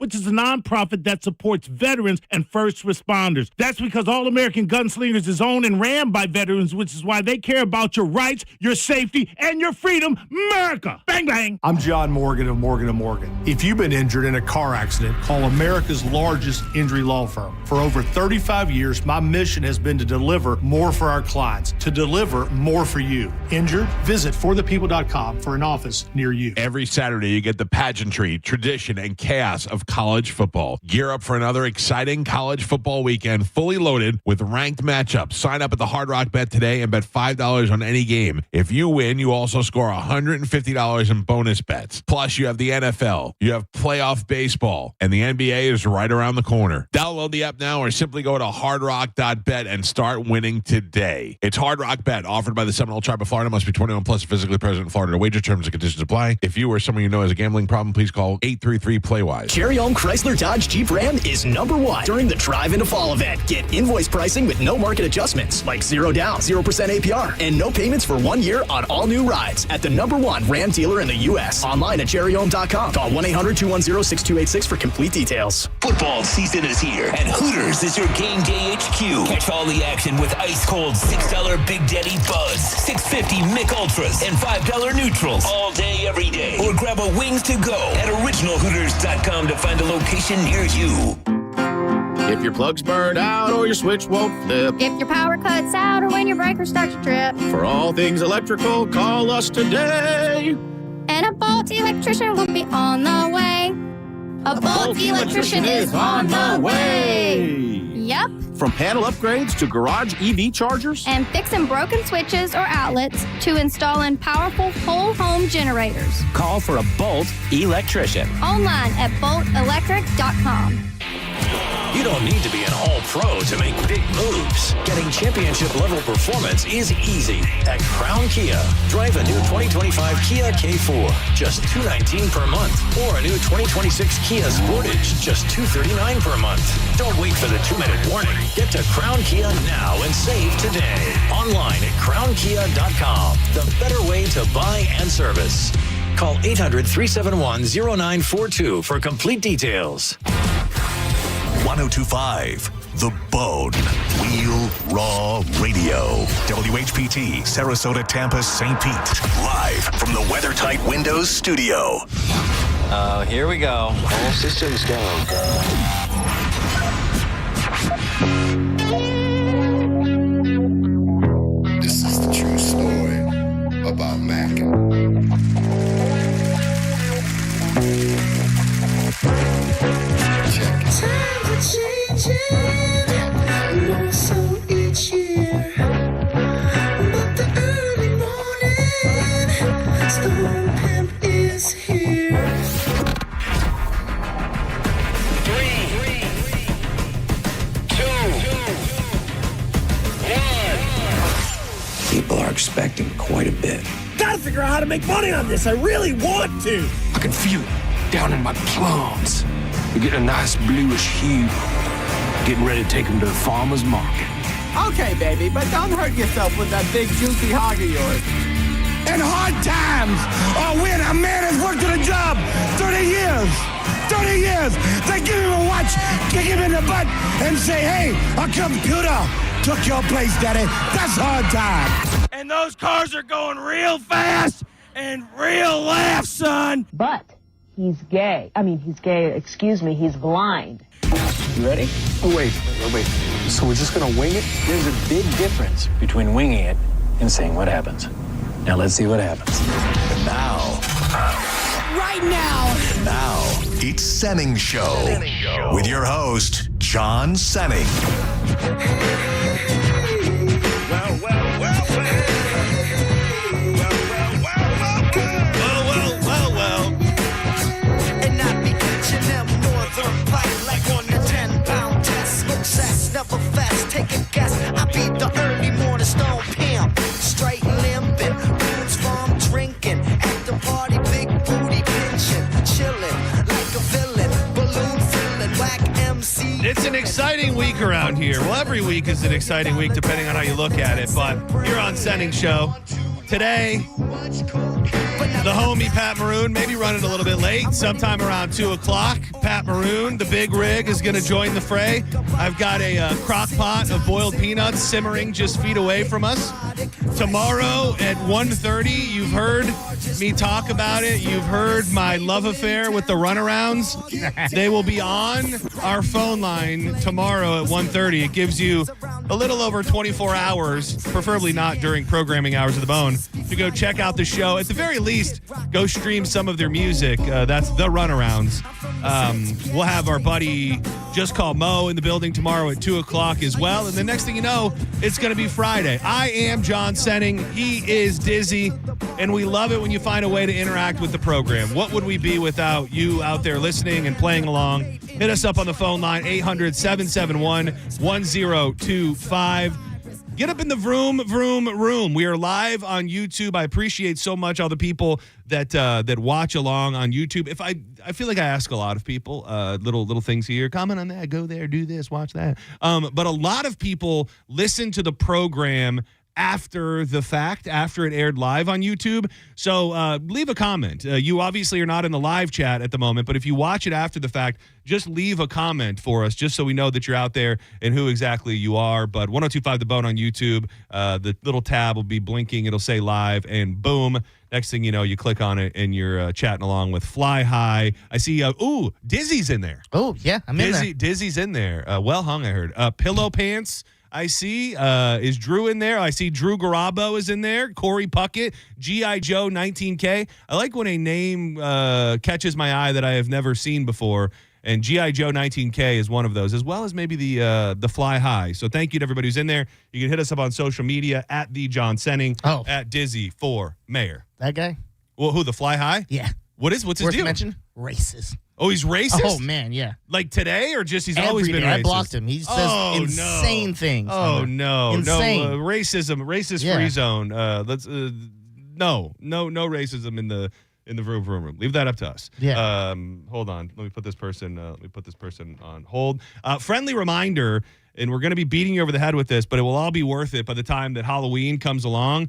which is a nonprofit that supports veterans and first responders. That's because All American Gunslingers is owned and ran by veterans, which is why they care about your rights, your safety, and your freedom. America! Bang, bang! I'm John Morgan of Morgan & Morgan. If you've been injured in a car accident, call America's largest injury law firm. For over 35 years, my mission has been to deliver more for our clients, to deliver more for you. Injured? Visit forthepeople.com for an office near you. Every Saturday, you get the pageantry, tradition, and chaos of college football. Gear up for another exciting college football weekend, fully loaded with ranked matchups. Sign up at the Hard Rock Bet today and bet $5 on any game. If you win, you also score $150 in bonus bets. Plus, you have the NFL, you have playoff baseball, and the NBA is right around the corner. Download the app now or simply go to hardrock.bet and start winning today. It's Hard Rock Bet, offered by the Seminole Tribe of Florida. Must be 21 plus, physically present in Florida. To wager, terms and conditions apply. If you or someone you know has a gambling problem, please call 833-PLAY-WISE. Cherry Elm Chrysler Dodge Jeep Ram is number one during the Drive into Fall event. Get invoice pricing with no market adjustments, like 0 down, 0% APR, and no payments for 1 year on all new rides at the number one Ram dealer in the U.S. Online at cherryelm.com. Call 1-800-210-6286 for complete details. Football season is here, and Hooters is your game day HQ. Catch all the action with ice-cold $6 Big Daddy Buzz, $6.50 Mick Ultras, and $5 Neutrals all day, every day. Or grab a wings to go at originalhooters.com to find a location near you. If your plug's burned out or your switch won't flip. If your power cuts out or when your breaker starts to trip. For all things electrical, call us today. And a Bolt electrician will be on the way. A Bolt electrician is on the way. Yep. From panel upgrades to garage EV chargers. And fixing broken switches or outlets to installing powerful whole home generators. Call for a Bolt electrician. Online at boltelectric.com. You don't need to be an all-pro to make big moves. Getting championship-level performance is easy at Crown Kia. Drive a new 2025 Kia K4, just $219 per month. Or a new 2026 Kia Sportage, just $239 per month. Don't wait for the 2-minute warning. Get to Crown Kia now and save today. Online at crownkia.com. The better way to buy and service. Call 800-371-0942 for complete details. 1025 The Bone. Wheel Raw Radio. WHPT, Sarasota, Tampa, St. Pete. Live from the WeatherTight Windows studio. Here we go. All systems go. This is the true story about Mac. Changing, so each year, but the early morning storm pimp is here. 3, 2, 1. People are expecting quite a bit. Gotta figure out how to make money on this. I really want to. I can feel it down in my plums. We're getting a nice bluish hue. Getting ready to take them to the farmer's market. Okay, baby, but don't hurt yourself with that big juicy hog of yours. In hard times, or when a man has worked at a job 30 years, they give him a watch, kick him in the butt, and say, hey, a computer took your place, daddy. That's hard time. And those cars are going real fast and real laugh, son. But he's gay. He's blind. You ready? Oh, wait. So we're just gonna wing it? There's a big difference between winging it and saying what happens. Now let's see what happens. And now. Right now. Now, it's Senning Show. With your host, John Senning. Well. And I be catching them northern light like on the 10-pound test. Success, never fast, take a guess. I be the early morning stone pimp. Straight limping, Boone's farm drinking. At the party, big booty pinching. Chilling like a villain, balloon filling, whack MC. It's an exciting week around here. Well, every week is an exciting week depending on how you look at it. But here on Senning Show, today The homie Pat Maroon, maybe running a little bit late, sometime around 2 o'clock. Pat Maroon, the big rig, is going to join the fray. I've got a crock pot of boiled peanuts simmering just feet away from us. Tomorrow at 1:30, you've heard me talk about it. You've heard my love affair with the runarounds. They will be on our phone line tomorrow at 1:30. It gives you a little over 24 hours, preferably not during programming hours of the Bone, to go check out the show. At the very least, go stream some of their music. That's the runarounds. We'll have our buddy Just Call Mo in the building tomorrow at 2 o'clock as well. And the next thing you know, it's going to be Friday. I am John Senning. He is Dizzy. And we love it when you find a way to interact with the program. What would we be without you out there listening and playing along? Hit us up on the phone line, 800-771-1025. Get up in the vroom room. We are live on YouTube. I appreciate so much all the people that watch along on YouTube. If I feel like I ask a lot of people little things here. Comment on that. Go there. Do this. Watch that. But a lot of people listen to the program after the fact, after it aired live on YouTube. So leave a comment. You obviously are not in the live chat at the moment, but if you watch it after the fact, just leave a comment for us, just so we know that you're out there and who exactly you are. But 1025 The Bone on YouTube, the little tab will be blinking. It'll say live, and boom. Next thing you know, you click on it and you're chatting along with Fly High. I see, Dizzy's in there. Oh, yeah, I'm in there. Dizzy's in there. Well hung, I heard. Pillow Pants, I see. Is Drew in there? I see Drew Garabo is in there. Corey Puckett, G.I. Joe 19K. I like when a name catches my eye that I have never seen before. And G.I. Joe 19K is one of those, as well as maybe the Fly High. So thank you to everybody who's in there. You can hit us up on social media at the John Senning, at Dizzy for Mayor. That guy? Well, who, the Fly High? Yeah. What's his deal? Mention? Racist. Oh, he's racist? Oh, man, yeah. Like today, or just he's Every always been day. racist? I blocked him. He says insane things. Oh, no. Insane. No, racist-free zone. Let's no racism in the room. Leave that up to us. Yeah. Hold on. Let me put this person on hold. Friendly reminder, and we're going to be beating you over the head with this, but it will all be worth it by the time that Halloween comes along.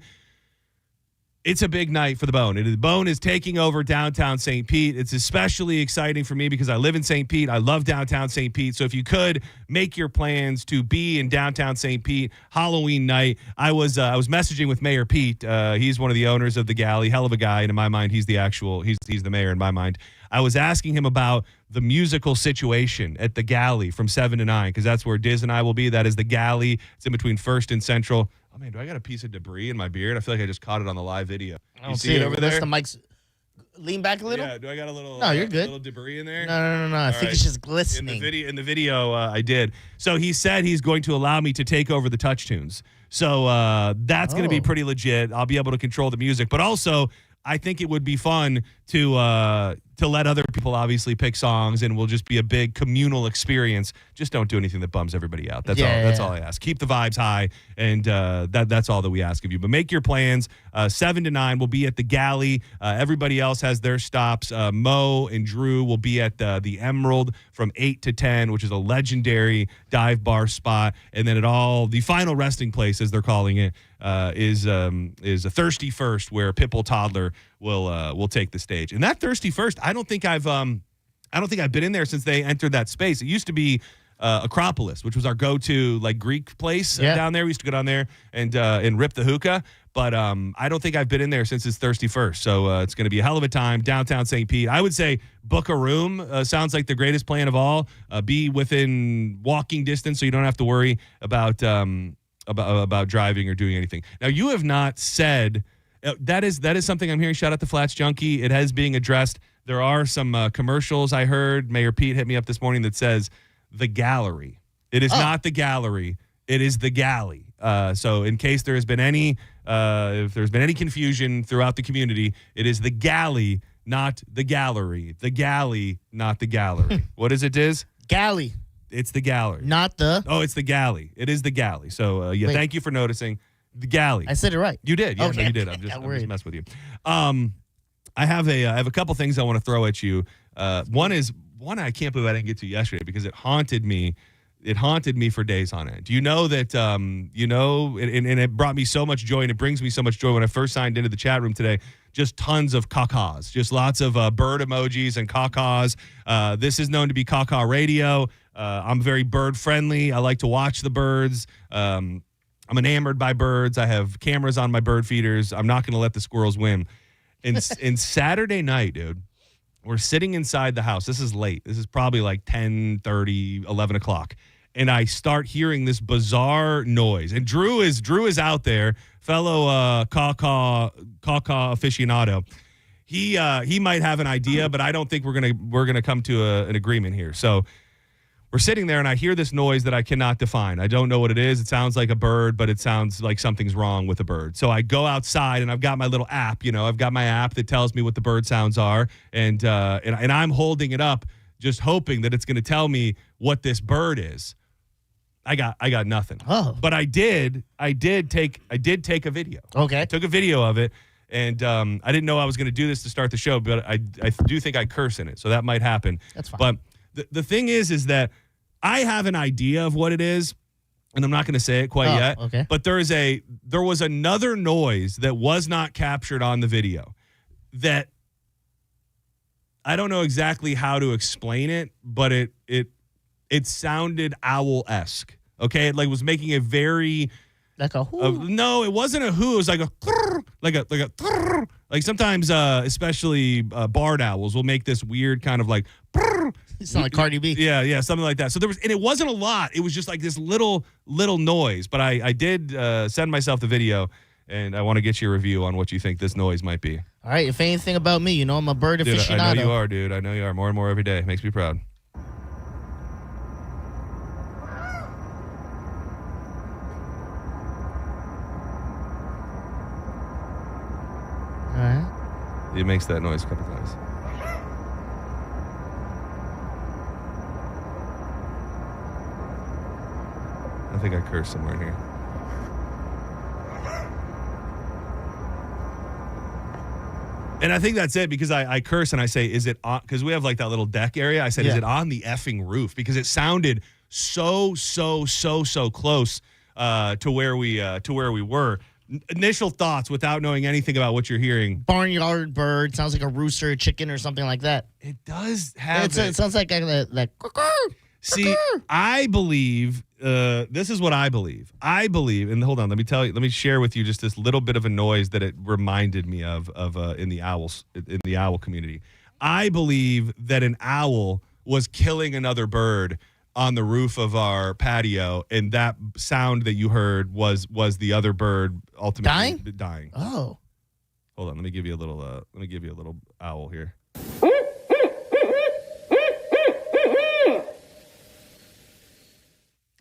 It's a big night for the Bone. The Bone is taking over downtown St. Pete. It's especially exciting for me because I live in St. Pete. I love downtown St. Pete. So if you could make your plans to be in downtown St. Pete Halloween night, I was messaging with Mayor Pete. He's one of the owners of the Galley, hell of a guy, and in my mind, he's the mayor in my mind. I was asking him about the musical situation at the Galley from 7 to 9 because that's where Diz and I will be. That is the Galley. It's in between First and Central. Oh, man, do I got a piece of debris in my beard? I feel like I just caught it on the live video. I don't see it over there. The mic's lean back a little. Yeah, do I got a little? No, you're good. Little debris in there? No. I think it's just glistening. In the video, I did. So he said he's going to allow me to take over the touch tunes. So that's going to be pretty legit. I'll be able to control the music, but also I think it would be fun to let other people obviously pick songs, and will just be a big communal experience. Just don't do anything that bums everybody out. That's all I ask. Keep the vibes high, and that's all that we ask of you. But make your plans. 7 to 9 will be at the Galley. Everybody else has their stops. Mo and Drew will be at the Emerald from 8 to 10, which is a legendary dive bar spot. And then the final resting place, as they're calling it, is a Thirsty First, where Pitbull Toddler will take the stage. And that Thirsty First, I don't think I've been in there since they entered that space. It used to be Acropolis, which was our go-to Greek place down there. We used to go down there and rip the hookah. But I don't think I've been in there since it's Thirsty First. So it's going to be a hell of a time downtown St. Pete. I would say book a room. Sounds like the greatest plan of all. Be within walking distance so you don't have to worry about driving or doing anything. Now, you have not said that is something I'm hearing. Shout out to Flats Junkie. It has being addressed. There are some commercials I heard. Mayor Pete hit me up this morning that says the Gallery. It is not the Gallery. It is the Galley. So in case there has been if there's been any confusion throughout the community, it is the Galley, not the Gallery. The Galley, not the Gallery. What is it, Diz? Galley. It's the Gallery. Not the... Oh, it's the Galley. It is the Galley. So, thank you for noticing. The Galley. I said it right. You did. Yeah, okay. No, you did. I'm just messing with you. I have a couple things I want to throw at you. One I can't believe I didn't get to yesterday because it haunted me. It haunted me for days on end. Do you know that, and it brought me so much joy, and it brings me so much joy when I first signed into the chat room today. just tons of caws, just lots of bird emojis and caws. This is known to be caw radio. I'm very bird friendly. I like to watch the birds. I'm enamored by birds. I have cameras on my bird feeders. I'm not going to let the squirrels win. And Saturday night, dude, we're sitting inside the house. This is late. This is probably like 10:30, 11 o'clock. And I start hearing this bizarre noise. And Drew is out there, fellow caw aficionado. He might have an idea, but I don't think we're gonna come to an agreement here. So we're sitting there, and I hear this noise that I cannot define. I don't know what it is. It sounds like a bird, but it sounds like something's wrong with a bird. So I go outside, and I've got my little app. I've got my app that tells me what the bird sounds are, and I'm holding it up, just hoping that it's going to tell me what this bird is. I got nothing. Oh, but I did take a video. Okay, I took a video of it, and I didn't know I was going to do this to start the show, but I do think I curse in it, so that might happen. That's fine. But the thing is that I have an idea of what it is, and I'm not going to say it quite yet. Okay. But there was another noise that was not captured on the video that I don't know exactly how to explain it, but it sounded owl-esque. Okay, it was making a very like a whoo. No, it wasn't a who. It was like a like sometimes, especially barred owls will make this weird kind of like. It sounds like Cardi B. Yeah, something like that. So and it wasn't a lot. It was just like this little noise. But I did send myself the video, and I want to get your review on what you think this noise might be. All right, if anything about me, I'm a bird aficionado. Dude, I know you are, dude. I know you are. More and more every day. Makes me proud. All right. It makes that noise a couple times. I think I cursed somewhere in here. And I think that's it, because I curse and I say, is it on? Because we have like that little deck area. I said, is it on the effing roof? Because it sounded so close to where we were. Initial thoughts without knowing anything about what you're hearing. Barnyard bird sounds like a rooster, a chicken, or something like that. It does have. It sounds like that. See, I believe. This is what I believe. I believe, and hold on, let me share with you just this little bit of a noise that it reminded me of in the owl community. I believe that an owl was killing another bird on the roof of our patio, and that sound that you heard was the other bird ultimately dying. Oh, hold on, let me give you a little owl here.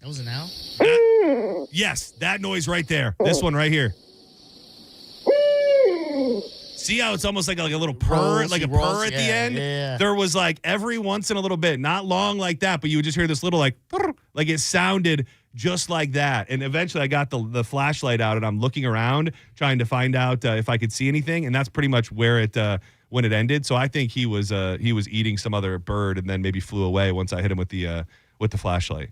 That was an owl? Yes, that noise right there. This one right here. See how it's almost like a little purr, at the end? Yeah. There was like every once in a little bit, not long like that, but you would just hear this little like it sounded just like that. And eventually I got the flashlight out, and I'm looking around trying to find out if I could see anything, and that's pretty much where it when it ended. So I think he was eating some other bird and then maybe flew away once I hit him with the flashlight.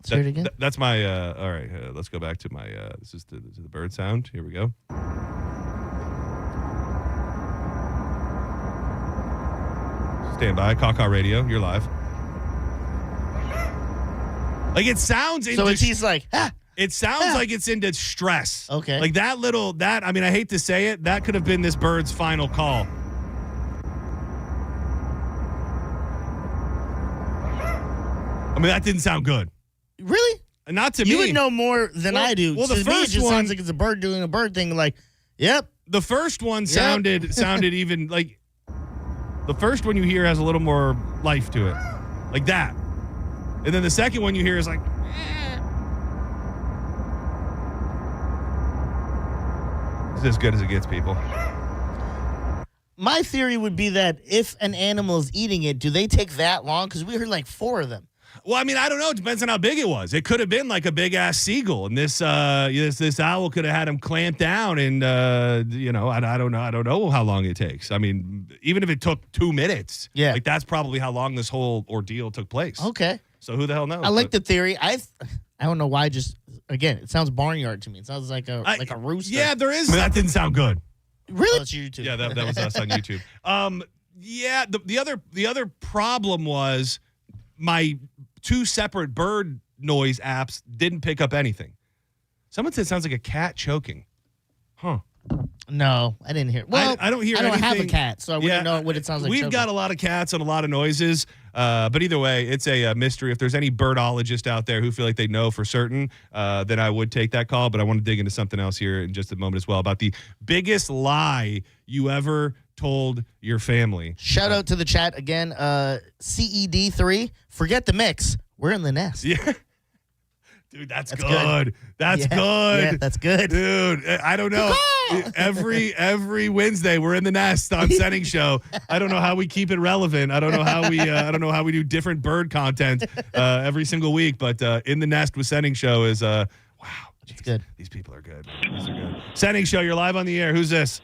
Let's hear it again. That's my all right, let's go back to my this is the bird sound. Here we go. Stand by, Caw Radio, you're live. Like it sounds so he's like, it sounds like it's in distress. Okay. Like I mean, I hate to say it, that could have been this bird's final call. I mean, that didn't sound good. Really? Not to me. You would know more than I do. Well, the to me, it first just one sounds like it's a bird doing a bird thing. Like, yep. The first one sounded even like the first one you hear has a little more life to it, like that. And then the second one you hear is like, It's as good as it gets, people. My theory would be that if an animal is eating it, do they take that long? Because we heard like 4 of them. Well, I mean, I don't know. It depends on how big it was. It could have been like a big ass seagull, and this owl could have had him clamped down. And I don't know. I don't know how long it takes. I mean, even if it took 2 minutes, like that's probably how long this whole ordeal took place. Okay. So who the hell knows? I like the theory. I don't know why. Just again, it sounds barnyard to me. It sounds like a rooster. Yeah, there is. I mean, that didn't sound good. Really? Oh, it's YouTube. Yeah, that was us on YouTube. Yeah, the other problem was my 2 separate bird noise apps didn't pick up anything. Someone said it sounds like a cat choking. Huh. No, I didn't hear. Well, I don't hear. I don't anything. have a cat, so I wouldn't know what it sounds like. We've got a lot of cats and a lot of noises, but either way, it's a mystery. If there's any birdologists out there who feel like they know for certain, then I would take that call. But I want to dig into something else here in just a moment as well about the biggest lie you ever told your family. Shout out to the chat again. CED3. Forget the mix. We're in the nest. Yeah. Dude, that's good. That's good. Yeah, that's good. Dude, I don't know. Every Wednesday we're in the nest on Senning Show. I don't know how we keep it relevant. I don't know how we do different bird content every single week, but in the nest with Senning Show is wow. It's good. These people are good. These are good. Senning Show, you're live on the air. Who's this?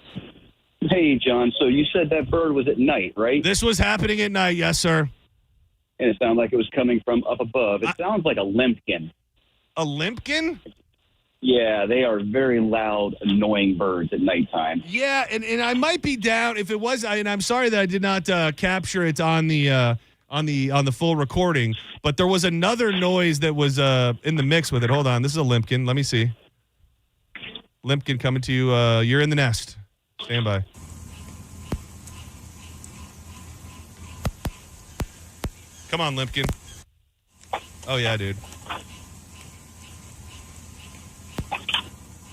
Hey, John. So you said that bird was at night, right? This was happening at night, yes, sir. And it sounded like it was coming from up above. It sounds like a limpkin. A limpkin? Yeah, they are very loud, annoying birds at nighttime. Yeah, and I might be down if it was. And I'm sorry that I did not capture it on the full recording. But there was another noise that was in the mix with it. Hold on, this is a limpkin. Let me see. Limpkin coming to you. You're in the nest. Stand by. Come on, limpkin. Oh yeah, dude.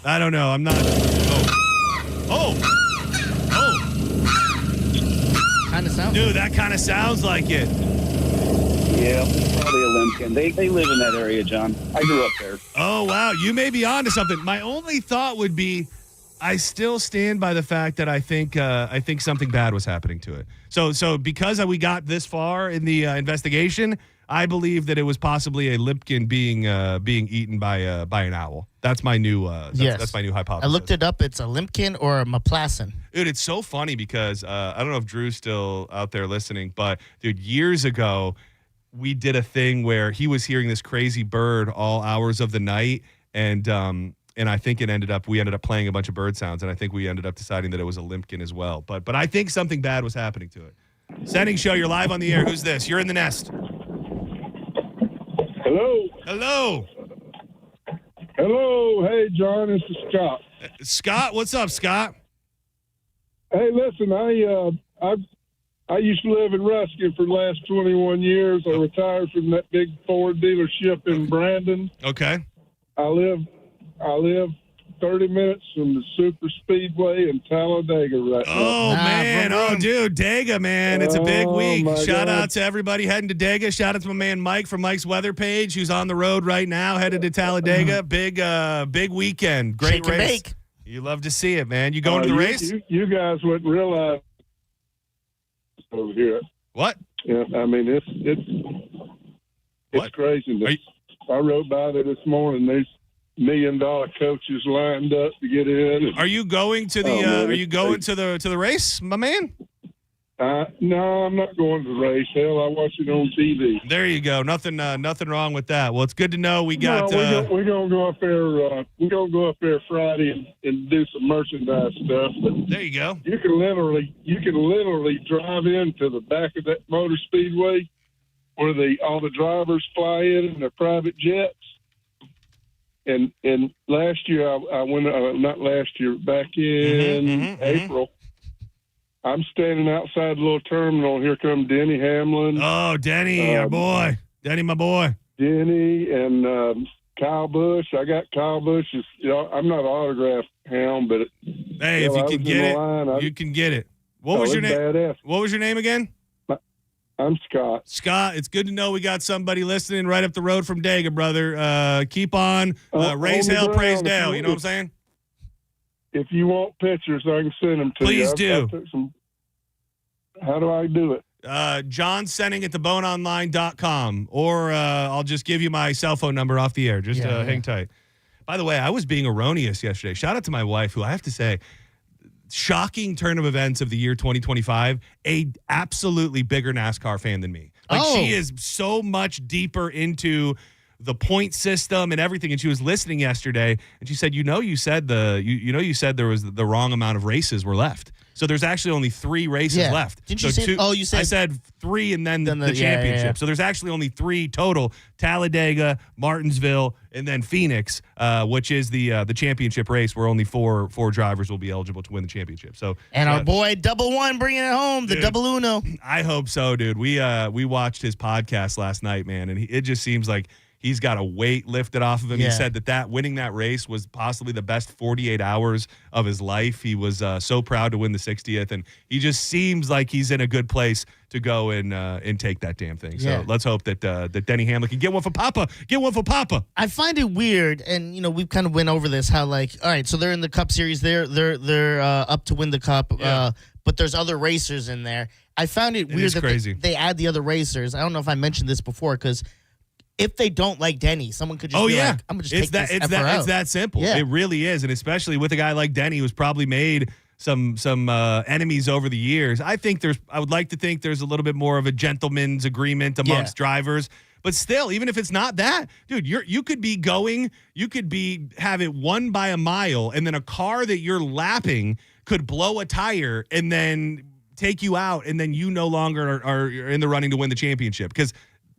I don't know. I'm not. Oh. Kind of sounds. Dude, that kind of sounds like it. Yeah, probably a limpkin. They live in that area, John. I grew up there. Oh, wow. You may be onto something. My only thought would be I still stand by the fact that I think something bad was happening to it. So because we got this far in the investigation, I believe that it was possibly a limpkin being eaten by an owl. That's my new that's my new hypothesis. I looked it up. It's a limpkin or a maplacin. Dude, it's so funny because I don't know if Drew's still out there listening, but dude, years ago we did a thing where he was hearing this crazy bird all hours of the night, and I think we ended up playing a bunch of bird sounds, and I think we ended up deciding that it was a limpkin as well. But I think something bad was happening to it. Senning Show, you're live on the air. Who's this? You're in the nest. Hello. Hello. Hello. Hey, John. This is Scott. Scott, what's up, Scott? Hey, listen. I used to live in Ruskin for the last 21 years. I retired from that big Ford dealership in Brandon. Okay. I live 30 minutes from the Super Speedway in Talladega right now. Oh, man. Oh, dude. Dega, man. It's a big week. Shout out to everybody heading to Dega. Shout out to my man Mike from Mike's Weather Page, who's on the road right now, headed to Talladega. Big weekend. Great Shake and race. bake. You love to see it, man. You going to the race? You guys wouldn't realize over here. What? Yeah, I mean, it's crazy. I rode by there this morning. There's $1 million coaches lined up to get in. Are you going to the to the race, my man? No, I'm not going to the race. Hell, I watch it on TV. There you go. Nothing wrong with that. Well, it's good to know we got. We're gonna go up there. We're gonna go up there Friday and do some merchandise stuff. But there you go. You can literally drive into the back of that motor speedway where all the drivers fly in their private jets. And last year I went. Not last year, back in April. I'm standing outside the little terminal. Here come Denny Hamlin. Oh, Denny, our boy. Denny, my boy. Denny and Kyle Busch. I got Kyle Busch's. I'm not an autograph hound, but hey, if you can get it, you can get it. What was your name? Badass. What was your name again? I'm Scott. Scott, it's good to know we got somebody listening right up the road from Dega, brother. Keep on. Raise hell, praise Dale. You know what I'm saying? If you want pictures, I can send them to you. Please do. How do I do it? John Senning at theboneonline.com, or I'll just give you my cell phone number off the air. Just hang tight. By the way, I was being erroneous yesterday. Shout out to my wife, who I have to say, shocking turn of events of the year 2025, a absolutely bigger NASCAR fan than me. Like she is so much deeper into the point system and everything. And she was listening yesterday, and she said, you said there was the wrong amount of races were left. So there's actually only 3 races left. Didn't you so say? You said I said 3 and then the championship. Yeah. So there's actually only 3 total: Talladega, Martinsville, and then Phoenix, which is the championship race where only four drivers will be eligible to win the championship. So our boy Double One bringing it home, the Double Uno. I hope so, dude. We watched his podcast last night, man, and it just seems like he's got a weight lifted off of him. Yeah. He said that winning that race was possibly the best 48 hours of his life. He was so proud to win the 60th, and he just seems like he's in a good place to go and take that damn thing. So let's hope that Denny Hamlin can get one for Papa. Get one for Papa. I find it weird, and we've kind of went over this. How all right, so they're in the Cup Series. They're up to win the Cup. Yeah. But there's other racers in there. I found it weird that crazy. they add the other racers. I don't know if I mentioned this before because if they don't like Denny, someone could just be like, I'm going to just take this it's that simple. Yeah. It really is. And especially with a guy like Denny who's probably made some enemies over the years. I would like to think there's a little bit more of a gentleman's agreement amongst drivers. But still, even if it's not that, dude, you could have it won by a mile, and then a car that you're lapping could blow a tire and then take you out, and then you no longer are in the running to win the championship. Because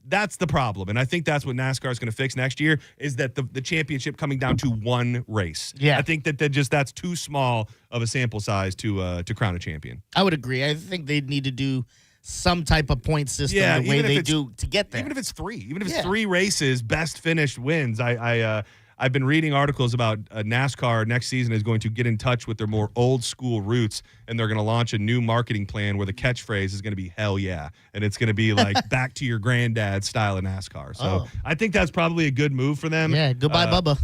that's the problem. And I think that's what NASCAR is going to fix next year, is that the championship coming down to one race. Yeah. I think that's too small of a sample size to crown a champion. I would agree. I think they need to do some type of point system the way they do to get there. Even if it's 3. Even if it's 3 races, best finished wins. I've been reading articles about NASCAR next season is going to get in touch with their more old school roots, and they're going to launch a new marketing plan where the catchphrase is going to be hell yeah. And it's going to be like back to your granddad style of NASCAR. So I think that's probably a good move for them. Yeah, goodbye, Bubba.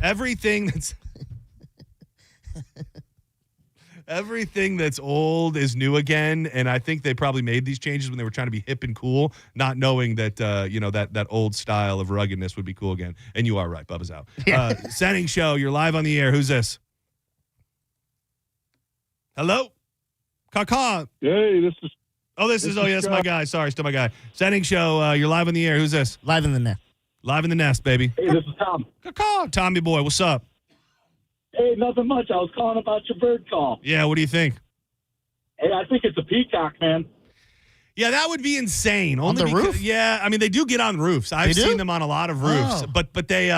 Everything that's old is new again, and I think they probably made these changes when they were trying to be hip and cool, not knowing that that old style of ruggedness would be cool again. And you are right, Bubba's out. Senning Show, you're live on the air. Who's this? Hello, Kaka. Hey, this is my guy. Sorry, still my guy. Senning Show, you're live on the air. Who's this? Live in the nest. Live in the nest, baby. Hey, this is Tom. Kaka, Tommy boy, what's up? Hey, nothing much. I was calling about your bird call. Yeah, what do you think? Hey, I think it's a peacock, man. Yeah, that would be insane. On the roof? Yeah, I mean, they do get on roofs. I've seen them on a lot of roofs. Oh. But they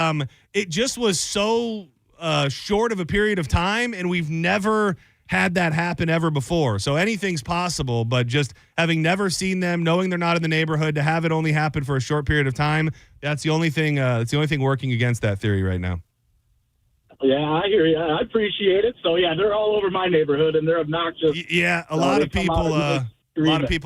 it just was so short of a period of time, and we've never had that happen ever before. So anything's possible, but just having never seen them, knowing they're not in the neighborhood, to have it only happen for a short period of time, that's the only thing working against that theory right now. Yeah, I hear you. I appreciate it. So, yeah, they're all over my neighborhood, and they're obnoxious. Yeah, a lot of people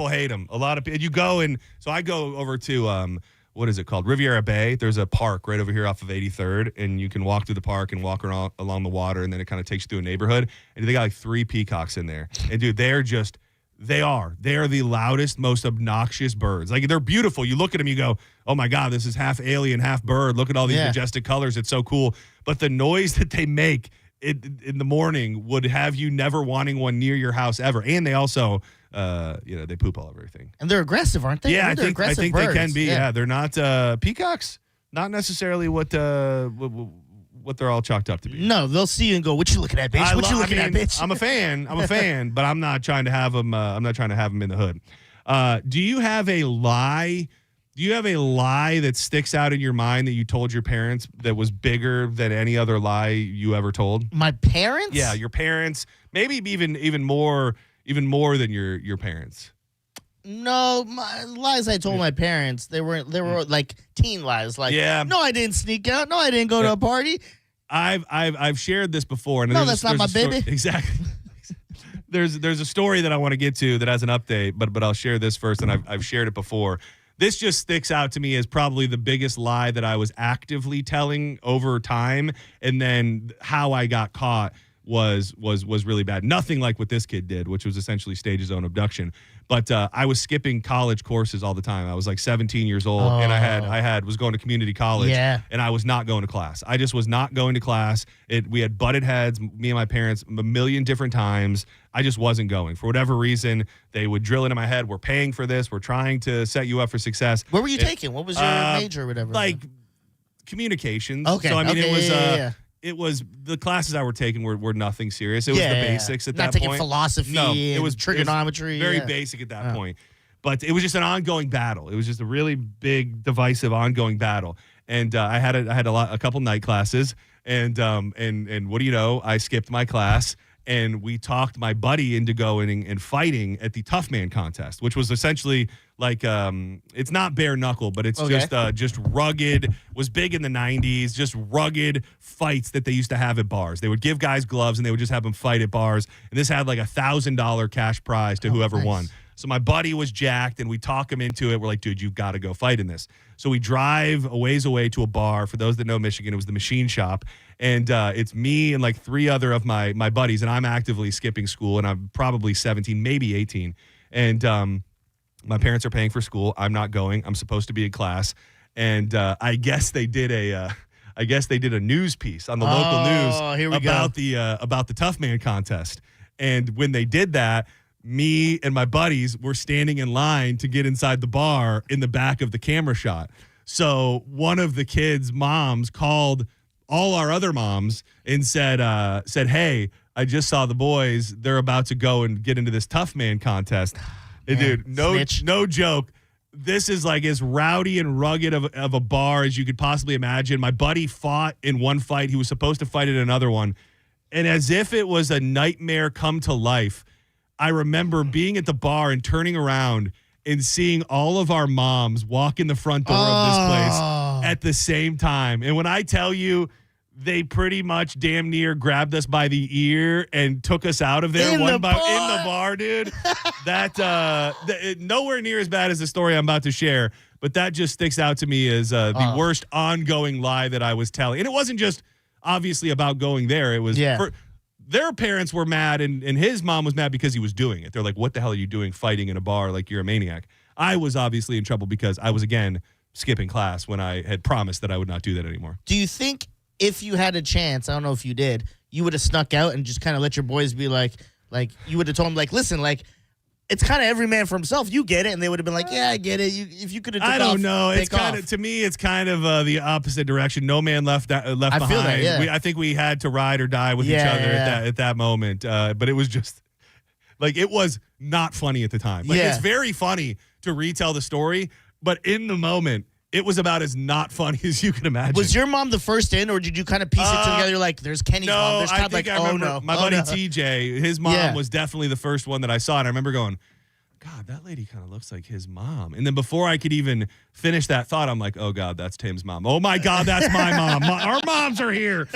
hate them. You go, and so I go over to what is it called? Riviera Bay. There's a park right over here off of 83rd, and you can walk through the park and walk around along the water, and then it kind of takes you through a neighborhood. And they got like 3 peacocks in there. And dude, they are the loudest, most obnoxious birds. Like, they're beautiful. You look at them, you go, oh my God, this is half alien, half bird. Look at all these majestic colors. It's so cool. But the noise that they make in the morning would have you never wanting one near your house ever. And they also, they poop all over everything. And they're aggressive, aren't they? Yeah, I think birds. they can be. Yeah, they're not peacocks. Not necessarily what they're all chalked up to be. No, they'll see you and go, "What you looking at, bitch? What you looking at, bitch?" I'm a fan, but I'm not trying to have them. I'm not trying to have them in the hood. Do you have a lie? Do you have a lie that sticks out in your mind that you told your parents that was bigger than any other lie you ever told? My parents? Yeah, your parents. Maybe even more than your parents. No, my lies I told my parents, they were like teen lies. Like, no, I didn't sneak out. No, I didn't go to a party. I've shared this before. And no, that's not my baby. Exactly. There's a story that I want to get to that has an update, but I'll share this first, and I've shared it before. This just sticks out to me as probably the biggest lie that I was actively telling over time, and then how I got caught was really bad. Nothing like what this kid did, which was essentially stage his own abduction. But I was skipping college courses all the time. I was like 17 years old, and I was going to community college, and I was not going to class. I just was not going to class. We had butted heads, me and my parents, a million different times. I just wasn't going. For whatever reason, they would drill into my head, we're paying for this, we're trying to set you up for success. What were you taking? What was your major or whatever? Like communications. Okay. So I mean, Okay, it was yeah. it was the classes I were taking were nothing serious. It was the basics at Not that taking point. philosophy it and was trigonometry. very yeah. basic at that point. But it was just an ongoing battle. It was just a really big, divisive, ongoing battle. And I had a couple night classes, and what do you know? I skipped my class, and we talked my buddy into going and fighting at the Tough Man contest, which was essentially like it's not bare knuckle, but it's just rugged. Was big in the 90s. Just rugged fights that they used to have at bars. They would give guys gloves, and they would just have them fight at bars. And this had like $1,000 cash prize to whoever won. So my buddy was jacked, and we talk him into it. We're like, dude, you've got to go fight in this. So we drive a ways away to a bar. For those that know Michigan, it was the Machine Shop. And it's me and like 3 other of my buddies, and I'm actively skipping school, and I'm probably 17, maybe 18. And my parents are paying for school. I'm not going. I'm supposed to be in class. And I guess they did a news piece on the local news about the Tough Man contest. And when they did that, me and my buddies were standing in line to get inside the bar in the back of the camera shot. So one of the kids' moms called all our other moms and said, hey, I just saw the boys. They're about to go and get into this Tough Man contest. And dude, no joke. This is like as rowdy and rugged of a bar as you could possibly imagine. My buddy fought in one fight. He was supposed to fight in another one. And as if it was a nightmare come to life, I remember being at the bar and turning around and seeing all of our moms walk in the front door of this place at the same time. And when I tell you, they pretty much damn near grabbed us by the ear and took us out of there in the bar, dude. That nowhere near as bad as the story I'm about to share, but that just sticks out to me as the worst ongoing lie that I was telling. And it wasn't just obviously about going there. It was their parents were mad, and his mom was mad because he was doing it. They're like, what the hell are you doing fighting in a bar like you're a maniac? I was obviously in trouble because I was, again, skipping class when I had promised that I would not do that anymore. Do you think if you had a chance, I don't know if you did, you would have snuck out and just kind of let your boys be like you would have told them, like, listen, like, it's kind of every man for himself. You get it. And they would have been like, yeah, I get it. If you could have I don't know. It's kind of, to me, it's kind of the opposite direction. No man left behind. Feel that, yeah. I think we had to ride or die with each other at that moment. But it was just like, it was not funny at the time. Like, it's very funny to retell the story, but in the moment, it was about as not funny as you can imagine. Was your mom the first in, or did you kind of piece it together? Like, there's Kenny's mom. There's Todd, like, oh, no. My buddy TJ, his mom was definitely the first one that I saw. And I remember going, God, that lady kind of looks like his mom. And then before I could even finish that thought, I'm like, oh, God, that's Tim's mom. Oh, my God, that's my mom. Our moms are here.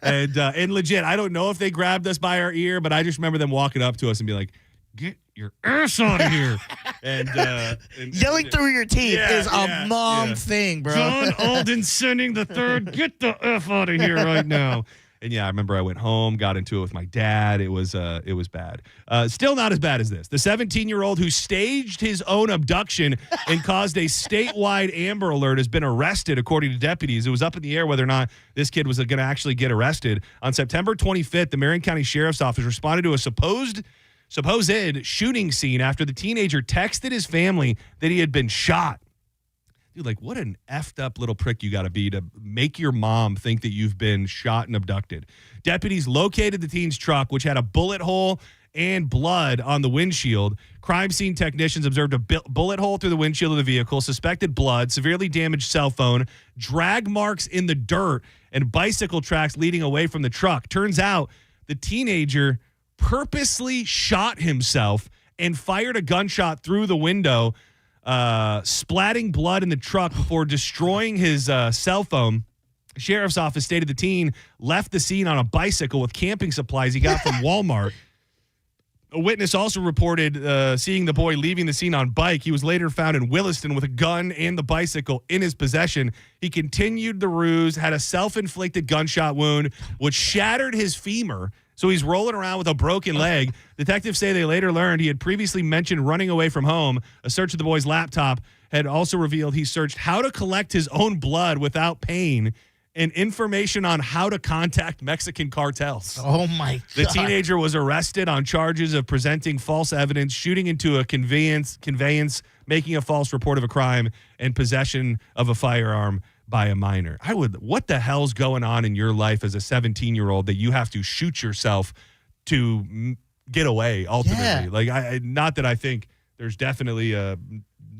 And legit, I don't know if they grabbed us by our ear, but I just remember them walking up to us and be like, get your ass out of here. And yelling through your teeth is a mom thing, bro. John Alden Senning III, get the F out of here right now. And I remember I went home, got into it with my dad. It was bad. Still not as bad as this. The 17-year-old who staged his own abduction and caused a statewide Amber Alert has been arrested, according to deputies. It was up in the air whether or not this kid was going to actually get arrested. On September 25th, the Marion County Sheriff's Office responded to a supposed shooting scene after the teenager texted his family that he had been shot. Dude, like, what an effed up little prick you got to be to make your mom think that you've been shot and abducted. Deputies located the teen's truck, which had a bullet hole and blood on the windshield. Crime scene technicians observed a bullet hole through the windshield of the vehicle, suspected blood, severely damaged cell phone, drag marks in the dirt, and bicycle tracks leading away from the truck. Turns out the teenager purposely shot himself and fired a gunshot through the window, splatting blood in the truck before destroying his cell phone. Sheriff's office stated the teen left the scene on a bicycle with camping supplies he got from Walmart. A witness also reported seeing the boy leaving the scene on bike. He was later found in Williston with a gun and the bicycle in his possession. He continued the ruse, had a self-inflicted gunshot wound, which shattered his femur. So he's rolling around with a broken leg. Detectives say they later learned he had previously mentioned running away from home. A search of the boy's laptop had also revealed he searched how to collect his own blood without pain and information on how to contact Mexican cartels. Oh, my God. The teenager was arrested on charges of presenting false evidence, shooting into a conveyance, making a false report of a crime, and possession of a firearm. by a minor. What the hell's going on in your life as a 17-year-old that you have to shoot yourself to get away ultimately? Yeah. Like, not that I think there's definitely a,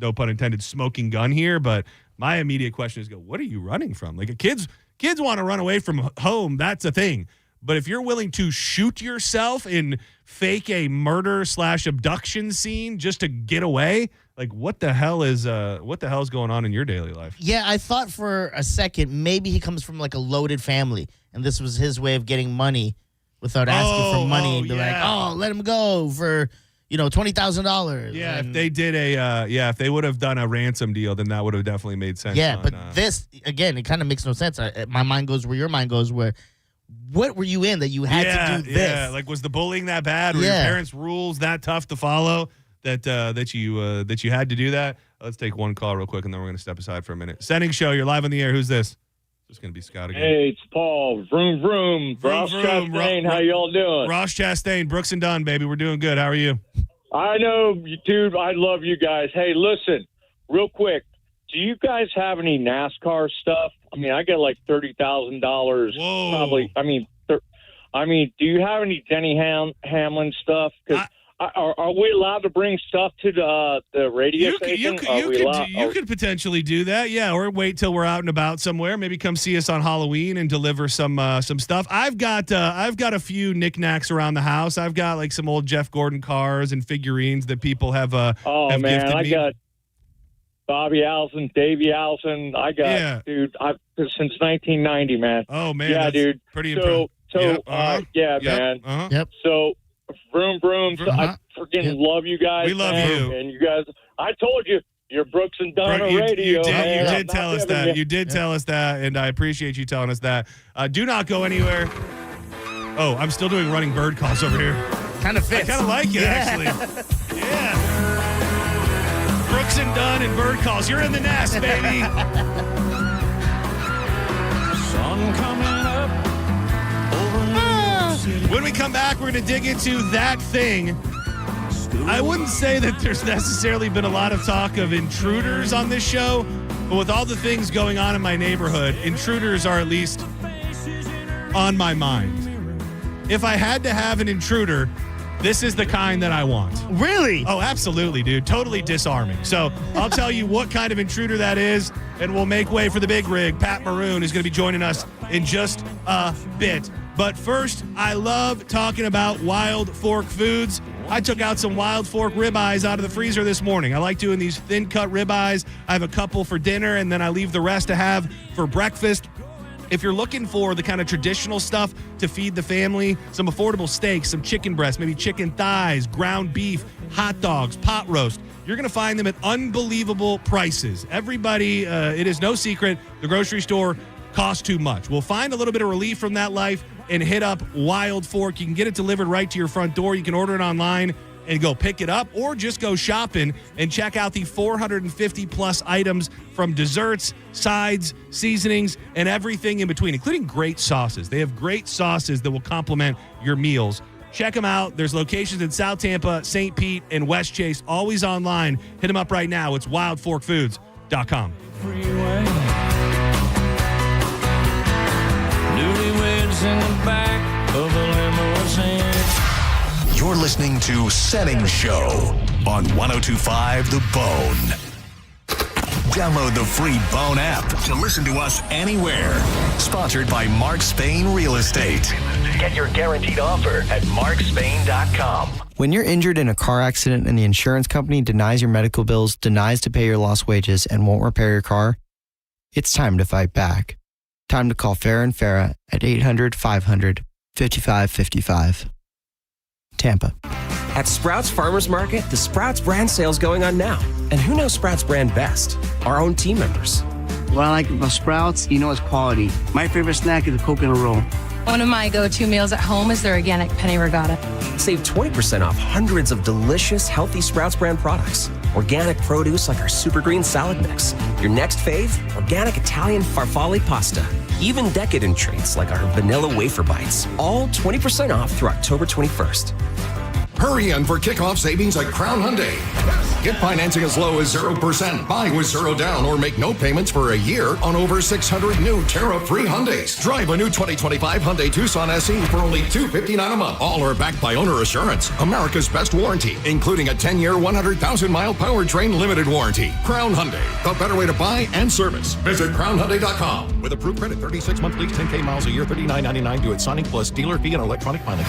no pun intended, smoking gun here, but my immediate question is, what are you running from? Like, kids want to run away from home. That's a thing. But if you're willing to shoot yourself and fake a murder/abduction scene just to get away, like, what the hell is going on in your daily life? Yeah, I thought for a second maybe he comes from like a loaded family, and this was his way of getting money without asking for money. And be like, let him go for $20,000. Yeah, if they did if they would have done a ransom deal, then that would have definitely made sense. Yeah, but this again, it kind of makes no sense. My mind goes where your mind goes. Where what were you in that you had to do this? Yeah, like, was the bullying that bad? Were your parents' rules that tough to follow that you had to do that? Let's take one call real quick, and then we're going to step aside for a minute. Senning Show, you're live on the air. Who's this? It's going to be Scott again. Hey, it's Paul. Vroom, vroom. Ross Chastain, how y'all doing? Ross Chastain, Brooks and Dunn, baby. We're doing good. How are you? I know, dude. I love you guys. Hey, listen, real quick. Do you guys have any NASCAR stuff? I mean, I get like $30,000. Whoa. Probably. I mean, do you have any Denny Hamlin stuff? Because are we allowed to bring stuff to the radio station? You could potentially do that, yeah, or wait till we're out and about somewhere. Maybe come see us on Halloween and deliver some stuff. I've got a few knickknacks around the house. I've got like some old Jeff Gordon cars and figurines that people have. I gifted me. got Bobby Allison, Davey Allison. I got dude. Since 1990, man. Oh man, yeah, dude. Pretty impressive. Man. Yep. So, vroom, vroom. I freaking love you guys. We love you. And you guys, I told you, you're Brooks and Dunn on radio. You did tell us that. You did tell us that, and I appreciate you telling us that. Do not go anywhere. Oh, I'm still doing running bird calls over here. Kind of fits. I kind of like it, actually. Yeah. Brooks and Dunn and bird calls. You're in the nest, baby. Sun coming up. When we come back, we're going to dig into that thing. I wouldn't say that there's necessarily been a lot of talk of intruders on this show, but with all the things going on in my neighborhood, intruders are at least on my mind. If I had to have an intruder, this is the kind that I want. Really? Oh, absolutely, dude. Totally disarming. So I'll tell you what kind of intruder that is, and we'll make way for the big rig. Pat Maroon is going to be joining us in just a bit. But first, I love talking about Wild Fork Foods. I took out some Wild Fork ribeyes out of the freezer this morning. I like doing these thin-cut ribeyes. I have a couple for dinner, and then I leave the rest to have for breakfast. If you're looking for the kind of traditional stuff to feed the family, some affordable steaks, some chicken breasts, maybe chicken thighs, ground beef, hot dogs, pot roast, you're going to find them at unbelievable prices. Everybody, it is no secret, the grocery store costs too much. We'll find a little bit of relief from that life and hit up Wild Fork. You can get it delivered right to your front door. You can order it online and go pick it up, or just go shopping and check out the 450 plus items from desserts, sides, seasonings, and everything in between, including great sauces. They have great sauces that will complement your meals. Check them out. There's locations in South Tampa, St. Pete, and West Chase, always online. Hit them up right now. It's wildforkfoods.com. Freeway. Newlyweds in the back of a limousine. You're listening to Senning Show on 102.5 The Bone. Download the free Bone app to listen to us anywhere. Sponsored by Mark Spain Real Estate. Get your guaranteed offer at markspain.com. When you're injured in a car accident and the insurance company denies your medical bills, denies to pay your lost wages, and won't repair your car, it's time to fight back. Time to call Farah and Farah at 800-500-5555. Tampa. At Sprouts Farmers Market, the Sprouts brand sale's going on now. And who knows Sprouts brand best? Our own team members. What I like about Sprouts, it's quality. My favorite snack is a coconut roll. One of my go-to meals at home is their organic penne regatta. Save 20% off hundreds of delicious, healthy Sprouts brand products. Organic produce like our super green salad mix. Your next fave, organic Italian farfalle pasta. Even decadent treats like our vanilla wafer bites. All 20% off through October 21st. Hurry in for kickoff savings at Crown Hyundai. Get financing as low as 0%, buy with 0 down, or make no payments for a year on over 600 new tariff-free Hyundais. Drive a new 2025 Hyundai Tucson SE for only $259 a month. All are backed by owner assurance, America's best warranty, including a 10-year, 100,000-mile powertrain limited warranty. Crown Hyundai, the better way to buy and service. Visit crownhyundai.com. With approved credit, 36-month lease, 10K miles a year, $39.99 due at signing plus dealer fee and electronic filing.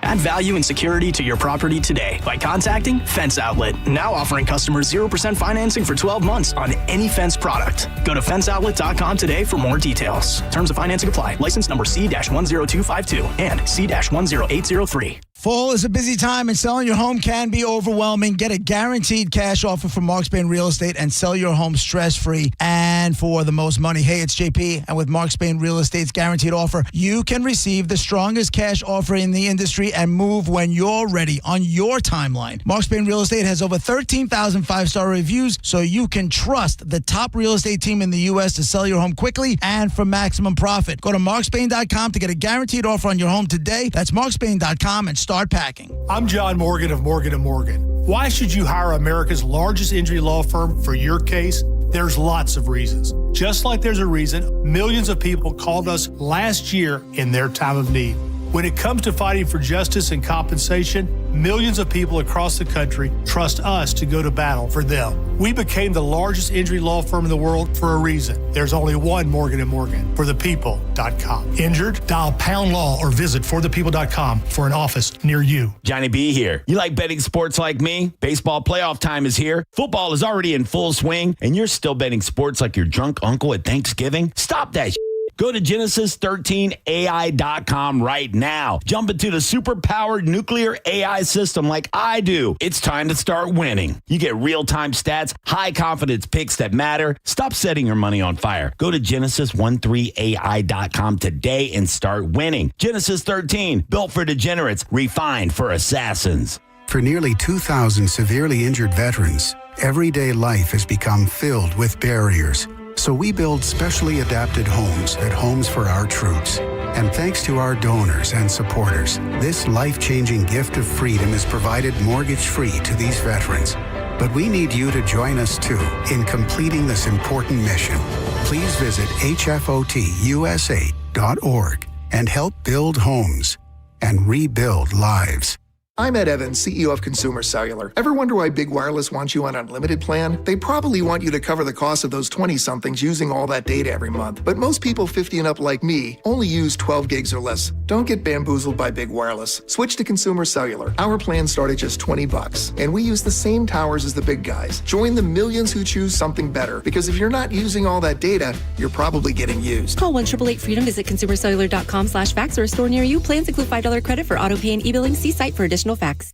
Add value and security to your property today by contacting Fence Outlet. Now offering customers 0% financing for 12 months on any Fence product. Go to fenceoutlet.com today for more details. Terms of financing apply. License number C-10252 and C-10803. Fall is a busy time and selling your home can be overwhelming. Get a guaranteed cash offer from Mark Spain Real Estate and sell your home stress-free and for the most money. Hey, it's JP, and with Mark Spain Real Estate's guaranteed offer, you can receive the strongest cash offer in the industry and move when you're ready on your timeline. Mark Spain Real Estate has over 13,000 five-star reviews, so you can trust the top real estate team in the U.S. to sell your home quickly and for maximum profit. Go to markspain.com to get a guaranteed offer on your home today. That's markspain.com and start packing. I'm John Morgan of Morgan & Morgan. Why should you hire America's largest injury law firm for your case? There's lots of reasons. Just like there's a reason millions of people called us last year in their time of need. When it comes to fighting for justice and compensation, millions of people across the country trust us to go to battle for them. We became the largest injury law firm in the world for a reason. There's only one Morgan & Morgan, forthepeople.com. Injured? Dial pound law or visit forthepeople.com for an office near you. Johnny B here. You like betting sports like me? Baseball playoff time is here. Football is already in full swing, and you're still betting sports like your drunk uncle at Thanksgiving? Stop that shit. Go to Genesis13AI.com right now. Jump into the super-powered nuclear AI system like I do. It's time to start winning. You get real-time stats, high-confidence picks that matter. Stop setting your money on fire. Go to Genesis13AI.com today and start winning. Genesis 13, built for degenerates, refined for assassins. For nearly 2,000 severely injured veterans, everyday life has become filled with barriers. So we build specially adapted homes at Homes for Our Troops. And thanks to our donors and supporters, this life-changing gift of freedom is provided mortgage-free to these veterans. But we need you to join us, too, in completing this important mission. Please visit hfotusa.org and help build homes and rebuild lives. I'm Ed Evans, CEO of Consumer Cellular. Ever wonder why Big Wireless wants you on an unlimited plan? They probably want you to cover the cost of those 20-somethings using all that data every month. But most people 50 and up like me only use 12 gigs or less. Don't get bamboozled by Big Wireless. Switch to Consumer Cellular. Our plans start at just $20, and we use the same towers as the big guys. Join the millions who choose something better, because if you're not using all that data, you're probably getting used. Call 1-888-FREEDOM, visit consumercellular.com/fax or a store near you. Plans include $5 credit for auto pay and e-billing. See site for additional facts.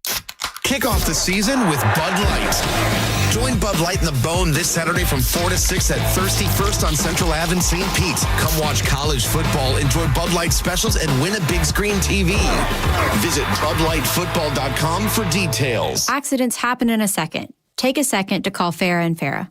Kick off the season with Bud Light. Join Bud Light in the Bone this Saturday from 4 to 6 at Thirsty First on Central Ave in St. Pete. Come watch college football, enjoy Bud Light specials, and win a big screen TV. Visit BudLightFootball.com for details. Accidents happen in a second. Take a second to call Farah and Farah.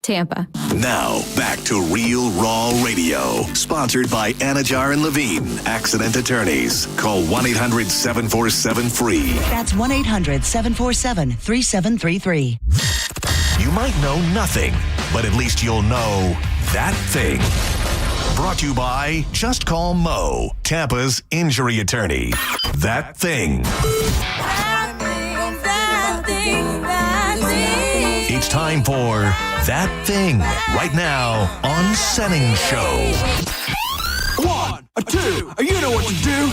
Tampa. Now, back to Real Raw Radio. Sponsored by Anajar and Levine, accident attorneys. Call 1-800-747-FREE. That's 1-800-747-3733. You might know nothing, but at least you'll know that thing. Brought to you by Just Call Mo, Tampa's injury attorney. That thing. It's time for That Thing, right now on Senning Show. 1, 2, you know what to do.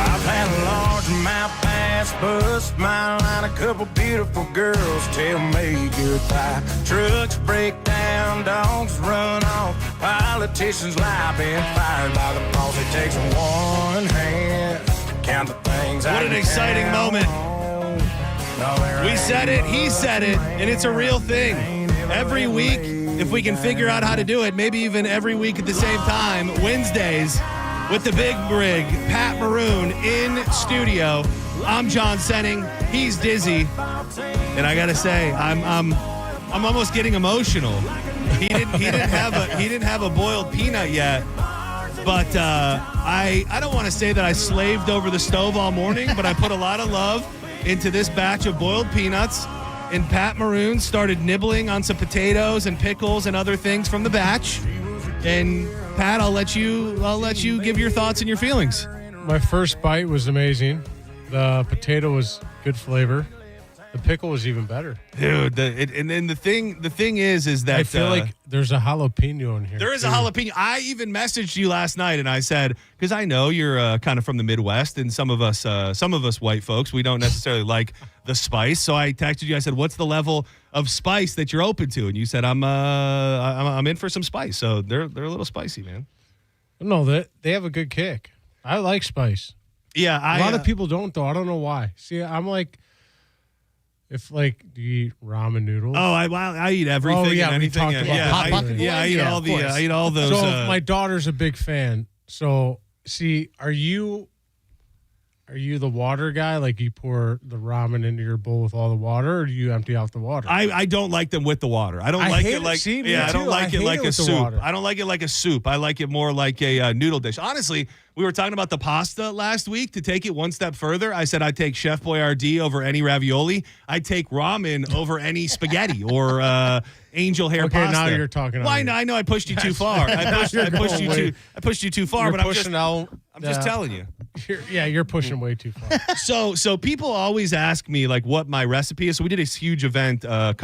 I've had a large mouth pass, bus, smile, and a couple beautiful girls tell me goodbye. Trucks break down, dogs run off, politicians lie, been fired by the boss. It takes one hand to count the things. What an exciting moment. We said it, he said it, and it's a real thing. Every week, if we can figure out how to do it, maybe even every week at the same time, Wednesdays, with the big rig, Pat Maroon in studio. I'm John Senning. He's Dizzy, and I gotta say, I'm almost getting emotional. He didn't have a boiled peanut yet, but I don't want to say that I slaved over the stove all morning, but I put a lot of love into this batch of boiled peanuts. And Pat Maroon started nibbling on some potatoes and pickles and other things from the batch. And Pat, I'll let you give your thoughts and your feelings. My first bite was amazing. The potato was good flavor. The pickle was even better, dude. And then the thing is that I feel like there's a jalapeno in here. There is a jalapeno. I even messaged you last night, and I said, because I know you're kind of from the Midwest, and some of us white folks, we don't necessarily like the spice. So I texted you. I said, "What's the level of spice that you're open to?" And you said, "I'm in for some spice." So they're a little spicy, man. No, they have a good kick. I like spice. Yeah, a lot of people don't though. I don't know why. See, I'm like. If do you eat ramen noodles? Oh, I eat everything. Oh yeah, and anything. We talked about I eat all those. So my daughter's a big fan. So see, are you the water guy? Like you pour the ramen into your bowl with all the water, or do you empty out the water? I don't like them with the water. I don't like it like I don't like it like a soup. I don't like it like a soup. I like it more like a noodle dish. Honestly, we were talking about the pasta last week. To take it one step further, I said I'd take Chef Boyardee over any ravioli. I'd take ramen over any spaghetti or angel hair pasta. Okay, now you're talking. Well, I know I pushed you too far. I pushed you too far. You're but I'm just telling you. You're pushing way too far. So people always ask me like what my recipe is. So we did a huge event a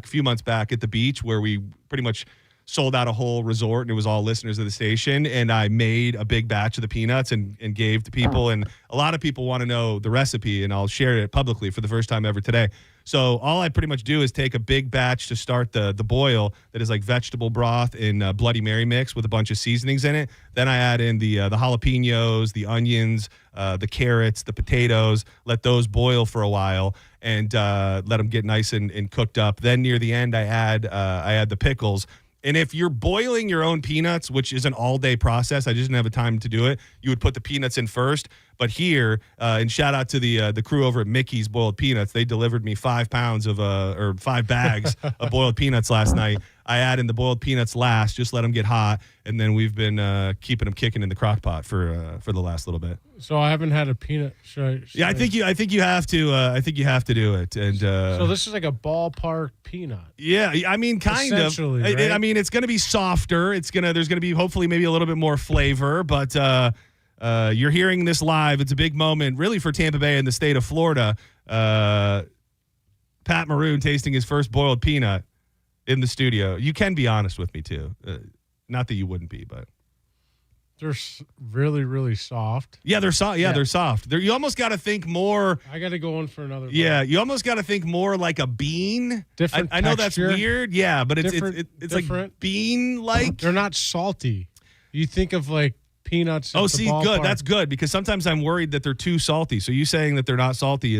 few months back at the beach where we pretty much sold out a whole resort, and it was all listeners of the station. And I made a big batch of the peanuts and gave to people. And a lot of people want to know the recipe, and I'll share it publicly for the first time ever today. So all I pretty much do is take a big batch to start the boil that is like vegetable broth in Bloody Mary mix with a bunch of seasonings in it. Then I add in the jalapenos, the onions, the carrots, the potatoes, let those boil for a while and let them get nice and cooked up. Then near the end, I add the pickles. And if you're boiling your own peanuts, which is an all-day process, I just didn't have the time to do it, you would put the peanuts in first. But here, and shout out to the crew over at Mickey's Boiled Peanuts, they delivered me 5 bags of boiled peanuts last night. I add in the boiled peanuts last, just let them get hot, and then we've been keeping them kicking in the crock pot for the last little bit. So I haven't had a peanut. I think you have to. I think you have to do it. And so this is like a ballpark peanut. Yeah, I mean, kind of. Right? I mean, it's going to be softer. There's going to be hopefully maybe a little bit more flavor, but you're hearing this live. It's a big moment, really, for Tampa Bay and the state of Florida. Pat Maroon tasting his first boiled peanut in the studio. You can be honest with me too. Not that you wouldn't be, but they're really, really soft. Yeah, they're soft. Yeah, they're soft. You almost got to think more. I got to go in for another. Yeah, you almost got to think more like a bean. Different. I know that's weird. Yeah, but it's like bean-like. They're not salty. You think of like peanuts. Oh, see, good. That's good because sometimes I'm worried that they're too salty. So you saying that they're not salty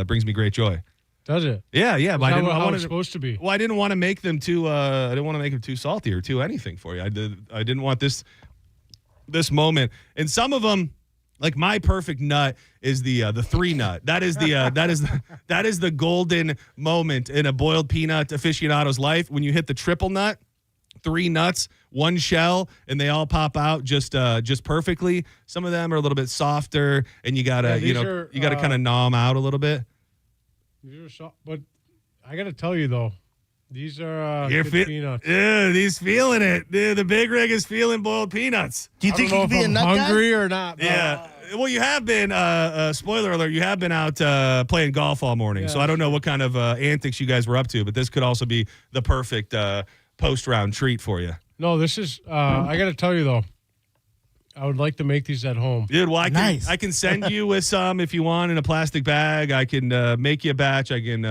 brings me great joy. Does it? Yeah. But I want it supposed to be. Well, I didn't want to make them too. I didn't want to make them too salty or too anything for you. I didn't want this moment. And some of them, like my perfect nut, is the 3 nut. That is the golden moment in a boiled peanut aficionado's life when you hit the triple nut. 3 nuts, 1 shell, and they all pop out just perfectly. Some of them are a little bit softer, and you gotta kind of gnaw them out a little bit. These are soft, but I gotta tell you though, these are good peanuts. Yeah, he's feeling it. The big rig is feeling boiled peanuts. Do you think you could be a nut hungry or not? Yeah. Well, you have been. Spoiler alert: you have been out playing golf all morning. So I don't know what kind of antics you guys were up to, but this could also be the perfect post-round treat for you. No, this is. I got to tell you though, I would like to make these at home. Dude, well, I can send you with some if you want in a plastic bag. I can make you a batch. I can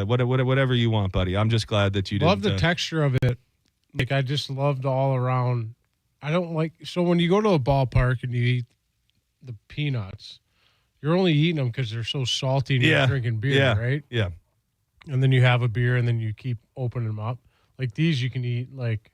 whatever you want, buddy. I'm just glad that you did. Love the texture of it. Like I just loved all around. I don't like so when you go to a ballpark and you eat the peanuts, you're only eating them because they're so salty and you're drinking beer, right? Yeah. And then you have a beer and then you keep opening them up. Like these, you can eat like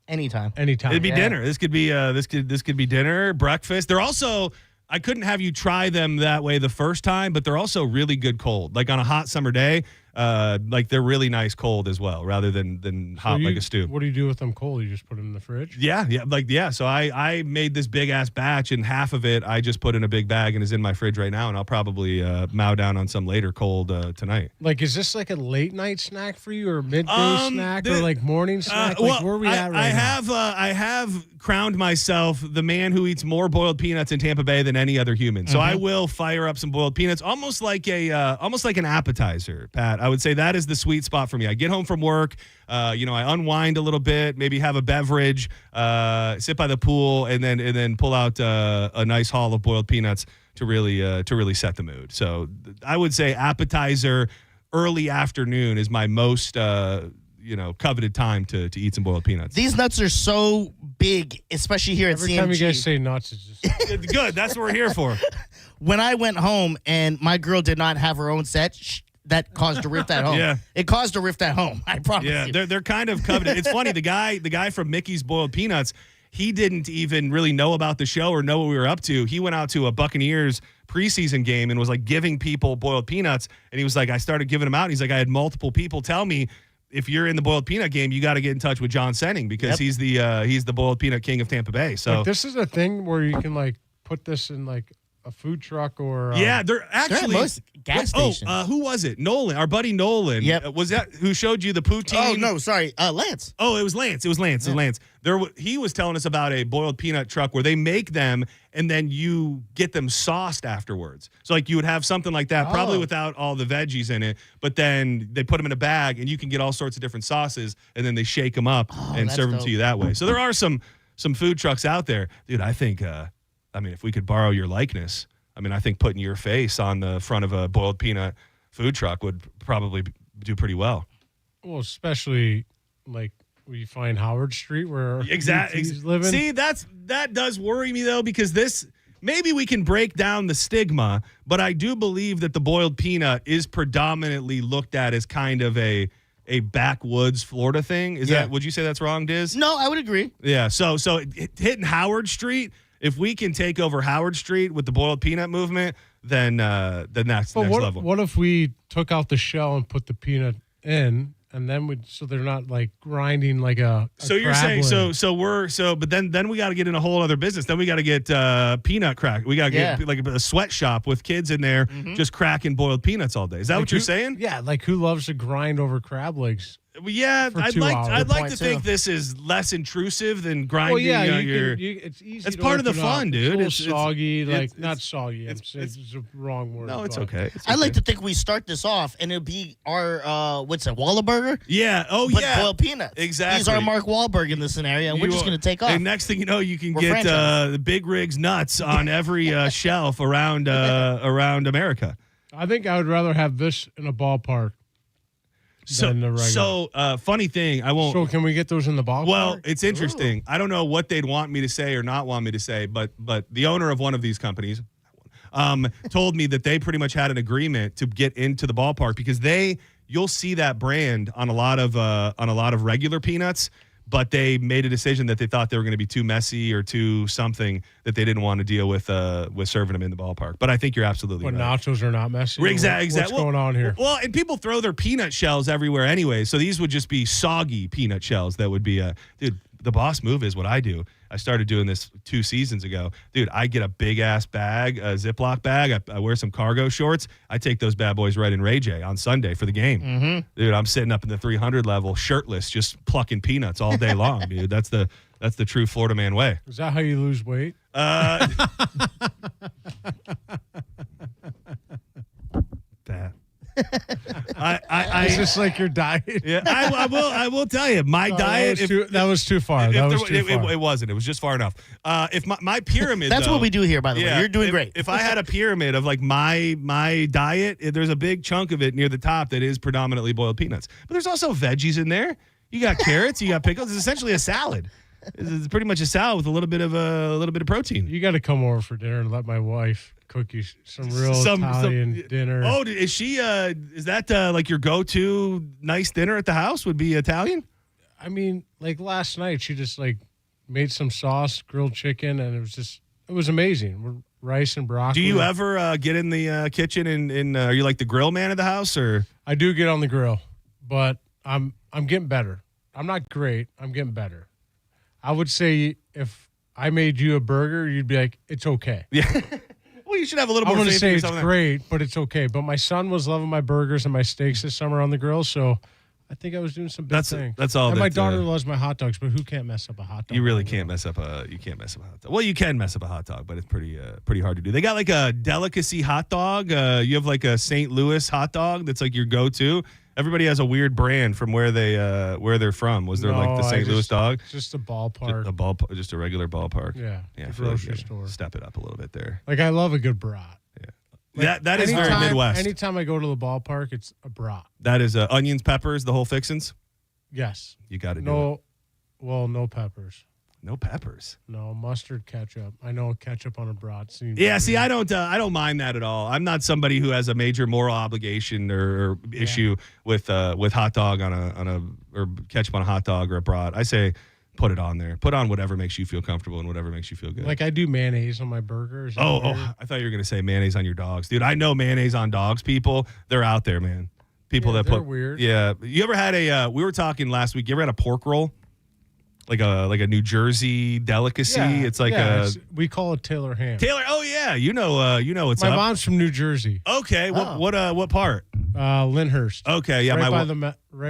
Anytime. It'd be dinner. This could be this could be dinner, breakfast. They're also, I couldn't have you try them that way the first time, but they're also really good cold. Like on a hot summer day, like they're really nice cold as well, rather than hot like a stew. What do you do with them cold? You just put them in the fridge? Yeah. So I made this big ass batch, and half of it I just put in a big bag and is in my fridge right now, and I'll probably mow down on some later cold tonight. Like, is this like a late night snack for you, or midday snack, or like morning snack? Like, where are we at right now? I have crowned myself the man who eats more boiled peanuts in Tampa Bay than any other human. So I will fire up some boiled peanuts, almost like an appetizer, Pat. I would say that is the sweet spot for me. I get home from work, I unwind a little bit, maybe have a beverage, sit by the pool, and then pull out a nice haul of boiled peanuts to really set the mood. So I would say appetizer, early afternoon is my most coveted time to eat some boiled peanuts. These nuts are so big, especially here at CMG. Every time you guys say nuts, it's just good. That's what we're here for. When I went home and my girl did not have her own set, that caused a rift at home. Yeah. It caused a rift at home, I promise you. Yeah, they're kind of coveted. It's funny, the guy from Mickey's Boiled Peanuts, he didn't even really know about the show or know what we were up to. He went out to a Buccaneers preseason game and was like giving people boiled peanuts, and he was like, I started giving them out. He's like, I had multiple people tell me, if you're in the boiled peanut game, you got to get in touch with John Senning, because he's the boiled peanut king of Tampa Bay. So like, this is a thing where you can like put this in like a food truck or they're actually most gas stations. Who was it? Nolan, our buddy Nolan. Yep. Was that who showed you the poutine? Oh no, sorry, Lance. Oh, it was Lance. It was Lance. He was telling us about a boiled peanut truck where they make them and then you get them sauced afterwards. So like you would have something like that, probably without all the veggies in it, but then they put them in a bag and you can get all sorts of different sauces, and then they shake them up and serve them to you that way. So there are some food trucks out there, dude. I think if we could borrow your likeness, I think putting your face on the front of a boiled peanut food truck would probably do pretty well. Well, especially like where you find Howard Street, where exactly he's living. See, that does worry me though, because maybe we can break down the stigma, but I do believe that the boiled peanut is predominantly looked at as kind of a backwoods Florida thing. Would you say that's wrong, Diz? No, I would agree. Yeah. So hitting Howard Street, if we can take over Howard Street with the boiled peanut movement, then that's next level. What if we took out the shell and put the peanut in, and then so they're not like grinding like a So you're saying but then we got to get in a whole other business. Then we got to get peanut crack. We got to get like a sweatshop with kids in there just cracking boiled peanuts all day. Is that what you're saying? Yeah, like who loves to grind over crab legs? Well, yeah, I'd like to think this is less intrusive than grinding. Well, yeah, it's easy. It's part of the fun, dude. It's soggy, not soggy. It's a wrong word. No, it's okay. I like to think we start this off and it'll be our what's it, Whataburger? Yeah. Oh, but yeah. boiled peanuts. Exactly. He's our Mark Wahlberg in this scenario, and we're just going to take off. And next thing you know, you can get the Big Rigs nuts on every shelf around America. I think I would rather have this in a ballpark. So funny thing, I won't. So can we get those in the ballpark? Well, it's interesting. I don't know what they'd want me to say or not want me to say, but the owner of one of these companies told me that they pretty much had an agreement to get into the ballpark, because you'll see that brand on a lot of regular peanuts. But they made a decision that they thought they were going to be too messy or too something, that they didn't want to deal with serving them in the ballpark. But I think you're absolutely right. Nachos are not messy. Exactly. What's going on here? Well, and people throw their peanut shells everywhere anyway, so these would just be soggy peanut shells. That would be dude. The boss move is what I do. I started doing this 2 seasons ago. Dude, I get a big-ass bag, a Ziploc bag. I wear some cargo shorts. I take those bad boys right in Ray J on Sunday for the game. Mm-hmm. Dude, I'm sitting up in the 300 level, shirtless, just plucking peanuts all day long, dude. That's the true Florida man way. Is that how you lose weight? Is this like your diet? Yeah, I will tell you, my diet. That was too far. It wasn't. It was just far enough. If my pyramid. That's what we do here, by the way. You're doing great. If I had a pyramid of like my diet, there's a big chunk of it near the top that is predominantly boiled peanuts. But there's also veggies in there. You got carrots. You got pickles. It's essentially a salad. It's pretty much a salad with a little bit of protein. You got to come over for dinner and let my wife cook you some Italian dinner. Oh, is she? Is that like your go-to nice dinner at the house? Would be Italian? I mean, like last night, she just like made some sauce, grilled chicken, and it was amazing. Rice and broccoli. Do you ever get in the kitchen and are you like the grill man of the house, or? I do get on the grill, but I'm getting better. I'm not great. I'm getting better. I would say if I made you a burger, you'd be like, it's okay. Yeah. Well, you should have a little more. I'm going to say it's great, but it's okay. But my son was loving my burgers and my steaks this summer on the grill, so I think I was doing some big things. That's all. And my daughter loves my hot dogs, but who can't mess up a hot dog? You really can't mess up a hot dog. Well, you can mess up a hot dog, but it's pretty hard to do. They got like a delicacy hot dog. You have like a St. Louis hot dog that's like your go-to. Everybody has a weird brand from where they're from. Was there like the St. Louis dog? Just a ballpark. Just a regular ballpark. Yeah. Yeah. Grocery store. Step it up a little bit there. Like I love a good brat. Yeah. Like that is very Midwest. Anytime I go to the ballpark, it's a brat. That is onions, peppers, the whole fixins. Yes. You got to do it. Well, no peppers. No peppers. No mustard, ketchup. I know ketchup on a brat. Yeah, see, I don't mind that at all. I'm not somebody who has a major moral obligation or issue with hot dog or ketchup on a hot dog or a brat. I say put it on there. Put on whatever makes you feel comfortable and whatever makes you feel good. Like I do mayonnaise on my burgers. Oh, I thought you were gonna say mayonnaise on your dogs, dude. I know mayonnaise on dogs. People, they're out there, man. People that they're put weird. Yeah, you ever had a? We were talking last week. You ever had a pork roll? Like a New Jersey delicacy. Yeah, it's like we call it Taylor ham. Taylor. Oh yeah, you know what's my up. mom's from New Jersey. Okay, what part? Lyndhurst. Okay, yeah, right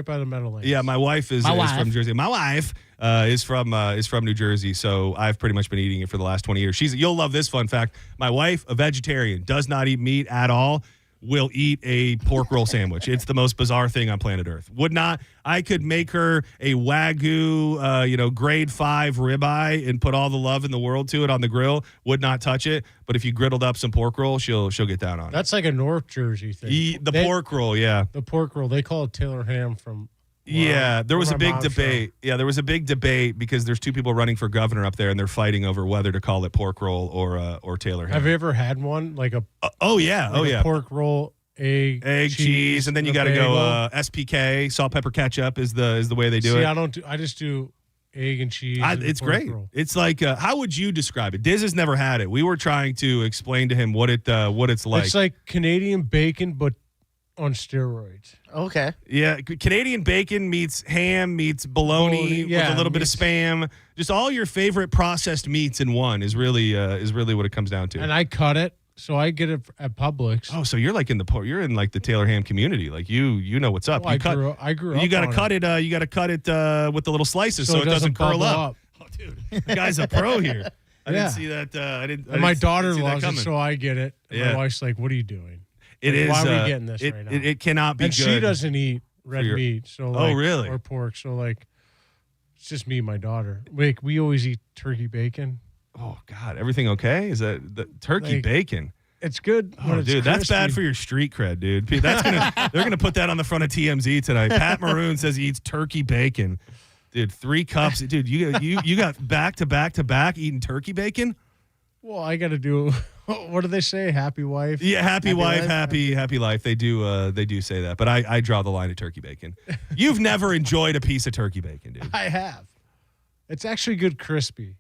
by the Meadowlands. Yeah, my wife is from Jersey. My wife is from New Jersey, so I've pretty much been eating it for the last 20 years. You'll love this fun fact. My wife, a vegetarian, does not eat meat at all. Will eat a pork roll sandwich. It's the most bizarre thing on planet Earth. Would not. I could make her a Wagyu, grade 5 ribeye and put all the love in the world to it on the grill. Would not touch it. But if you griddled up some pork roll, she'll get down on it. That's like a North Jersey thing. Pork roll, yeah. The pork roll. They call it Taylor ham from. Yeah, there was a big debate. Yeah, there was a big debate because there's two people running for governor up there, and they're fighting over whether to call it pork roll or Taylor ham. Have you ever had one like a? Pork roll, egg, cheese, and then you got to go SPK, salt, pepper, ketchup is the way they do it. I just do egg and cheese. It's great. Roll. It's like how would you describe it? Diz has never had it. We were trying to explain to him what it's like. It's like Canadian bacon, but on steroids. Okay. Yeah, Canadian bacon meets ham meets bologna with a little bit of Spam. Just all your favorite processed meats in one is really what it comes down to. And I cut it, so I get it at Publix. Oh, so you're like you're in like the Taylor ham community. Like you know what's up. I grew up. You got to cut it. You got to cut it with the little slices so it doesn't curl up. Oh, dude, the guy's a pro here. I didn't see that. And my daughter loves it, so I get it. And my wife's like, "What are you doing?" Why are we getting this right now? It cannot be and good. She doesn't eat red meat, so really? Or pork, so like it's just me and my daughter. Like we always eat turkey bacon. Oh God, everything okay? Is that the turkey bacon? It's good. Oh, dude, that's bad for your street cred, dude. They're gonna put that on the front of TMZ tonight. Pat Maroon says he eats turkey bacon. Dude, 3 cups. Dude, you got back to back eating turkey bacon. Well, I got to do. What do they say? Happy wife. Yeah, happy wife, happy life. They do say that, but I draw the line at turkey bacon. You've never enjoyed a piece of turkey bacon, dude. I have. It's actually good crispy.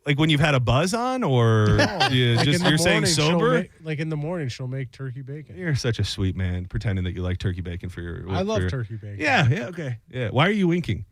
Like when you've had a buzz on, or you're saying sober? Like in the morning, she'll make turkey bacon. You're such a sweet man, pretending that you like turkey bacon for your. I love turkey bacon. Yeah, okay. Yeah. Why are you winking?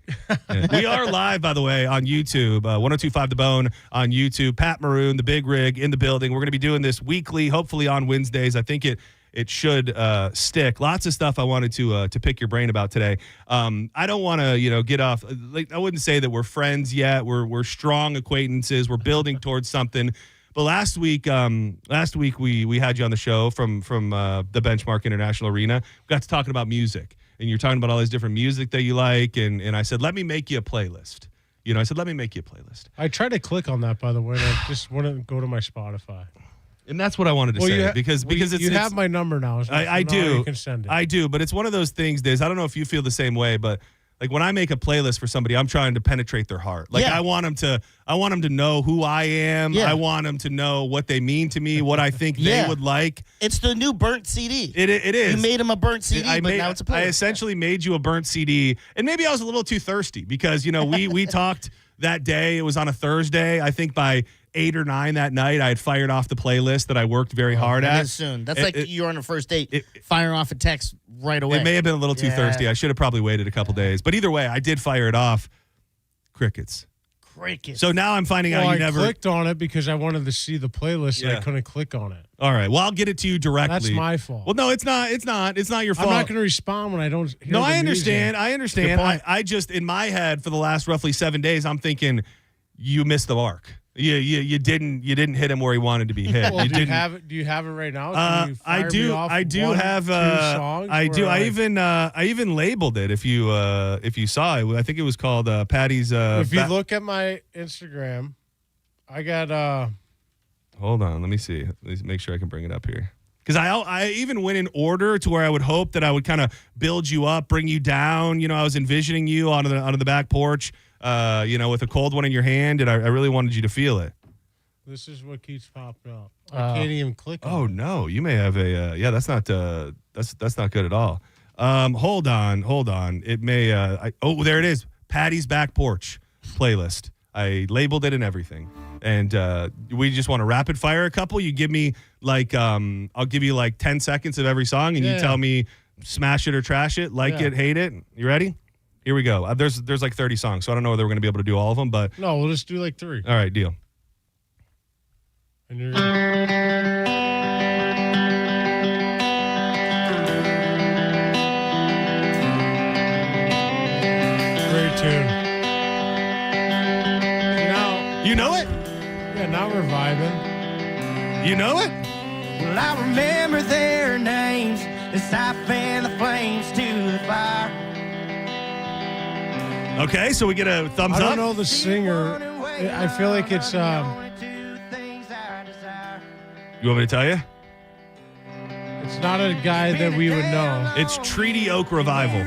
Yeah. We are live, by the way, on YouTube, 1025 The Bone on YouTube. Pat Maroon, the Big Rig in the building. We're going to be doing this weekly, hopefully on Wednesdays. I think it should stick. Lots of stuff I wanted to pick your brain about today. I don't want to, get off. Like I wouldn't say that we're friends yet. We're strong acquaintances. We're building towards something. But last week we had you on the show from the Benchmark International Arena. We got to talking about music, and you're talking about all this different music that you like. And I said, let me make you a playlist. I said, let me make you a playlist. I tried to click on that, by the way. And I just want to go to my Spotify. And that's what I wanted to say because you have my number now. So I do. You can send it. I do, but it's one of those things, Diz. I don't know if you feel the same way, but like when I make a playlist for somebody, I'm trying to penetrate their heart. Like I want them to know who I am. Yeah. I want them to know what they mean to me, what I think they would like. It's the new burnt CD. It is. You made him a burnt CD, now it's a playlist. I essentially made you a burnt CD, and maybe I was a little too thirsty because we talked that day. It was on a Thursday. I think by 8 or 9 that night, I had fired off the playlist that I worked very hard at. Soon. That's you're on a first date, firing off a text right away. It may have been a little too thirsty. I should have probably waited a couple days. But either way, I did fire it off. Crickets. So now I'm finding out you never clicked on it because I wanted to see the playlist and I couldn't click on it. All right. Well, I'll get it to you directly. That's my fault. Well, no, it's not. It's not your fault. I'm not going to respond when I don't hear the I understand. music. I understand. I just, in my head, for the last roughly 7 days, I'm thinking you missed the mark. You didn't hit him where he wanted to be hit. Well, do you have it right now? I do have 2 songs. I do. I even labeled it. If you saw it, I think it was called Patty's. If you look at my Instagram, I got. Hold on, let me see. Let me make sure I can bring it up here. Because I even went in order to where I would hope that I would kind of build you up, bring you down. I was envisioning you onto the back porch. With a cold one in your hand, and I really wanted you to feel it. This is what keeps popping up. I can't even click on it. Oh no, you may have a that's not that's not good at all. Hold on. It may there it is. Patty's back porch playlist. I labeled it and everything. And we just want to rapid fire a couple. You give me I'll give you 10 seconds of every song, and you tell me smash it or trash it, it, hate it. You ready? Here we go. There's 30 songs, so I don't know whether we're going to be able to do all of them, but no, we'll just do 3. All right, deal. And you're great tune. Now you know it. Yeah, now we're vibing. You know it. Well, I remember their names. As I fan the flames to the fire. Okay, so we get a thumbs up. I don't know the singer. I feel like it's. You want me to tell you? It's not a guy that we would know. It's Treaty Oak Revival.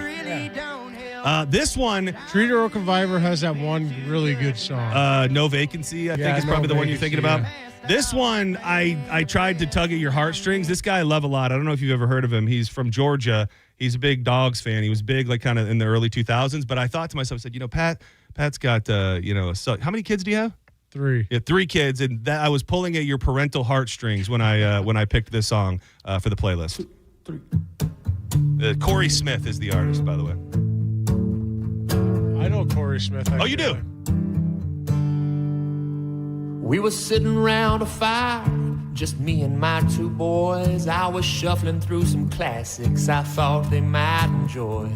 This one, Treaty Oak Revival has that one really good song. No Vacancy, I think is probably the one you're thinking about. This one, I tried to tug at your heartstrings. This guy I love a lot. I don't know if you've ever heard of him. He's from Georgia. He's a big Dogs fan. He was big kind of in the early 2000s. But I thought to myself, I said, Pat's got, how many kids do you have? 3. Yeah, 3 kids. And that I was pulling at your parental heartstrings when I picked this song for the playlist. 2, 3. Corey Smith is the artist, by the way. I know Corey Smith. Oh, you do? We were sitting around a fire, just me and my 2 boys. I was shuffling through some classics I thought they might enjoy.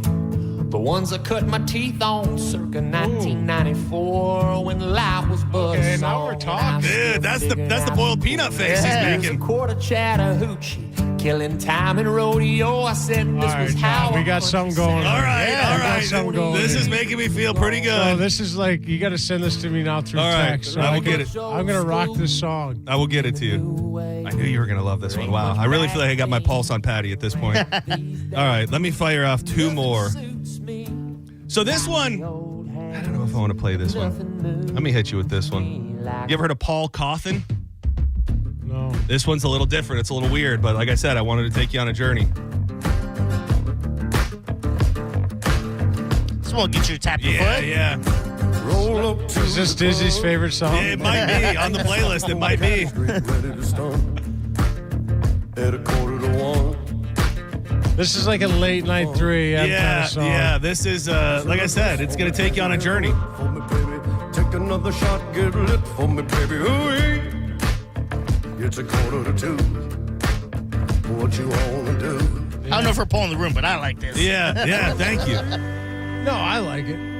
The ones I cut my teeth on circa 1994 when life was buzzing. Okay, now we're talking. Dude, that's the boiled peanut face he's making. A quarter Chattahoochee, killing time in rodeo. I said this was how we got something going on. All right. This is making me feel pretty good. No, this is you got to send this to me now through text. So I will get it. I'm going to rock this song. I will get it to you. I knew you were going to love this one. Wow. I really feel like I got my pulse on Patty at this point. All right. Let me fire off 2 more. So this one, I don't know if I want to play this one. Let me hit you with this one. You ever heard of Paul Cawthon? No. This one's a little different. It's a little weird, but like I said, I wanted to take you on a journey. This won't get you to tap your foot. Yeah. Roll up to Is this Dizzy's favorite song? It might be on the playlist. It might be. At a quarter to 1. This is like a late night 3 kind of song. Yeah. This is like I said, it's gonna take you on a journey. For me, baby. Take another shot, get lit for me, baby. Ooh-wee. It's a quarter to 2. What you wanna do? I don't know if we're pulling the room, but I like this. Yeah. Thank you. No, I like it.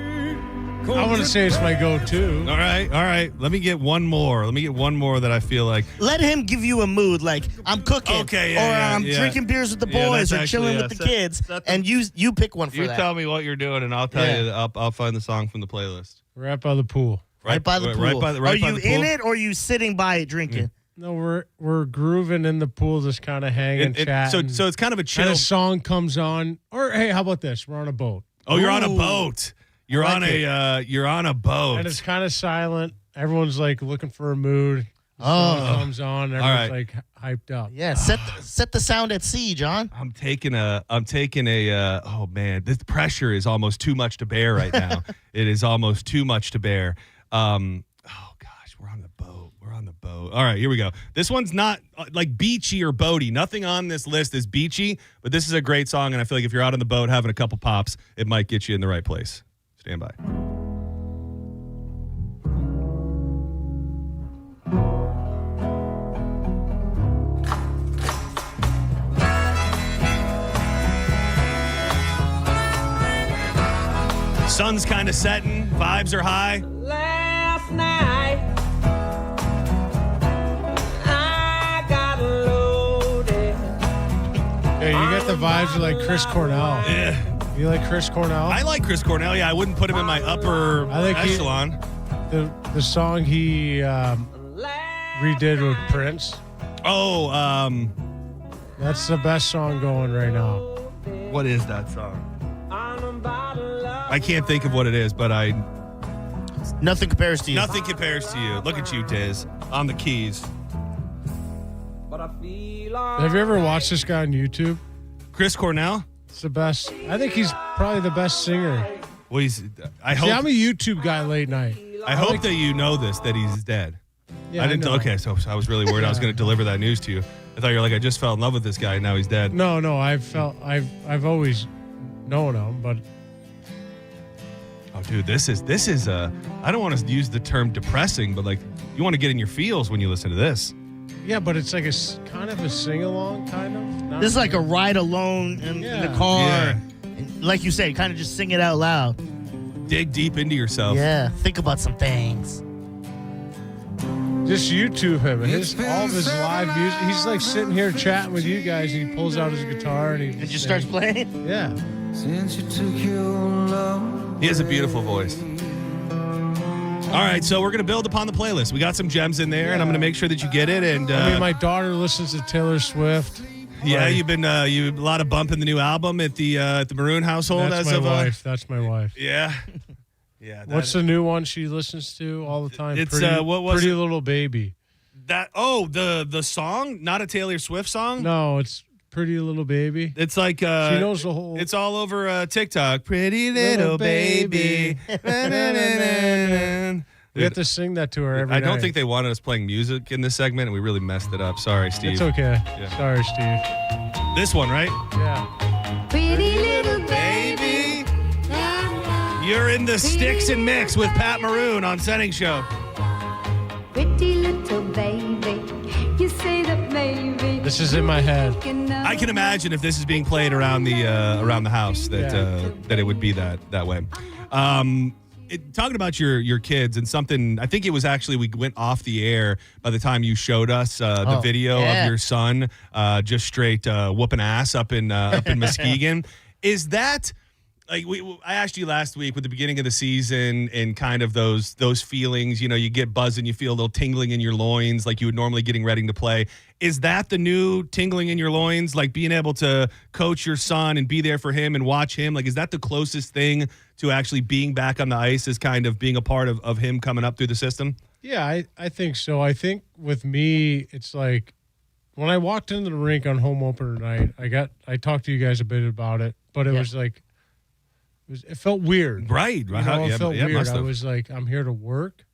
I want to say it's my go-to. All right. Let me get one more. That I feel like. Let him give you a mood, like I'm cooking, okay, or I'm drinking beers with the boys, or chilling with the kids, and you pick one for that. You tell me what you're doing, and I'll tell you. I'll find the song from the playlist. Right by the pool. Right by the pool. Are you in it, or are you sitting by it drinking? No, we're grooving in the pool, just kind of hanging, chatting. So it's kind of a chill. And a song comes on, or hey, how about this? We're on a boat. Oh, you're on a boat. You're on a boat. And it's kind of silent. Everyone's like looking for a mood. The song comes on. Everyone's like hyped up. Yeah, set the sound at sea, John. I'm taking a oh man, this pressure is almost too much to bear right now. It is almost too much to bear. Oh gosh, we're on the boat. All right, here we go. This one's not like beachy or boaty. Nothing on this list is beachy, but this is a great song, and I feel like if you're out on the boat having a couple pops, it might get you in the right place. Stand by. Sun's kind of setting. Vibes are high. Last night, I got loaded. Yeah, you get the vibes of like Chris Cornell. Yeah. You like Chris Cornell? I like Chris Cornell. Yeah, I wouldn't put him in my upper echelon. The song he redid with Prince. Oh, that's the best song going right now. What is that song? I can't think of what it is, but Nothing compares to you. Nothing compares to you. Look at you, Diz, on the keys. Have you ever watched this guy on YouTube? Chris Cornell? It's the best. I think he's probably the best singer. Well, I'm a YouTube guy late night. I hope that you know this, that he's dead. Yeah, I didn't. know. Okay, so I was really worried I was going to deliver that news to you. I thought you were like, I just fell in love with this guy, and now he's dead. No, I've always known him, but. Oh, dude, this is I don't want to use the term depressing, but like you want to get in your feels when you listen to this. Yeah, but it's like kind of a sing-along, kind of. This is like a ride alone in the car. Yeah. And like you said, kind of just sing it out loud. Dig deep into yourself. Yeah, think about some things. Just YouTube him. All of his live music. He's like sitting here chatting with you guys, and he pulls out his guitar and he just starts playing. Yeah. Since you took your love. He has a beautiful voice. All right, so we're going to build upon the playlist. We got some gems in there, and I'm going to make sure that you get it. And I mean, my daughter listens to Taylor Swift. Yeah, you've been a lot of bumping the new album at the Maroon household. That's my wife. That's my wife. Yeah, yeah. What's the new one she listens to all the time? It's Pretty, what was Pretty it? Little Baby. The song, not a Taylor Swift song. No, it's Pretty Little Baby. It's like she knows the whole. It's all over TikTok. Pretty little baby. We have to sing that to her every I night. don't think they wanted us playing music in this segment, and we really messed it up. Sorry, Steve. It's okay. Yeah. Sorry, Steve. This one, right? Yeah. Pretty little baby. You're in the Sticks and Mix with Pat Maroon on Senning Show. Pretty little baby. You say that maybe. This is in my head. I can imagine if this is being played around the house that it would be that way. Talking about your kids and something, I think it was actually we went off the air by the time you showed us the video of your son just straight whooping ass up in Muskegon. Is that like I asked you last week with the beginning of the season and kind of those feelings, you get buzzing, you feel a little tingling in your loins like you would normally getting ready to play. Is that the new tingling in your loins, like being able to coach your son and be there for him and watch him? Like, is that the closest thing to actually being back on the ice, is kind of being a part of him coming up through the system? Yeah, I think so. I think with me, it's like when I walked into the rink on home opener night, I talked to you guys a bit about it, but it was like, it felt weird. Right. It felt weird. I was like, I'm here to work.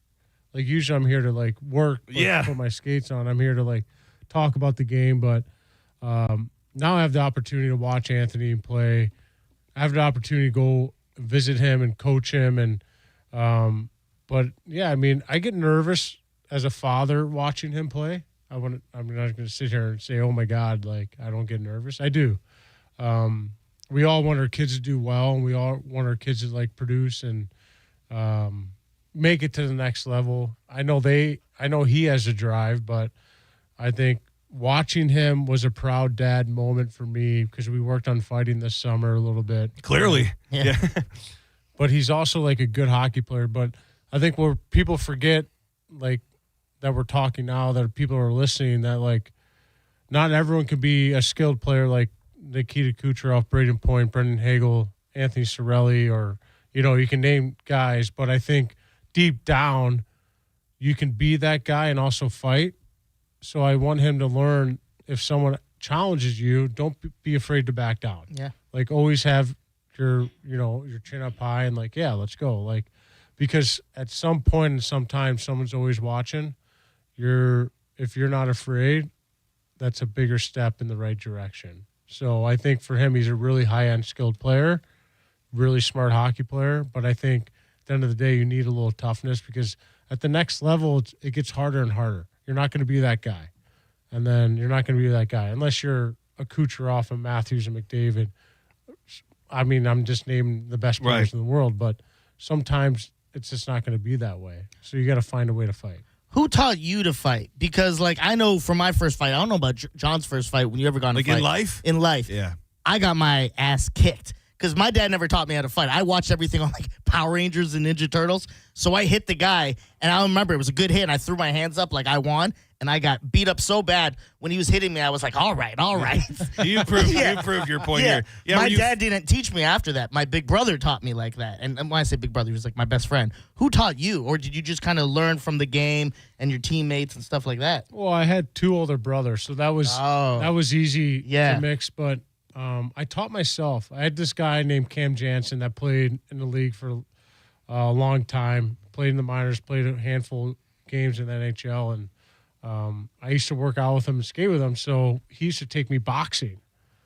Like, usually I'm here to like work, put my skates on. I'm here to like talk about the game, but now I have the opportunity to watch Anthony play. I have the opportunity to go visit him and coach him. And, but yeah, I mean, I get nervous as a father watching him play. I'm not going to sit here and say, oh my God, like I don't get nervous. I do. We all want our kids to do well, and we all want our kids to like produce and make it to the next level. I know he has a drive, but I think watching him was a proud dad moment for me because we worked on fighting this summer a little bit. Clearly. Yeah. But he's also like a good hockey player. But I think where people forget, like, that we're talking now, that people are listening, that like not everyone could be a skilled player like Nikita Kucherov, Braden Point, Brendan Hagel, Anthony Cirelli or, you can name guys, but I think deep down you can be that guy and also fight. So I want him to learn if someone challenges you, don't be afraid to back down. Yeah. Like always have your chin up high and like, yeah, let's go. Like, because at some point and sometime someone's always watching. If you're not afraid, that's a bigger step in the right direction. So I think for him, he's a really high-end skilled player, really smart hockey player. But I think at the end of the day, you need a little toughness because at the next level, it gets harder and harder. You're not going to be that guy. And then you're not going to be that guy unless you're a Kucherov and Matthews and McDavid. I mean, I'm just naming the best players in the world, but sometimes it's just not going to be that way. So you got to find a way to fight. Who taught you to fight? Because, I know for my first fight, I don't know about John's first fight when you ever got in a fight. in life? In life. Yeah. I got my ass kicked because my dad never taught me how to fight. I watched everything on, Power Rangers and Ninja Turtles. So I hit the guy, and I remember it was a good hit, and I threw my hands up like I won, and I got beat up so bad. When he was hitting me, I was like, all right. You proved your point here. Yeah, my dad didn't teach me after that. My big brother taught me like that. And when I say big brother, he was like my best friend. Who taught you? Or did you just kind of learn from the game and your teammates and stuff like that? Well, I had 2 older brothers, so that was easy to mix. But I taught myself. I had this guy named Cam Jansen that played in the league for a long time, played in the minors, played a handful of games in the NHL, and I used to work out with him and skate with him, so he used to take me boxing.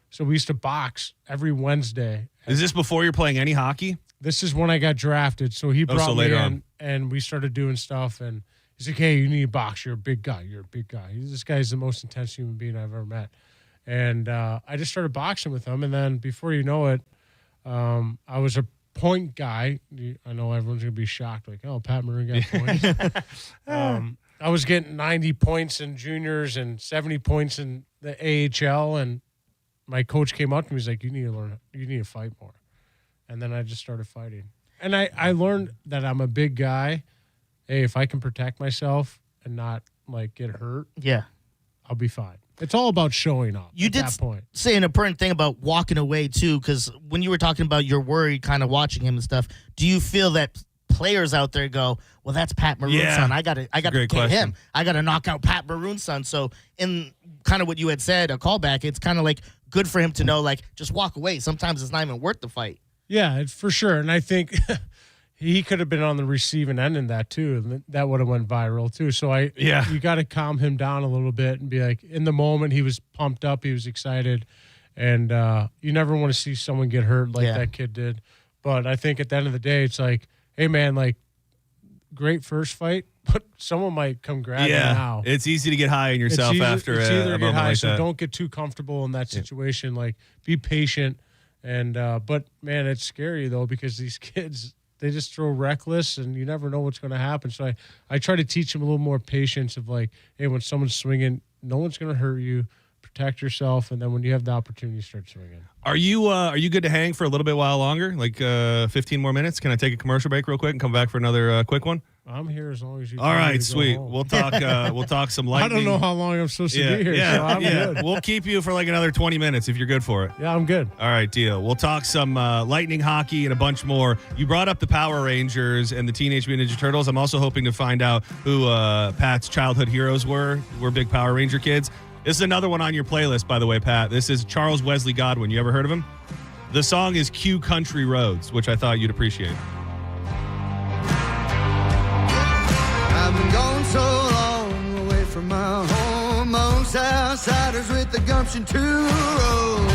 So we used to box every Wednesday. Is this before you're playing any hockey? This is when I got drafted. So he brought me in, and we started doing stuff. And he's like, hey, you need to box. You're a big guy. This guy's the most intense human being I've ever met. And I just started boxing with him. And then before you know it, I was a point guy. I know everyone's going to be shocked. Like, oh, Pat Maroon got points. I was getting 90 points in juniors and 70 points in the AHL, and my coach came up to me. He's like, you need to fight more. And then I just started fighting. And I learned that I'm a big guy. Hey, if I can protect myself and not, get hurt, I'll be fine. It's all about showing up at that point. Say an important thing about walking away, too, because when you were talking about you're worried kind of watching him and stuff, do you feel that players out there go, well, that's Pat Maroon's son. I got to get him. I got to knock out Pat Maroon's son. So in kind of what you had said, a callback, it's kind of good for him to know, just walk away. Sometimes it's not even worth the fight. Yeah, for sure. And I think he could have been on the receiving end in that too. And that would have went viral too. So you got to calm him down a little bit and be like, in the moment, he was pumped up. He was excited. And you never want to see someone get hurt like that kid did. But I think at the end of the day, it's like, hey, man, great first fight, but someone might come grab you now. It's easy to get high on yourself after it's either a get moment high, like so that. don't get too comfortable in that situation. Be patient. And but, man, it's scary, though, because these kids, they just throw reckless, and you never know what's going to happen. So I try to teach them a little more patience of, hey, when someone's swinging, no one's going to hurt you. Protect yourself, and then when you have the opportunity, start swinging. Are you good to hang for a little bit while longer, 15 more minutes? Can I take a commercial break real quick and come back for another quick one? I'm here as long as you. All right, sweet. We'll talk. We'll talk some lightning. I don't know how long I'm supposed to be here. Yeah, so I'm good. We'll keep you for another 20 minutes if you're good for it. Yeah, I'm good. All right, deal. We'll talk some lightning hockey and a bunch more. You brought up the Power Rangers and the Teenage Mutant Ninja Turtles. I'm also hoping to find out who Pat's childhood heroes were. We're big Power Ranger kids. This is another one on your playlist, by the way, Pat. This is Charles Wesley Godwin. You ever heard of him? The song is Q Country Roads, which I thought you'd appreciate. I've been gone so long away from my home. Most outsiders with the gumption to roll.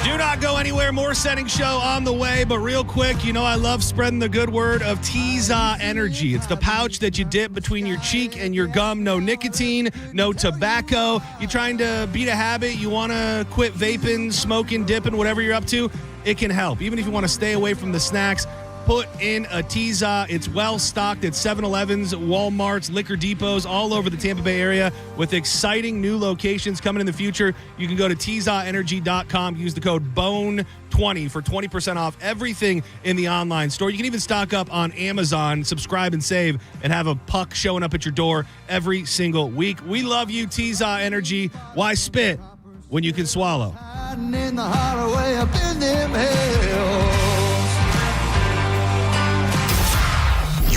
Do not go anywhere. More Senning Show on the way. But real quick, I love spreading the good word of Tza Energy. It's the pouch that you dip between your cheek and your gum. No nicotine, no tobacco. You're trying to beat a habit. You want to quit vaping, smoking, dipping, whatever you're up to. It can help. Even if you want to stay away from the snacks, put in a Tza. It's well stocked at 7-Elevens, Walmarts, liquor depots all over the Tampa Bay area with exciting new locations coming in the future. You can go to TzaEnergy.com, use the code BONE20 for 20% off everything in the online store. You can even stock up on Amazon, subscribe and save, and have a puck showing up at your door every single week. We love you, Tza Energy. Why spit when you can swallow? Hiding in the hideaway up in them hills.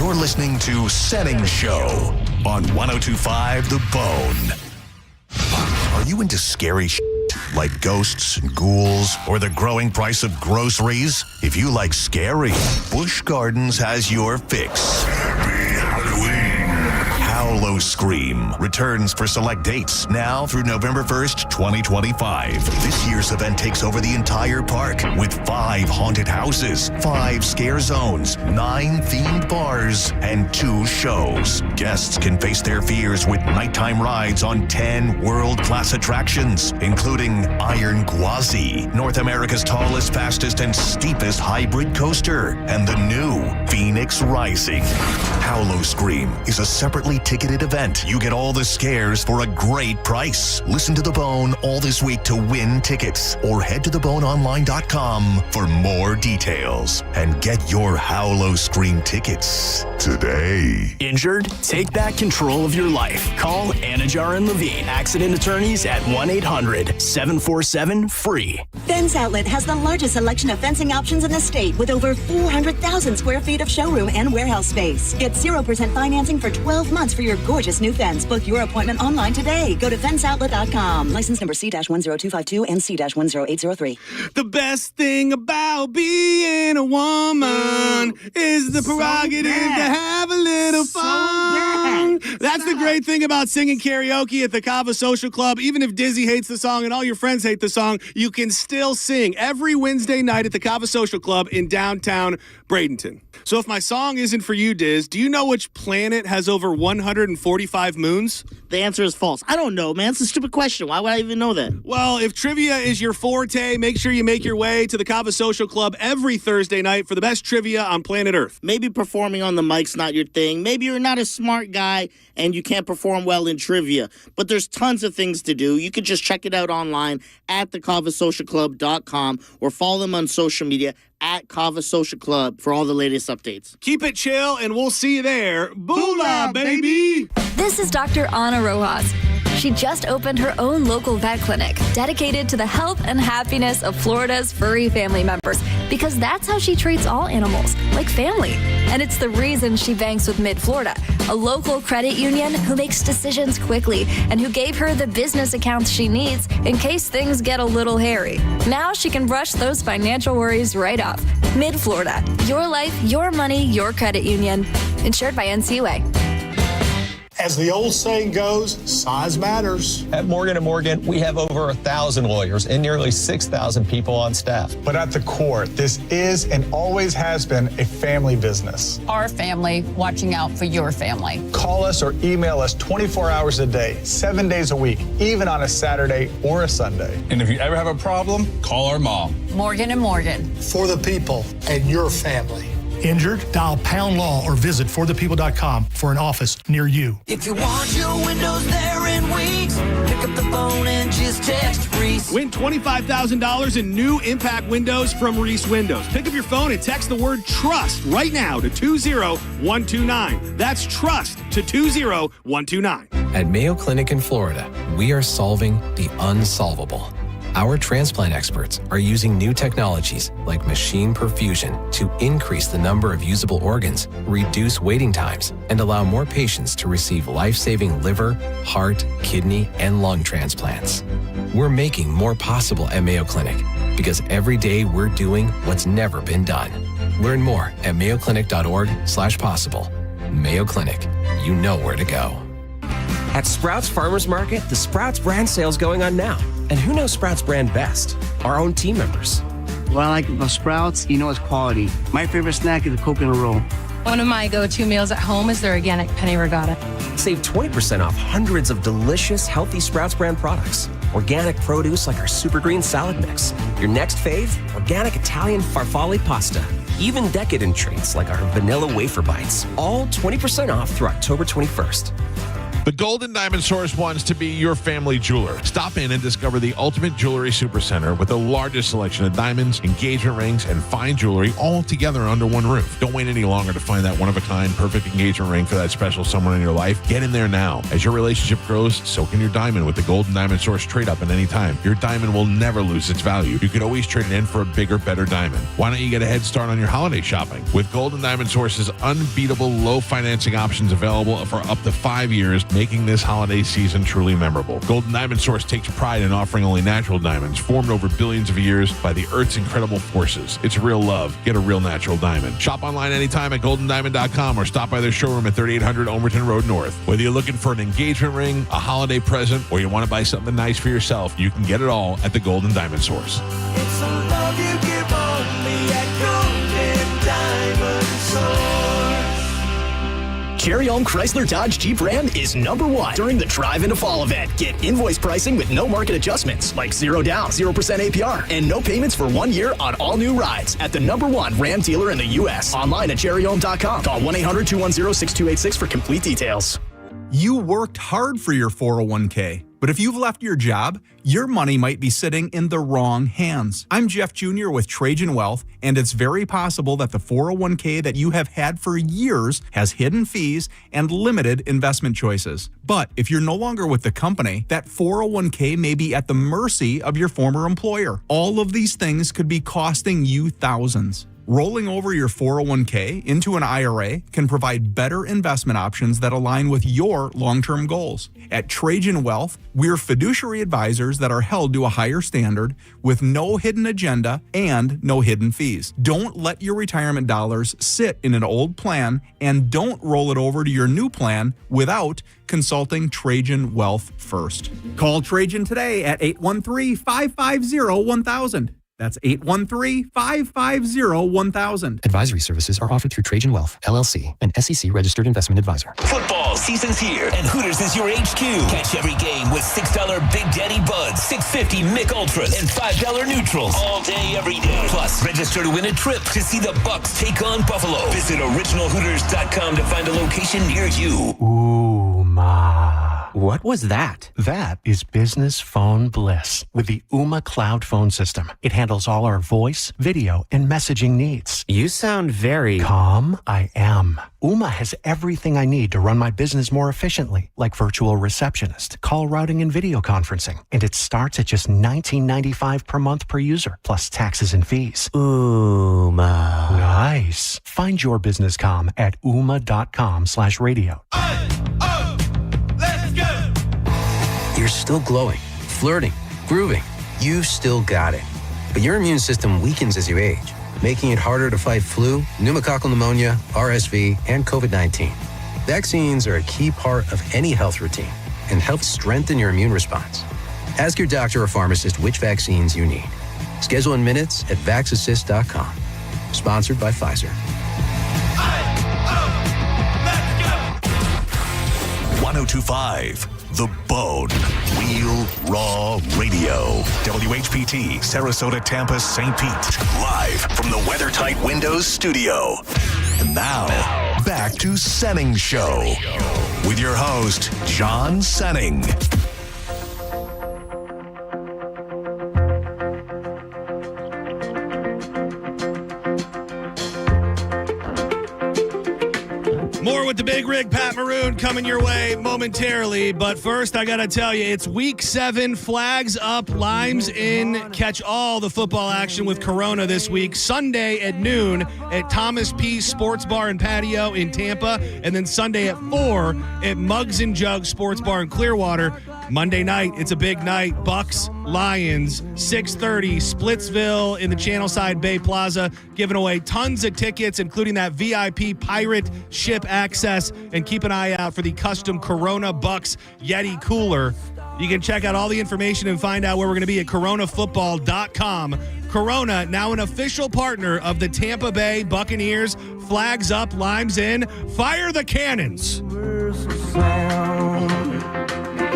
You're listening to Senning Show on 102.5 The Bone. Are you into scary shit like ghosts and ghouls or the growing price of groceries? If you like scary, Busch Gardens has your fix. Happy Halloween. Howlo Scream returns for select dates now through November 1st, 2025. This year's event takes over the entire park with 5 haunted houses, 5 scare zones, 9 themed bars, and 2 shows. Guests can face their fears with nighttime rides on 10 world-class attractions, including Iron Gwazi, North America's tallest, fastest, and steepest hybrid coaster, and the new Phoenix Rising. Howlo Scream is a separately ticketed event. You get all the scares for a great price. Listen to The Bone all this week to win tickets, or head to theboneonline.com for more details and get your Howlo Scream tickets today. Injured? Take back control of your life. Call Anajar and Levine, accident attorneys at 1-800-747-FREE. Fence Outlet has the largest selection of fencing options in the state with over 400,000 square feet of showroom and warehouse space. Get 0% financing for 12 months for your gorgeous new fence. Book your appointment online today. Go to fenceoutlet.com. License number C-10252 and C-10803. The best thing about being a woman is the prerogative to have a little fun. That's the great thing about singing karaoke at the Cava Social Club. Even if Dizzy hates the song and all your friends hate the song, you can still sing every Wednesday night at the Cava Social Club in downtown Bradenton. So if my song isn't for you, Diz, do you know which planet has over 145 moons? The answer is false. I don't know, man. It's a stupid question. Why would I even know that? Well, if trivia is your forte, make sure you make your way to the Cava Social Club every Thursday night for the best trivia on planet Earth. Maybe performing on the mic's not your thing. Maybe you're not a smart guy and you can't perform well in trivia. But there's tons of things to do. You could just check it out online at thecavasocialclub.com or follow them on social media at Cava Social Club for all the latest updates. Keep it chill, and we'll see you there. Boola, baby! This is Dr. Ana Rojas. She just opened her own local vet clinic dedicated to the health and happiness of Florida's furry family members, because that's how she treats all animals, like family. And it's the reason she banks with Mid-Florida, a local credit union who makes decisions quickly and who gave her the business accounts she needs in case things get a little hairy. Now she can brush those financial worries right off. Mid-Florida, your life, your money, your credit union. Insured by NCUA. As the old saying goes, size matters. At Morgan & Morgan, we have over 1,000 lawyers and nearly 6,000 people on staff. But at the core, this is and always has been a family business. Our family watching out for your family. Call us or email us 24 hours a day, 7 days a week, even on a Saturday or a Sunday. And if you ever have a problem, call our mom. Morgan & Morgan. For the people and your family. Injured? Dial pound law or visit forthepeople.com for an office near you. If you want your windows there in weeks, pick up the phone and just text Reese. Win $25,000 in new Impact windows from Reese Windows. Pick up your phone and text the word TRUST right now to 20129. That's TRUST to 20129. At Mayo Clinic in Florida, we are solving the unsolvable. Our transplant experts are using new technologies like machine perfusion to increase the number of usable organs, reduce waiting times, and allow more patients to receive life-saving liver, heart, kidney, and lung transplants. We're making more possible at Mayo Clinic because every day we're doing what's never been done. Learn more at mayoclinic.org/possible. Mayo Clinic, you know where to go. At Sprouts Farmers Market, the Sprouts brand sale's going on now. And who knows Sprouts brand best? Our own team members. What I like about Sprouts, it's quality. My favorite snack is a coconut roll. One of my go-to meals at home is their organic penne ricotta. Save 20% off hundreds of delicious, healthy Sprouts brand products. Organic produce like our super green salad mix. Your next fave, organic Italian farfalle pasta. Even decadent treats like our vanilla wafer bites. All 20% off through October 21st. The Golden Diamond Source wants to be your family jeweler. Stop in and discover the ultimate jewelry supercenter with the largest selection of diamonds, engagement rings, and fine jewelry all together under one roof. Don't wait any longer to find that one-of-a-kind perfect engagement ring for that special someone in your life. Get in there now. As your relationship grows, so can your diamond with the Golden Diamond Source trade-up at any time. Your diamond will never lose its value. You could always trade it in for a bigger, better diamond. Why don't you get a head start on your holiday shopping? With Golden Diamond Source's unbeatable low financing options available for up to 5 years, making this holiday season truly memorable. Golden Diamond Source takes pride in offering only natural diamonds formed over billions of years by the Earth's incredible forces. It's real love. Get a real natural diamond. Shop online anytime at goldendiamond.com or stop by their showroom at 3800 Overton Road North. Whether you're looking for an engagement ring, a holiday present, or you want to buy something nice for yourself, you can get it all at the Golden Diamond Source. It's a love you give only at Golden Diamond Source. Cherry Elm Chrysler Dodge Jeep Ram is number one during the Drive into Fall event. Get invoice pricing with no market adjustments, like 0 down, 0% APR, and no payments for 1 year on all new rides at the number one Ram dealer in the U.S. Online at cherryelm.com. Call 1-800-210-6286 for complete details. You worked hard for your 401k, but if you've left your job, your money might be sitting in the wrong hands. I'm Jeff Jr. with Trajan Wealth, and it's very possible that the 401k that you have had for years has hidden fees and limited investment choices. But if you're no longer with the company, that 401k may be at the mercy of your former employer. All of these things could be costing you thousands. Rolling over your 401k into an IRA can provide better investment options that align with your long-term goals. At Trajan Wealth, we're fiduciary advisors that are held to a higher standard with no hidden agenda and no hidden fees. Don't let your retirement dollars sit in an old plan, and don't roll it over to your new plan without consulting Trajan Wealth first. Call Trajan today at 813-550-1000. That's 813-550-1000. Advisory services are offered through Trajan Wealth, LLC, an SEC registered investment advisor. Football season's here, and Hooters is your HQ. Catch every game with $6 Big Daddy Buds, $6.50 Mick Ultras, and $5 Neutrals all day, every day. Plus, register to win a trip to see the Bucks take on Buffalo. Visit originalhooters.com to find a location near you. Ooh, ma. What was that? That is business phone bliss with the Ooma Cloud Phone System. It handles all our voice, video, and messaging needs. You sound very calm. I am. Ooma has everything I need to run my business more efficiently, like virtual receptionist, call routing, and video conferencing. And it starts at just $19.95 per month per user, plus taxes and fees. Ooma. Nice. Find your business comm at ooma.com/radio. You're still glowing, flirting, grooving. You've still got it. But your immune system weakens as you age, making it harder to fight flu, pneumococcal pneumonia, RSV, and COVID-19. Vaccines are a key part of any health routine and help strengthen your immune response. Ask your doctor or pharmacist which vaccines you need. Schedule in minutes at vaxassist.com. Sponsored by Pfizer. 1025 The Bone. Real Raw Radio. WHPT, Sarasota, Tampa, St. Pete. Live from the WeatherTight Windows studio. And now, back to Senning Show. With your host, John Senning. More with the Big Rig, Pat Maroon, coming your way momentarily. But first, I got to tell you, it's Week 7, flags up, limes in. Catch all the football action with Corona this week. Sunday at noon at Thomas P. Sports Bar and Patio in Tampa. And then Sunday at 4 at Mugs and Jugs Sports Bar in Clearwater. Monday night, it's a big night. Bucks, Lions, 6:30, Splitsville in the Channelside Bay Plaza, giving away tons of tickets, including that VIP pirate ship access. And keep an eye out for the custom Corona Bucks Yeti cooler. You can check out all the information and find out where we're going to be at coronafootball.com. Corona, now an official partner of the Tampa Bay Buccaneers. Flags up, limes in. Fire the cannons.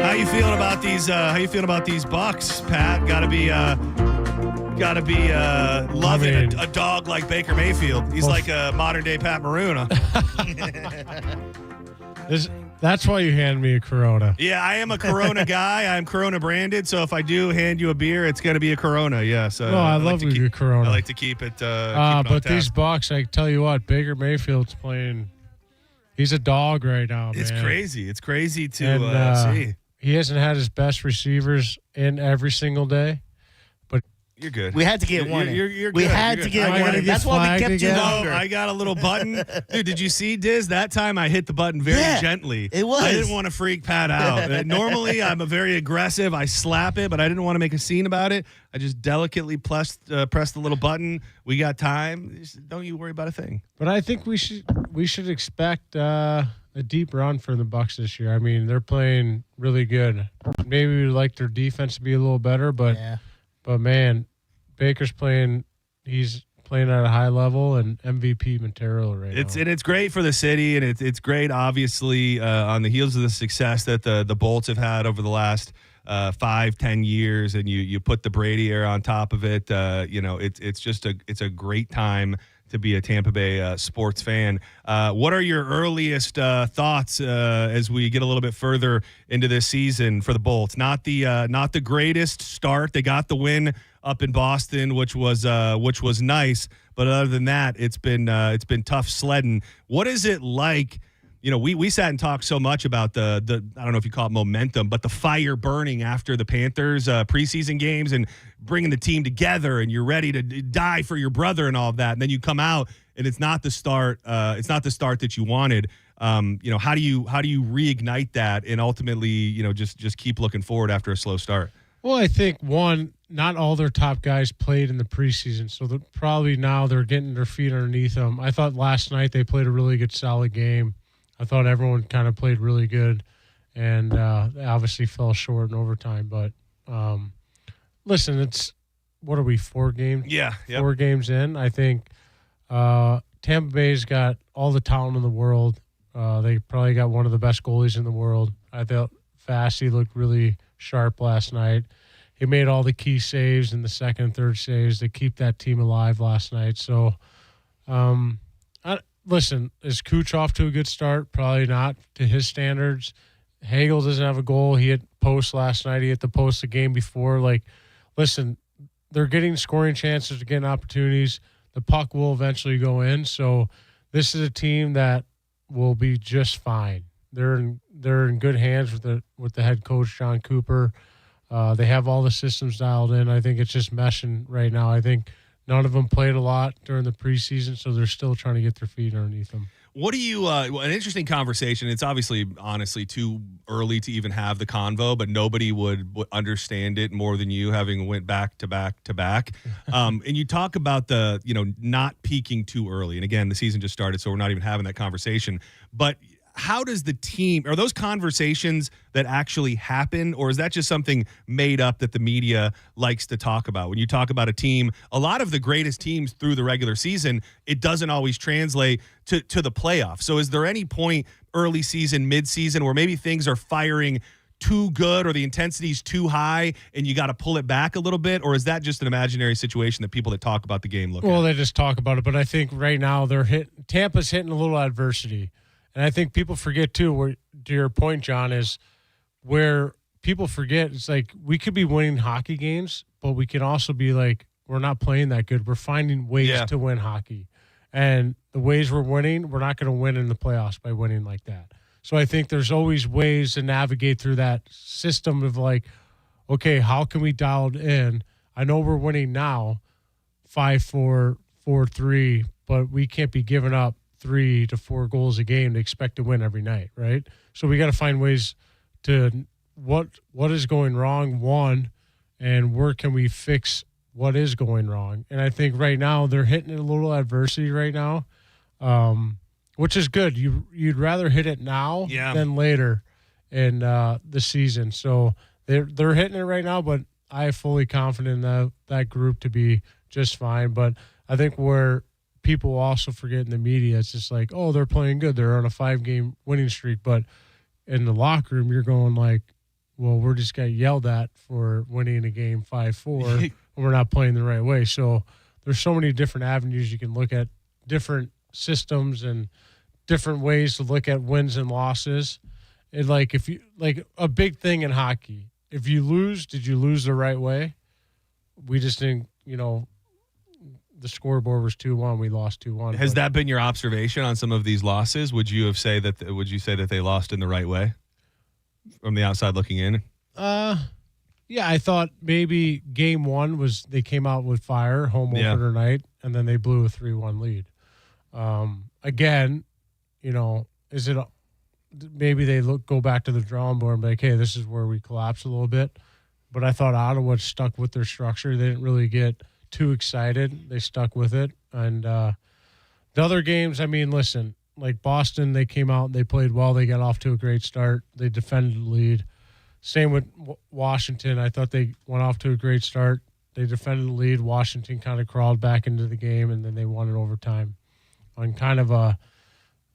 How you feeling about these? How you feeling about these Bucks, Pat? Gotta be loving a dog like Baker Mayfield. He's like a modern day Pat Maroon. Huh? This That's why you hand me a Corona. Yeah, I am a Corona guy. I'm Corona branded, so if I do hand you a beer, it's going to be a Corona. Yes. No, I love a good Corona. I like to keep it. But these Bucks, I tell you what, Baker Mayfield's playing. He's a dog right now, man. It's crazy. It's crazy to see. He hasn't had his best receivers in every single day. You're good. We had to get one. You're we good. had to get one. That's why we kept you longer. I got a little button. Dude, did you see, Diz? That time I hit the button very gently. It was. I didn't want to freak Pat out. Normally, I'm a very aggressive. I slap it, but I didn't want to make a scene about it. I just delicately pressed the little button. We got time. Just don't you worry about a thing. But I think we should expect a deep run for the Bucks this year. I mean, they're playing really good. Maybe we'd like their defense to be a little better, but man, Baker's playing. He's playing at a high level and MVP material right now. And it's great for the city, and it's great, obviously, on the heels of the success that the Bolts have had over the last 5-10 years, and you put the Brady era on top of it. It's a great time to be a Tampa Bay sports fan. What are your earliest thoughts as we get a little bit further into this season for the Bolts? Not the greatest start. They got the win up in Boston, which was nice, but other than that, it's been tough sledding. What is it like? You know, we sat and talked so much about the I don't know if you call it momentum, but the fire burning after the Panthers preseason games and bringing the team together, and you're ready to die for your brother and all of that, and then you come out and it's not the start. It's not the start that you wanted. How do you reignite that and ultimately just keep looking forward after a slow start? Well, I think not all their top guys played in the preseason, so probably now they're getting their feet underneath them. I thought last night they played a really good, solid game. I thought everyone kind of played really good, and they obviously fell short in overtime. But listen, it's what are we 4 games? Yeah, 4 games in. I think Tampa Bay's got all the talent in the world. They probably got one of the best goalies in the world. I thought Fassi looked really sharp last night. He made all the key saves in the second and third saves to keep that team alive last night. So, listen, is Cooch off to a good start? Probably not to his standards. Hagel doesn't have a goal. He hit post last night. He hit the post the game before. Listen, they're getting scoring chances, they're getting opportunities. The puck will eventually go in. So this is a team that will be just fine. They're in good hands with the head coach, John Cooper. They have all the systems dialed in. I think it's just meshing right now. I think none of them played a lot during the preseason, so they're still trying to get their feet underneath them. What do you an interesting conversation. It's obviously, honestly, too early to even have the convo, but nobody would understand it more than you, having went back to back to back. And you talk about the, not peaking too early. And again, the season just started, so we're not even having that conversation. But how does the team, are those conversations that actually happen, or is that just something made up that the media likes to talk about? When you talk about a team, a lot of the greatest teams through the regular season, it doesn't always translate to the playoffs. So is there any point early season, mid-season, where maybe things are firing too good or the intensity's too high and you got to pull it back a little bit? Or is that just an imaginary situation that people that talk about the game look at? Well, they just talk about it, but I think right now Tampa's hitting a little adversity. And I think people forget, too, where, to your point, John, is where people forget, it's like we could be winning hockey games, but we can also be like, we're not playing that good. We're finding ways to win hockey. And the ways we're winning, we're not going to win in the playoffs by winning like that. So I think there's always ways to navigate through that system of like, okay, how can we dial it in? I know we're winning now 5-4, 4-3, but we can't be giving up 3 to 4 goals a game to expect to win every night, right? So we got to find ways to what is going wrong, one, and where can we fix what is going wrong. And I think right now they're hitting a little adversity right now, which is good. You'd rather hit it now than later in the season. So they're hitting it right now, but I am fully confident in that group to be just fine. But I think where people also forget in the media, it's just like, oh, they're playing good. They're on a 5-game winning streak. But in the locker room, you're going like, well, we're just got yelled at for winning a game 5-4, and we're not playing the right way. So there's so many different avenues you can look at, different systems and different ways to look at wins and losses. It if you a big thing in hockey. If you lose, did you lose the right way? We just didn't, the scoreboard was 2-1. We lost 2-1. Has that been your observation on some of these losses? Would you say that they lost in the right way from the outside looking in? Yeah, I thought maybe game 1 was they came out with fire home opener night, and then they blew a 3-1 lead. Again, is it maybe they go back to the drawing board and be like, hey, this is where we collapsed a little bit. But I thought Ottawa stuck with their structure. They didn't really get too excited. They stuck with it. And the other games, I mean, listen, like Boston, they came out and they played well. They got off to a great start. They defended the lead. Same with Washington. I thought they went off to a great start. They defended the lead. Washington kind of crawled back into the game, and then they won it overtime on kind of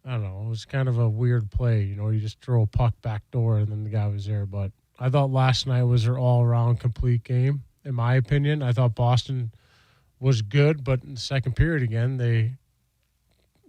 I don't know, it was kind of a weird play. You just throw a puck back door, and then the guy was there. But I thought last night was their all-around complete game, in my opinion. I thought Boston was good, but in the second period again,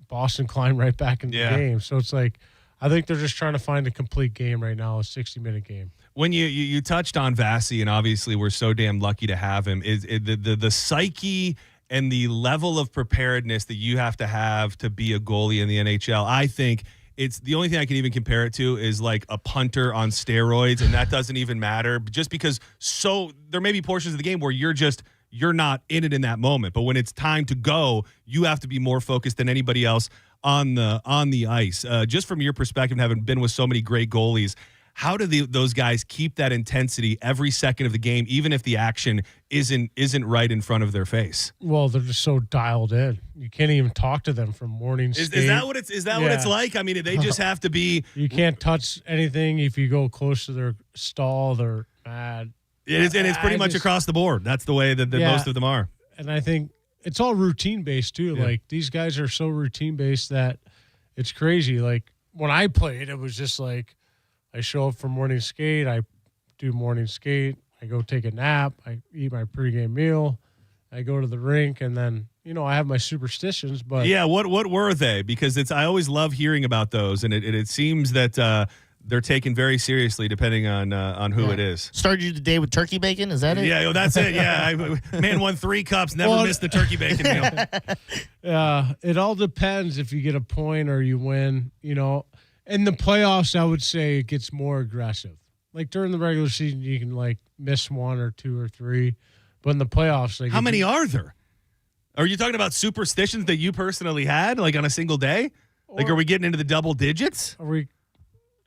Boston climbed right back into the game. So it's I think they're just trying to find a complete game right now, a 60-minute game. When you touched on Vasi, and obviously we're so damn lucky to have him, is the psyche and the level of preparedness that you have to be a goalie in the NHL. I think it's the only thing I can even compare it to is like a punter on steroids, and that doesn't even matter just because there may be portions of the game where you're not in it in that moment, but when it's time to go, you have to be more focused than anybody else on the ice. Just from your perspective, having been with so many great goalies, how do those guys keep that intensity every second of the game, even if the action isn't right in front of their face? Well, they're just so dialed in. You can't even talk to them from morning skate. Is that what it's like? I mean, they just have to be. You can't touch anything. If you go close to their stall, they're mad. It is, and it's pretty much across the board. That's the way that most of them are. And I think it's all routine based too. Yeah. Like these guys are so routine based that it's crazy. Like when I played, it was just like I show up for morning skate, I do morning skate, I go take a nap, I eat my pregame meal, I go to the rink, and then I have my superstitions. But yeah, what were they? Because I always love hearing about those, and it seems that they're taken very seriously depending on who it is. Started you today with turkey bacon? Is that it? Yeah, that's it. Yeah, man won 3 cups, never missed the turkey bacon meal. Yeah, it all depends if you get a point or you win. In the playoffs, I would say it gets more aggressive. Like during the regular season, you can miss 1 or 2 or 3, but in the playoffs, how many are there? Are you talking about superstitions that you personally had, on a single day? Are we getting into the double digits?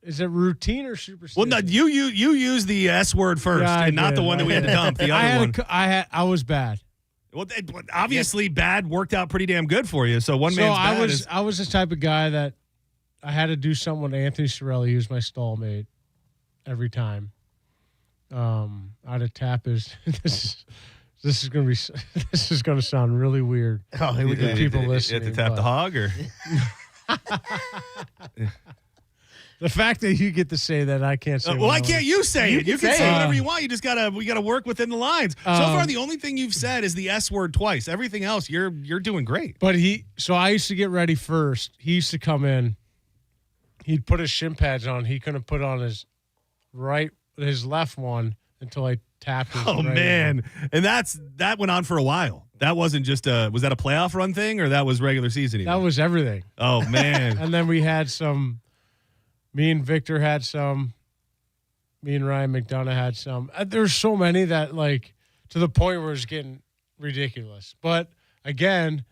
Is it routine or superstition? Well, no, you use the S word first, and not the one that we had to dump. The other one. I was bad. Well, obviously, bad worked out pretty damn good for you. So man's bad. I was the type of guy that I had to do something with Anthony Cirelli. He was my stallmate every time. I'd tap his. This is gonna sound really weird. Oh, here we go. People listening. You have to tap the hog, or the fact that you get to say that, I can't say. Why can't you say it? You can say whatever you want. You just we gotta work within the lines. So far, the only thing you've said is the S word twice. Everything else, you're doing great. But so I used to get ready first. He used to come in. He'd put his shin pads on. He couldn't put on his left one until I tapped his right man. one. And that went on for a while. That wasn't just was that a playoff run thing, or that was regular season even? That was everything. Oh man. And then we had some. Me and Victor had some. Me and Ryan McDonough had some. There's so many that to the point where it's getting ridiculous. But again,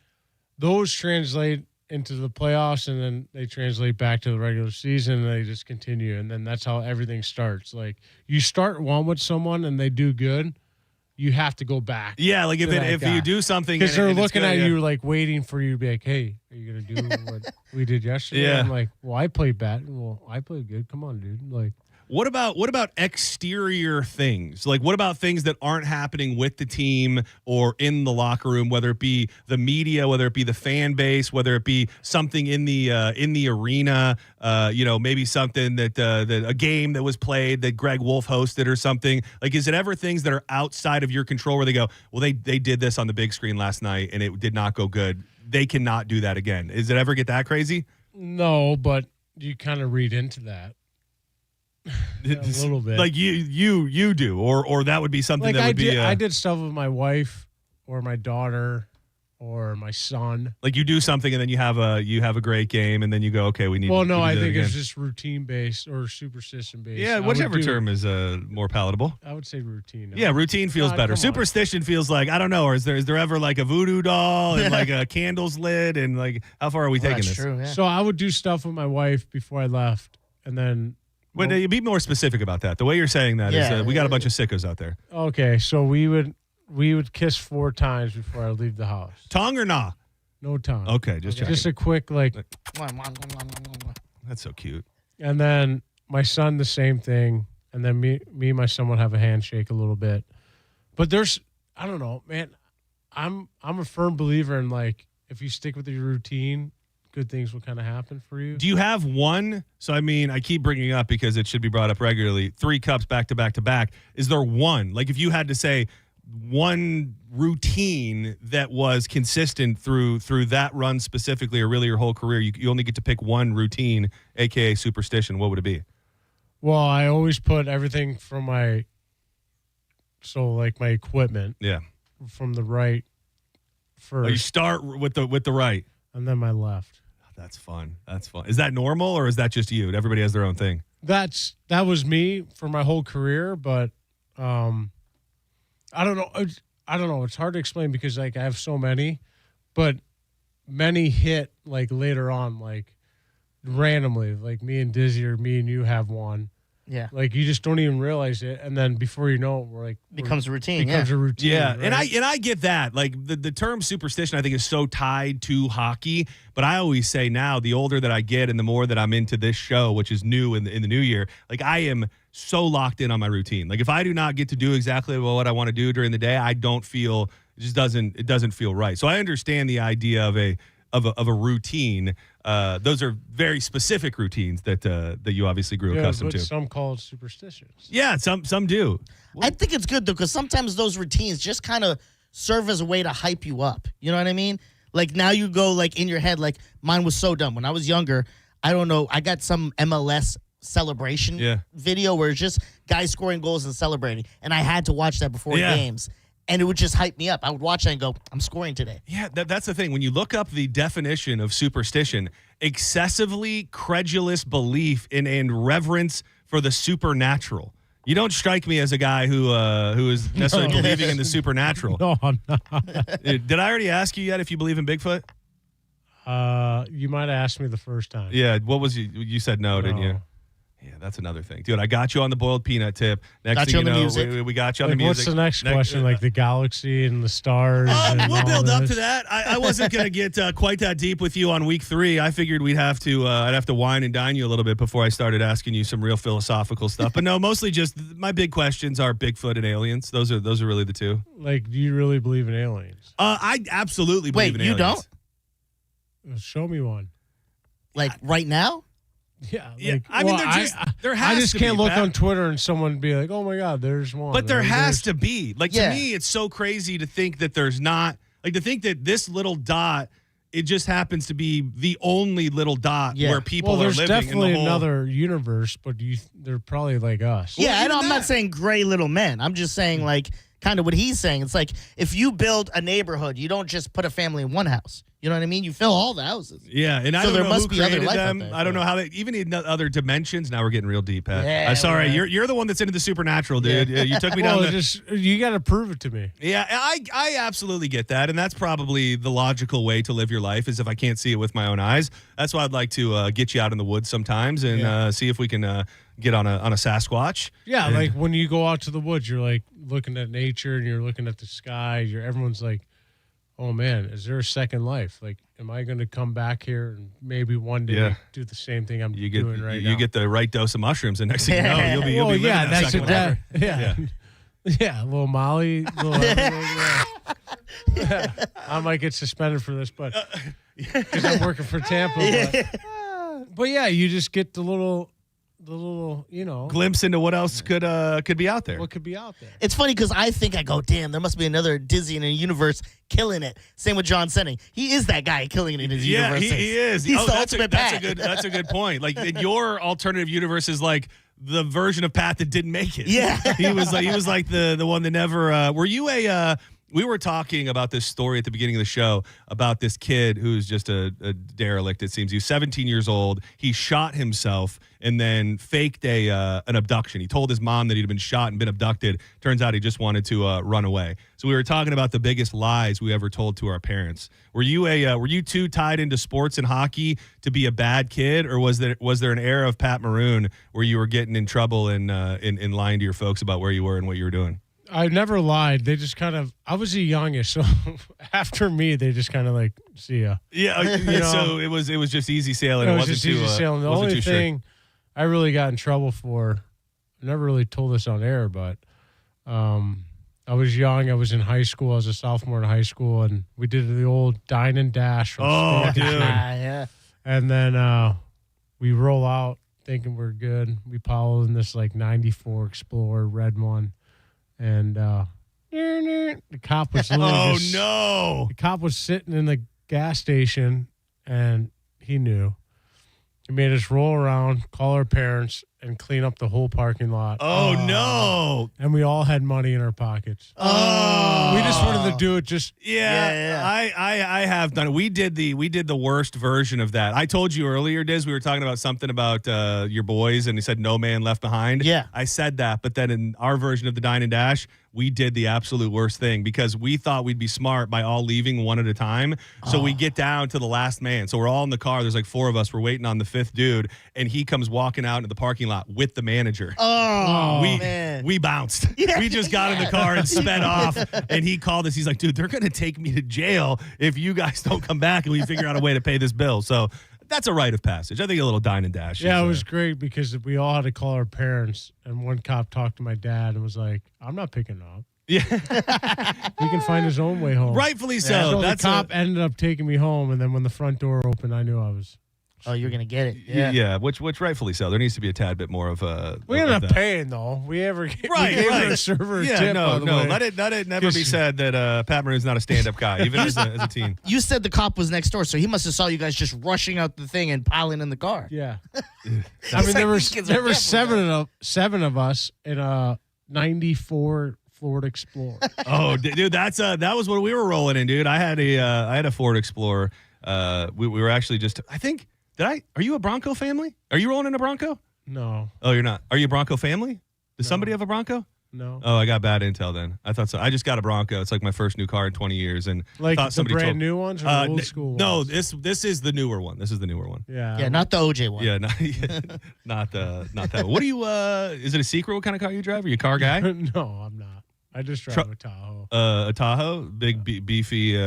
those translate into the playoffs, and then they translate back to the regular season, and they just continue, and then that's how everything starts. You start one with someone and they do good, you have to go back. Yeah, if you do something, because they're looking at you waiting for you to be like, hey, are you gonna do what we did yesterday? Yeah. I'm like, well, I played bad. Well, I played good. Come on, dude. What about exterior things? What about things that aren't happening with the team or in the locker room, whether it be the media, whether it be the fan base, whether it be something in the arena, maybe something that a game that was played that Greg Wolf hosted or something? Is it ever things that are outside of your control where they go, well, they did this on the big screen last night and it did not go good. They cannot do that again. Does it ever get that crazy? No, but you kind of read into that. a little bit. Like you do, or that would be something that would be. I did stuff with my wife or my daughter or my son. Like you do something and then you have a great game and then you go, okay, we need. Well, no, I do think it it's just routine based or superstition based. Yeah, whichever term is more palatable. I would say routine. Yeah, routine feels better. Superstition feels like, I don't know, or is there ever like a voodoo doll and like a candles lit and like how far are we taking this? True, yeah. So I would do stuff with my wife before I left, and then. But be more specific about that. The way you're saying that is we got a bunch of sickos out there. Okay, so we would kiss 4 times before I leave the house. Tongue or nah? No tongue. Okay, just checking. Just a quick like. That's so cute. And then my son the same thing, and then me and my son would have a handshake a little bit. But I don't know, man. I'm a firm believer in like if you stick with your routine, good things will kind of happen for you. Do you have one? So, I mean, I keep bringing it up because it should be brought up regularly. 3 cups back to back to back. Is there one? Like, if you had to say one routine that was consistent through that run specifically or really your whole career, you only get to pick one routine, a.k.a. superstition, what would it be? Well, I always put everything from my equipment from the right first. Oh, you start with the right. And then my left. That's fun. Is that normal or is that just you? Everybody has their own thing. That was me for my whole career, but I don't know. I don't know. It's hard to explain because like I have so many, but many hit like later on, like randomly. Like me and Dizzy or me and you have one. Yeah. Like you just don't even realize it, and then before you know it, we're like becomes a routine. Becomes a routine. Yeah, right? and I get that. Like the term superstition, I think is so tied to hockey. But I always say now, the older that I get, and the more that I'm into this show, which is new in the new year, like I am so locked in on my routine. Like if I do not get to do exactly what I want to do during the day, I don't feel it doesn't feel right. So I understand the idea of a routine. Those are very specific routines that you obviously grew accustomed to. Some call it superstitions. Yeah, some do. I think it's good though because sometimes those routines just kind of serve as a way to hype you up. You know what I mean? Like now you go like in your head like mine was so dumb when I was younger. I don't know. I got some MLS celebration video where it's just guys scoring goals and celebrating, and I had to watch that before games. And it would just hype me up. I would watch that and go, I'm scoring today. Yeah, that's the thing. When you look up the definition of superstition, excessively credulous belief in and reverence for the supernatural. You don't strike me as a guy who is necessarily believing in the supernatural. No, I'm not. Did I already ask you yet if you believe in Bigfoot? You might have asked me the first time. Yeah, what was you said no, didn't you? Yeah, that's another thing. Dude, I got you on the boiled peanut tip. Next thing you know, we got you on the music. What's the next question? Like the galaxy and the stars? We'll build up to that. I wasn't going to get quite that deep with you on week 3. I figured I'd have to wine and dine you a little bit before I started asking you some real philosophical stuff. But no, mostly just my big questions are Bigfoot and aliens. Those are really the two. Like, do you really believe in aliens? I absolutely believe in aliens. Wait, you don't? Show me one. Like right now? Yeah, I mean, there has I just to can't be, look Pat. on Twitter and someone be like, "Oh my God, there's one." But there has to be. Like to me, it's so crazy to think that there's not. Like to think that this little dot, it just happens to be the only little dot where people are living. There's definitely another universe, but they're probably like us. Yeah, I'm not saying gray little men. I'm just saying like kind of what he's saying. It's like if you build a neighborhood, you don't just put a family in one house. You know what I mean? You fill all the houses. Yeah, and I so don't there know must who be other created life them. out there. I don't know how they even in other dimensions. Now we're getting real deep, Pat. Yeah, I'm sorry. You're the one that's into the supernatural, dude. Yeah. You took me down. You got to prove it to me. Yeah, I absolutely get that, and that's probably the logical way to live your life. Is if I can't see it with my own eyes. That's why I'd like to get you out in the woods sometimes and see if we can get on a Sasquatch. Yeah, like when you go out to the woods, you're like looking at nature and you're looking at the sky. Everyone's like, "Oh man, is there a second life? Like, am I going to come back here and maybe one day do the same thing I'm doing right now?" You get the right dose of mushrooms, and next thing you know, you'll be living that second life. Yeah, a little Molly. I might get suspended for this, but because I'm working for Tampa. But yeah, you just get the little, glimpse into what else could be out there. What could be out there? It's funny because I go, damn, there must be another Dizzy in a universe killing it. Same with John Senning. He is that guy killing it in his universe. Yeah, he is. He's the ultimate Pat. That's a good point. Like your alternative universe is like the version of Pat that didn't make it. Yeah. he was like the one that never. Were you a? We were talking about this story at the beginning of the show about this kid who's just a derelict. It seems he was 17 years old. He shot himself and then faked an abduction. He told his mom that he'd been shot and been abducted. Turns out he just wanted to run away. So we were talking about the biggest lies we ever told to our parents. Were you too tied into sports and hockey to be a bad kid, or was there an era of Pat Maroon where you were getting in trouble and lying to your folks about where you were and what you were doing? I never lied. They just I was the youngest, so after me, they just kind of like, see ya. Yeah, so it was just easy sailing. It was just easy sailing. The only thing I really got in trouble for, I never really told this on air, but I was young. I was in high school. I was a sophomore in high school, and we did the old dine and dash. Oh, dude. Yeah. And then we roll out thinking we're good. We follow in this like 94 Explorer, red one. And the cop was literally no! The cop was sitting in the gas station, and he knew. He made us roll around, call our parents, and clean up the whole parking lot. Oh, no! And we all had money in our pockets. Oh, we just wanted to do it. Just yeah. I have done it. We did the worst version of that. I told you earlier, Diz, we were talking about something about your boys, and he said no man left behind. Yeah, I said that, but then in our version of the dine and dash, we did the absolute worst thing because we thought we'd be smart by all leaving one at a time. So we get down to the last man. So we're all in the car. There's like 4 of us. We're waiting on the 5th dude, and he comes walking out into the parking lot with the manager. Man. We bounced. Yeah, we just got in the car and sped off, and he called us. He's like, dude, they're going to take me to jail if you guys don't come back and we figure out a way to pay this bill. So that's a rite of passage. I think a little dine and dash. Yeah, it was great because we all had to call our parents, and one cop talked to my dad and was like, I'm not picking up. Yeah. He can find his own way home. Rightfully so. So the cop ended up taking me home, and then when the front door opened, I knew I was. Oh, you're gonna get it. Yeah, which rightfully so. There needs to be a tad bit more of a. We ended up paying though. We gave a server a tip. No. Way. Let it never be said that Pat Maroon's not a stand-up guy, even as a teen. You said the cop was next door, so he must have saw you guys just rushing out the thing and piling in the car. Yeah. I mean, there were 7 of us in a 94 Ford Explorer. Oh, dude, that was what we were rolling in, dude. I had a Ford Explorer. We were actually just. I think. Are you a Bronco family? Are you rolling in a Bronco? No. Oh, you're not. Are you a Bronco family? Does somebody have a Bronco? No. Oh, I got bad intel then. I thought so. I just got a Bronco. It's like my first new car in 20 years, and like thought the brand new ones or the old school no, ones? this is the newer one. This is the newer one. Yeah. Not the OJ one. Yeah, not that one. What do you? Is it a secret? What kind of car you drive? Are you a car guy? No, I'm not. I just drive a Tahoe. A Tahoe, big beefy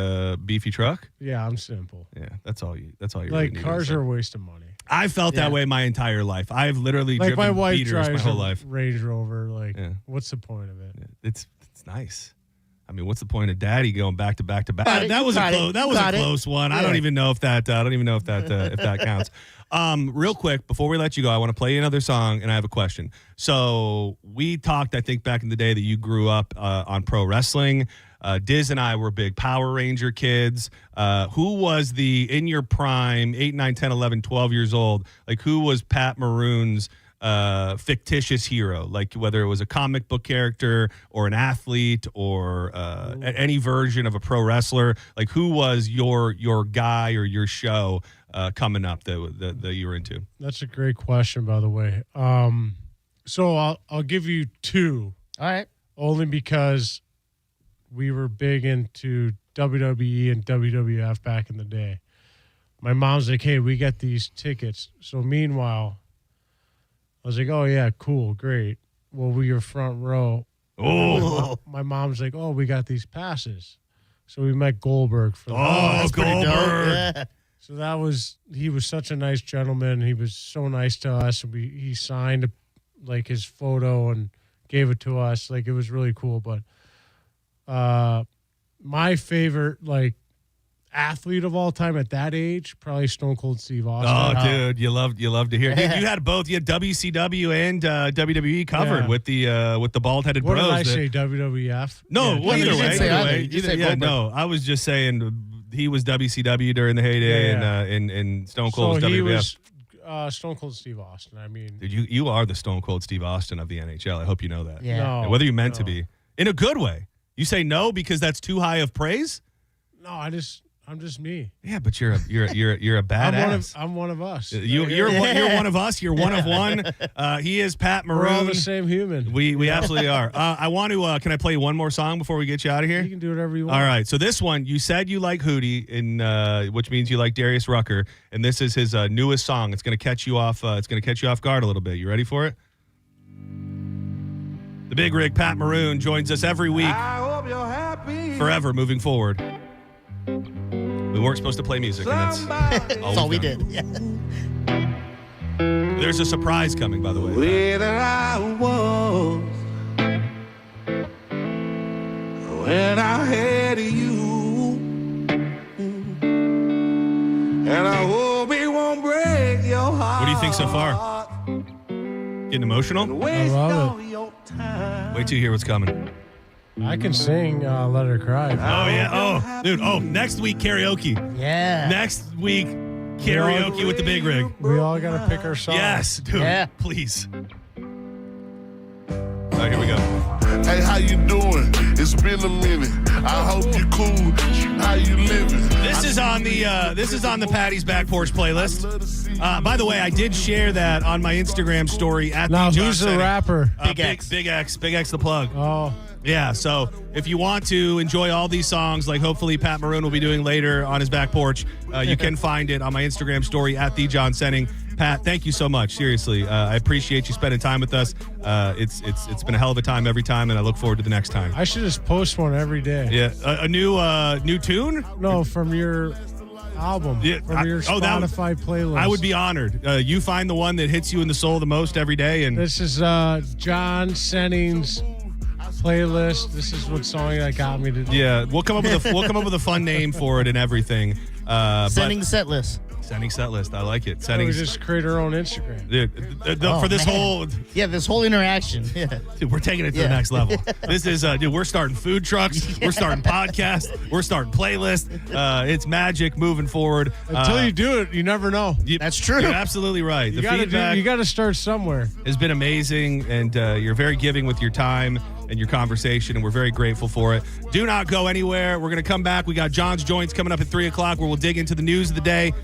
truck. Yeah, I'm simple. Yeah, that's all you. Like really cars are a waste of money. I felt that way my entire life. I've literally driven my wife beaters drives my whole life. Range Rover. What's the point of it? Yeah, it's nice. I mean, what's the point of Daddy going back to back to back? That was a close one. Yeah. I don't even know if that. If that counts. Real quick, before we let you go, I want to play you another song, and I have a question. So we talked, I think, back in the day that you grew up on pro wrestling. Diz and I were big Power Ranger kids. Who was in your prime, 8, 9, 10, 11, 12 years old, like who was Pat Maroon's fictitious hero, like whether it was a comic book character or an athlete or any version of a pro wrestler, like who was your guy or your show coming up that you were into? That's a great question, by the way. So I'll give you 2. All right. Only because we were big into WWE and WWF back in the day. My mom's like, hey, we got these tickets. So meanwhile, I was like, oh, yeah, cool, great. Well, we were front row. Oh. My mom's like, oh, we got these passes. So we met Goldberg. Goldberg. Yeah. So he was such a nice gentleman. He was so nice to us. He signed like his photo and gave it to us. Like, it was really cool. But my favorite, like, athlete of all time at that age, probably Stone Cold Steve Austin. Oh, dude, you love to hear it. Dude, you had both. You had WCW and WWE covered with the bald-headed what bros. What did I say, WWF? No, yeah. Either way. No, I was just saying he was WCW during the heyday and Stone Cold was WWF. Stone Cold Steve Austin. I mean, Dude, you are the Stone Cold Steve Austin of the NHL. I hope you know that. Yeah. No, And whether you meant to be in a good way. You say no because that's too high of praise. No, I'm just me. Yeah, but you're a badass. I'm one of us. You're one of us. You're one of one. He is Pat Maroon. We're all the same human. We absolutely are. I want to. Can I play you one more song before we get you out of here? You can do whatever you want. All right. So this one, you said you like Hootie, which means you like Darius Rucker, and this is his newest song. It's going to catch you off. It's going to catch you off guard a little bit. You ready for it? The Big Rig, Pat Maroon, joins us every week, forever moving forward. We weren't supposed to play music, and that's all we did. Yeah. There's a surprise coming, by the way. Where I was when I had you, and I hope it won't break your heart. What do you think so far? Getting emotional? I love it. Wait till you hear what's coming. I can sing Let Her Cry. Oh, yeah. Oh, dude. Oh, next week, karaoke. Yeah. Next week, karaoke with the Big Rig. We all got to pick our song. Yes, dude. Yeah. Please. All right, here we go. Hey, how you doing? It's been a minute. I hope you cool. How you living? This is on the Patty's Back Porch playlist. By the way, I did share that on my Instagram story at Now, the John who's the Senning. rapper? Big X. Big X the plug. Oh, Yeah, so if you want to enjoy all these songs, like hopefully Pat Maroon will be doing later on his back porch, you can find it on my Instagram story at the John Senning. Pat, thank you so much. Seriously, I appreciate you spending time with us. It's been a hell of a time every time, and I look forward to the next time. I should just post one every day. Yeah, a new tune? No, from your album. Yeah, from your Spotify playlist. I would be honored. You find the one that hits you in the soul the most every day, and this is John Senning's playlist. This is what song that got me to. Yeah, we'll come up with a fun name for it and everything. Sending set list. Sending set list. I like it. We just create our own Instagram. Dude, for this whole this whole interaction. Yeah. Dude, we're taking it to the next level. This is dude, we're starting food trucks, we're starting podcasts, we're starting playlists. It's magic moving forward. Until you do it, you never know. That's true. You're absolutely right. You got to start somewhere. Has been amazing, and you're very giving with your time and your conversation, and we're very grateful for it. Do not go anywhere. We're going to come back. We got John's Joints coming up at 3 o'clock where we'll dig into the news of the day.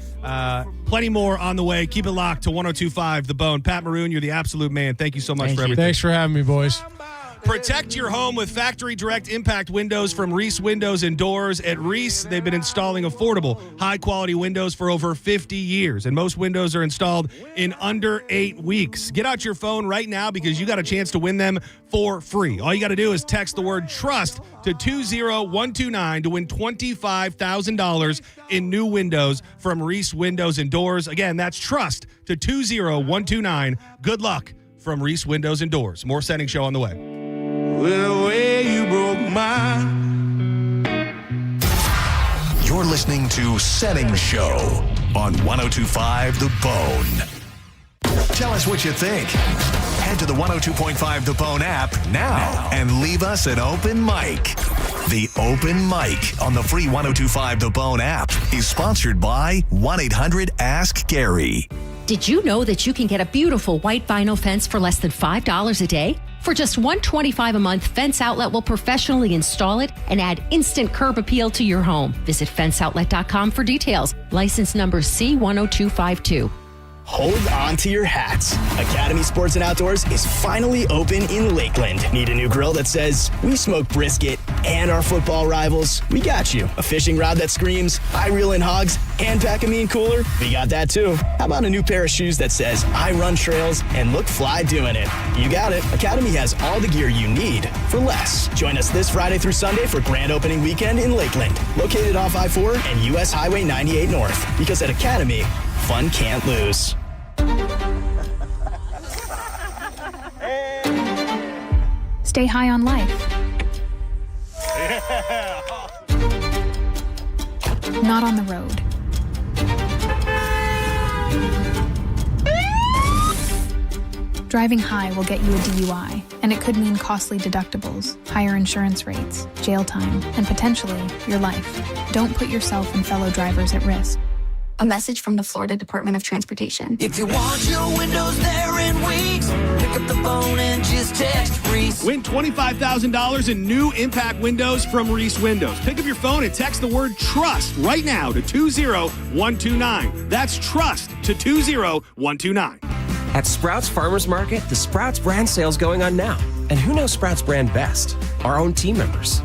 Plenty more on the way. Keep it locked to 102.5 The Bone. Pat Maroon, you're the absolute man. Thank you so much for everything. Thanks for having me, boys. Protect your home with factory direct impact windows from Reese Windows and Doors. At Reese, they've been installing affordable, high-quality windows for over 50 years, and most windows are installed in under 8 weeks. Get out your phone right now because you got a chance to win them for free. All you got to do is text the word TRUST to 20129 to win $25,000 in new windows from Reese Windows and Doors. Again, that's TRUST to 20129. Good luck from Reese Windows and Doors. More Senning Show on the way. Well, the way you broke mine. You're listening to Senning Show on 102.5 The Bone. Tell us what you think. Head to the 102.5 The Bone app now and leave us an open mic. The Open Mic on the free 102.5 The Bone app is sponsored by 1-800-ASK-GARY. Did you know that you can get a beautiful white vinyl fence for less than $5 a day? For just $125 a month, Fence Outlet will professionally install it and add instant curb appeal to your home. Visit fenceoutlet.com for details. License number C10252. Hold on to your hats. Academy Sports and Outdoors is finally open in Lakeland. Need a new grill that says, we smoke brisket and our football rivals? We got you. A fishing rod that screams, I reel in hogs and pack a mean cooler? We got that too. How about a new pair of shoes that says, I run trails and look fly doing it? You got it. Academy has all the gear you need for less. Join us this Friday through Sunday for grand opening weekend in Lakeland. Located off I-4 and US Highway 98 North. Because at Academy, fun can't lose. Stay high on life. Not on the road. Driving high will get you a DUI, and it could mean costly deductibles, higher insurance rates, jail time, and potentially your life. Don't put yourself and fellow drivers at risk. A message from the Florida Department of Transportation. If you want your windows there in weeks, pick up the phone and just text Reese. Win $25,000 in new impact windows from Reese Windows. Pick up your phone and text the word TRUST right now to 20129. That's TRUST to 20129. At Sprouts Farmers Market, the Sprouts brand sale's going on now. And who knows Sprouts brand best? Our own team members.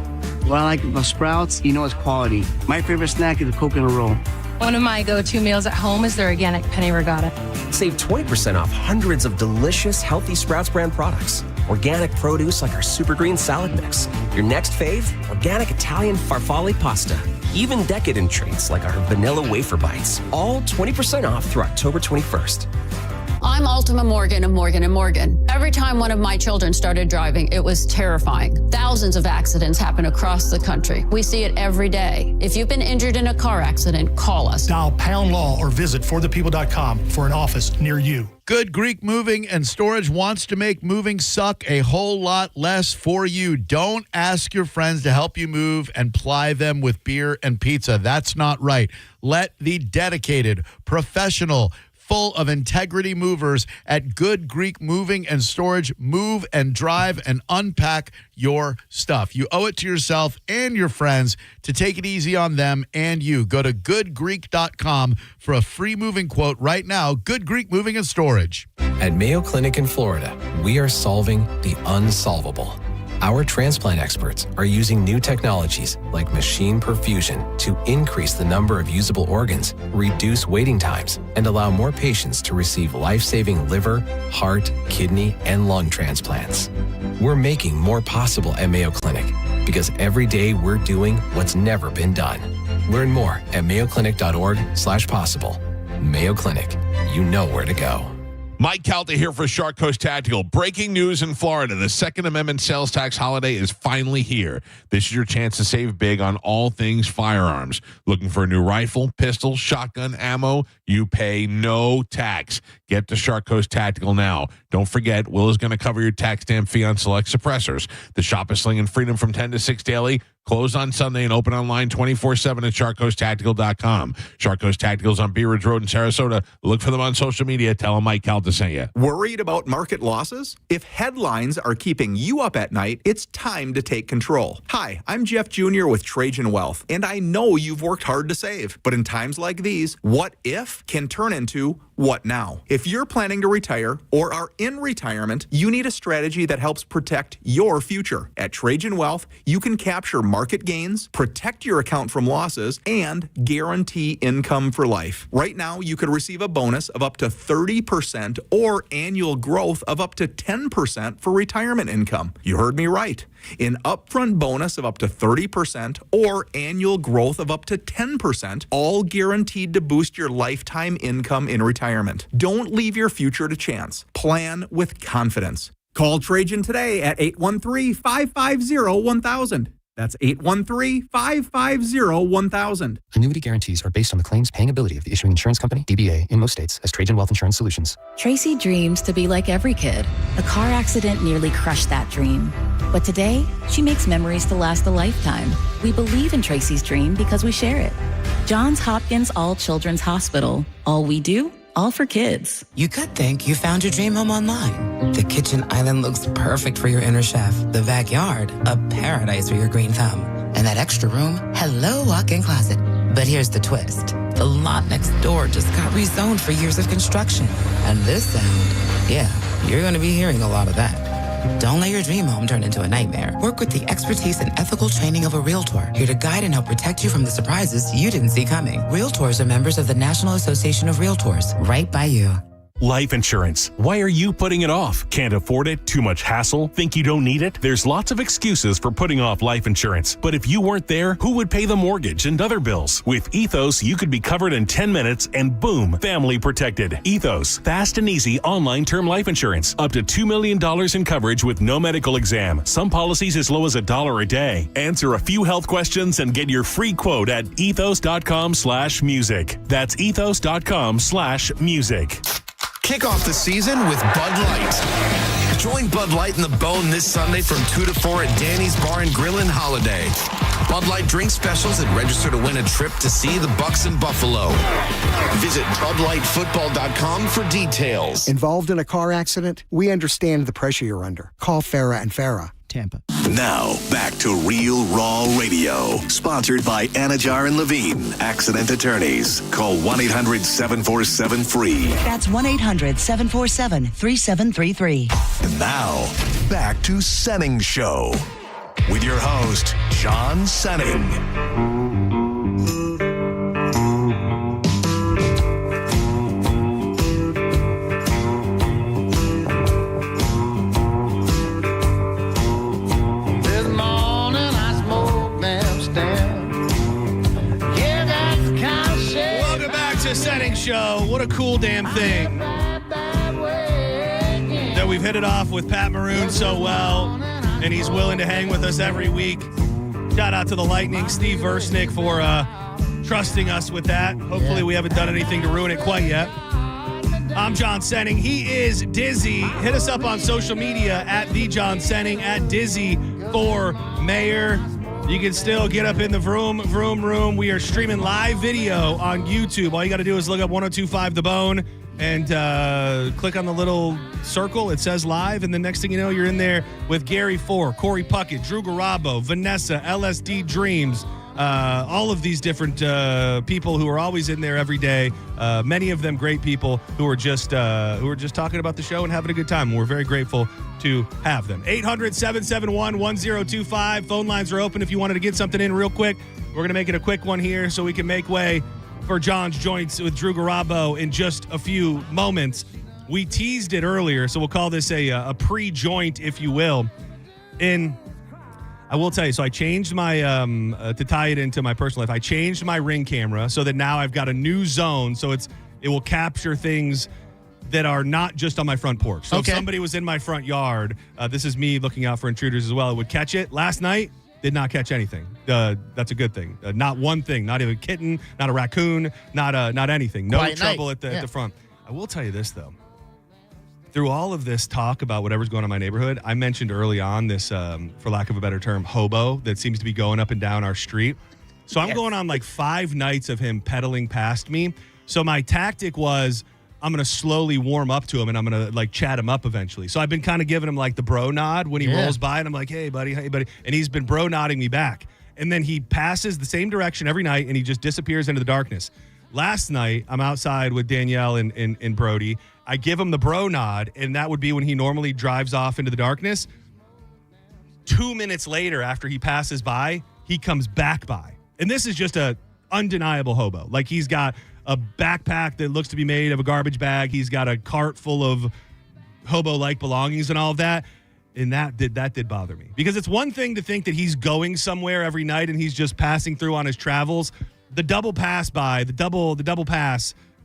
What I like about Sprouts, it's quality. My favorite snack is the coconut roll. One of my go-to meals at home is their organic penne ricotta. Save 20% off hundreds of delicious, healthy Sprouts brand products. Organic produce like our super green salad mix. Your next fave, organic Italian farfalle pasta. Even decadent treats like our vanilla wafer bites. All 20% off through October 21st. I'm Ultima Morgan of Morgan & Morgan. Every time one of my children started driving, it was terrifying. Thousands of accidents happen across the country. We see it every day. If you've been injured in a car accident, call us. Dial Pound Law or visit forthepeople.com for an office near you. Good Greek Moving and Storage wants to make moving suck a whole lot less for you. Don't ask your friends to help you move and ply them with beer and pizza. That's not right. Let the dedicated, professional, full of integrity movers at Good Greek Moving and Storage move and drive and unpack your stuff. You owe it to yourself and your friends to take it easy on them and you. Go to goodgreek.com for a free moving quote right now. Good Greek Moving and Storage. At Mayo Clinic in Florida, we are solving the unsolvable. Our transplant experts are using new technologies like machine perfusion to increase the number of usable organs, reduce waiting times, and allow more patients to receive life-saving liver, heart, kidney, and lung transplants. We're making more possible at Mayo Clinic because every day we're doing what's never been done. Learn more at mayoclinic.org/possible. Mayo Clinic, you know where to go. Mike Calta here for Shark Coast Tactical. Breaking news in Florida. The Second Amendment sales tax holiday is finally here. This is your chance to save big on all things firearms. Looking for a new rifle, pistol, shotgun, ammo? You pay no tax. Get to Shark Coast Tactical now. Don't forget, Will is going to cover your tax stamp fee on select suppressors. The shop is slinging freedom from 10 to 6 daily. Closed on Sunday and open online 24/7 at SharkCoastTactical.com. Shark Coast Tactical's on Bee Ridge Road in Sarasota. Look for them on social media. Tell them Mike Calta sent you. Worried about market losses? If headlines are keeping you up at night, it's time to take control. Hi, I'm Jeff Jr. with Trajan Wealth, and I know you've worked hard to save. But in times like these, what if can turn into what now? If you're planning to retire or are in retirement, you need a strategy that helps protect your future. At Trajan Wealth, you can capture market gains, protect your account from losses, and guarantee income for life. Right now, you could receive a bonus of up to 30% or annual growth of up to 10% for retirement income. You heard me right. An upfront bonus of up to 30% or annual growth of up to 10%, all guaranteed to boost your lifetime income in retirement. Don't leave your future to chance. Plan with confidence. Call Trajan today at 813-550-1000. That's 813-550-1000. Annuity guarantees are based on the claims paying ability of the issuing insurance company, DBA, in most states as Trajan Wealth Insurance Solutions. Tracy dreams to be like every kid. A car accident nearly crushed that dream. But today, she makes memories to last a lifetime. We believe in Tracy's dream because we share it. Johns Hopkins All Children's Hospital. All we do, all for kids. You could think you found your dream home online. The kitchen island looks perfect for your inner chef. The backyard, a paradise for your green thumb. And that extra room, hello walk-in closet. But here's the twist. The lot next door just got rezoned for years of construction. And this sound, yeah, you're going to be hearing a lot of that. Don't let your dream home turn into a nightmare. Work with the expertise and ethical training of a Realtor, here to guide and help protect you from the surprises you didn't see coming. Realtors are members of the National Association of Realtors, right by you. Life insurance. Why are you putting it off? Can't afford it? Too much hassle? Think you don't need it? There's lots of excuses for putting off life insurance. But if you weren't there, who would pay the mortgage and other bills? With Ethos, you could be covered in 10 minutes and boom, family protected. Ethos, fast and easy online term life insurance. Up to $2 million in coverage with no medical exam. Some policies as low as $1 a day. Answer a few health questions and get your free quote at ethos.com/music. That's ethos.com/music. Kick off the season with Bud Light. Join Bud Light in the Bone this Sunday from 2 to 4 at Danny's Bar and Grill in Holiday. Bud Light drink specials and register to win a trip to see the Bucks in Buffalo. Visit BudLightFootball.com for details. Involved in a car accident? We understand the pressure you're under. Call Farah and Farah. Tampa. Now, back to Real Raw Radio. Sponsored by Anajar and Levine, Accident Attorneys. Call 1-800-747-FREE. That's 1-800-747-3733. And now, back to Senning Show. With your host, John Senning. Senning Show. What a cool damn thing that we've hit it off with Pat Maroon so well, and he's willing to hang with us every week. Shout out to the Lightning, Steve Versnick, for trusting us with that. Hopefully we haven't done anything to ruin it quite yet. I'm John Senning. He is Dizzy. Hit us up on social media at the John Senning, at Dizzy for Mayor. You can still get up in the vroom. We are streaming live video on YouTube. All you got to do is look up 1025 The Bone and click on the little circle. It says live, and the next thing you know, you're in there with Gary Four, Corey Puckett, Drew Garabo, Vanessa, LSD Dreams, all of these different people who are always in there every day. Many of them great people who are just talking about the show and having a good time. We're very grateful to have them. 800-771-1025. Phone lines are open if you wanted to get something in real quick. We're going to make it a quick one here so we can make way for John's Joints with Drew Garabo in just a few moments. We teased it earlier, so we'll call this a pre-joint, if you will. I will tell you, so I changed my, to tie it into my personal life, I changed my Ring camera so that now I've got a new zone, so it will capture things that are not just on my front porch. So if somebody was in my front yard, this is me looking out for intruders as well, it would catch it. Last night, did not catch anything. That's a good thing. Not one thing, not even a kitten, not a raccoon, not anything. No Quiet trouble night. at the front. I will tell you this, though. Through all of this talk about whatever's going on in my neighborhood, I mentioned early on this, for lack of a better term, hobo that seems to be going up and down our street. So I'm going on like 5 nights of him pedaling past me. So my tactic was I'm going to slowly warm up to him and I'm going to like chat him up eventually. So I've been kind of giving him like the bro nod when he rolls by and I'm like, hey, buddy. And he's been bro nodding me back. And then he passes the same direction every night and he just disappears into the darkness. Last night, I'm outside with Danielle and Brody. I give him the bro nod, and that would be when he normally drives off into the darkness. 2 minutes later, after he passes by, he comes back by. And this is just a undeniable hobo. Like, he's got a backpack that looks to be made of a garbage bag. He's got a cart full of hobo-like belongings and all of that. And that did bother me. Because it's one thing to think that he's going somewhere every night and he's just passing through on his travels. The double pass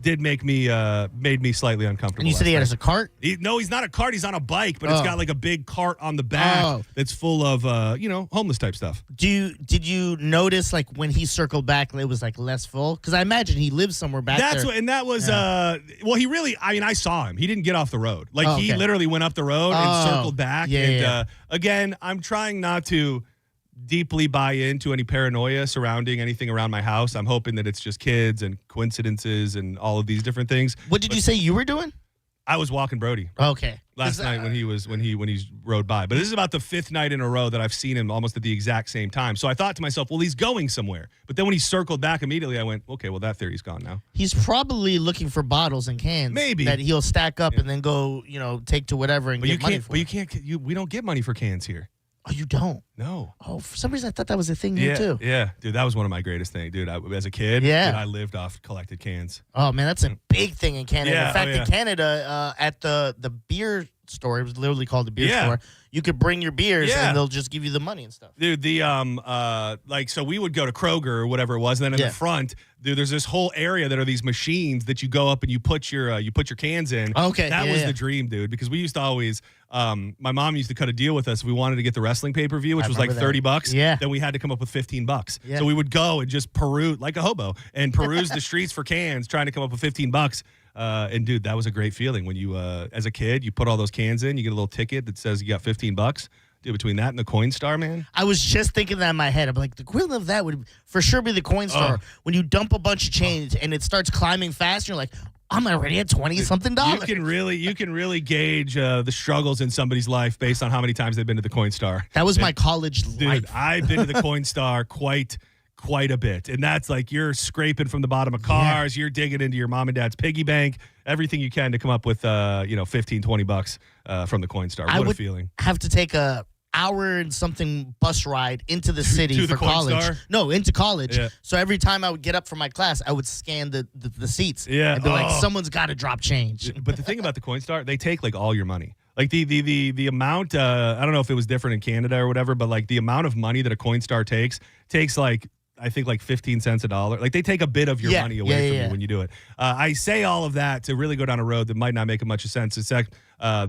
did make me made me slightly uncomfortable. And you said he has a cart? No, he's not a cart. He's on a bike, but it's got like a big cart on the back that's full of homeless type stuff. Did you notice like when he circled back, it was like less full? Because I imagine he lives somewhere back there. That was he really. I mean, I saw him. He didn't get off the road. Like he literally went up the road and circled back. Again, I'm trying not to deeply buy into any paranoia surrounding anything around my house. I'm hoping that it's just kids and coincidences and all of these different things. What did you say you were doing? I was walking Brody. Okay. Last night when he rode by. But this is about the 5th night in a row that I've seen him almost at the exact same time. So I thought to myself, well, he's going somewhere. But then when he circled back immediately, I went, okay, well, that theory's gone now. He's probably looking for bottles and cans. Maybe. That he'll stack up and then go, take to whatever and get money for. But we don't get money for cans here. Oh, you don't? No. Oh, for some reason I thought that was a thing here too. Yeah, dude, that was one of my greatest things, dude. As a kid, I lived off collected cans. Oh man, that's a big thing in Canada. Yeah, in fact, in Canada, at the beer store, it was literally called the beer store. You could bring your beers and they'll just give you the money and stuff. Dude, so we would go to Kroger or whatever it was, and then in the front, dude, there's this whole area that are these machines that you go up and you put your cans in. Okay, that was the dream, dude, because we used to always. My mom used to cut a deal with us if we wanted to get the wrestling pay-per-view, which was like $30. Yeah. Then we had to come up with $15. Yeah. So we would go and just peruse like a hobo and peruse the streets for cans, trying to come up with $15. And dude, that was a great feeling when you, as a kid, you put all those cans in, you get a little ticket that says you got $15. Dude, between that and the Coinstar, man. I was just thinking that in my head. I'm like, the equivalent of that would for sure be the Coinstar. When you dump a bunch of change and it starts climbing fast, you're like, I'm already at $20-something. You can really gauge the struggles in somebody's life based on how many times they've been to the Coinstar. That was my college life. Dude, I've been to the Coinstar quite a bit. And that's like you're scraping from the bottom of cars, you're digging into your mom and dad's piggy bank, everything you can to come up with $15-20 from the Coinstar. What a feeling. Have to take a hour and something bus ride into the city for college. Coinstar? No, into college. Yeah. So every time I would get up from my class, I would scan the seats. Yeah. And be like, someone's got to drop change. But the thing about the Coinstar, they take like all your money. Like the amount, I don't know if it was different in Canada or whatever, but like the amount of money that a Coinstar takes like, I think like 15 cents a dollar. Like they take a bit of your money away from you when you do it. I say all of that to really go down a road that might not make much sense. Except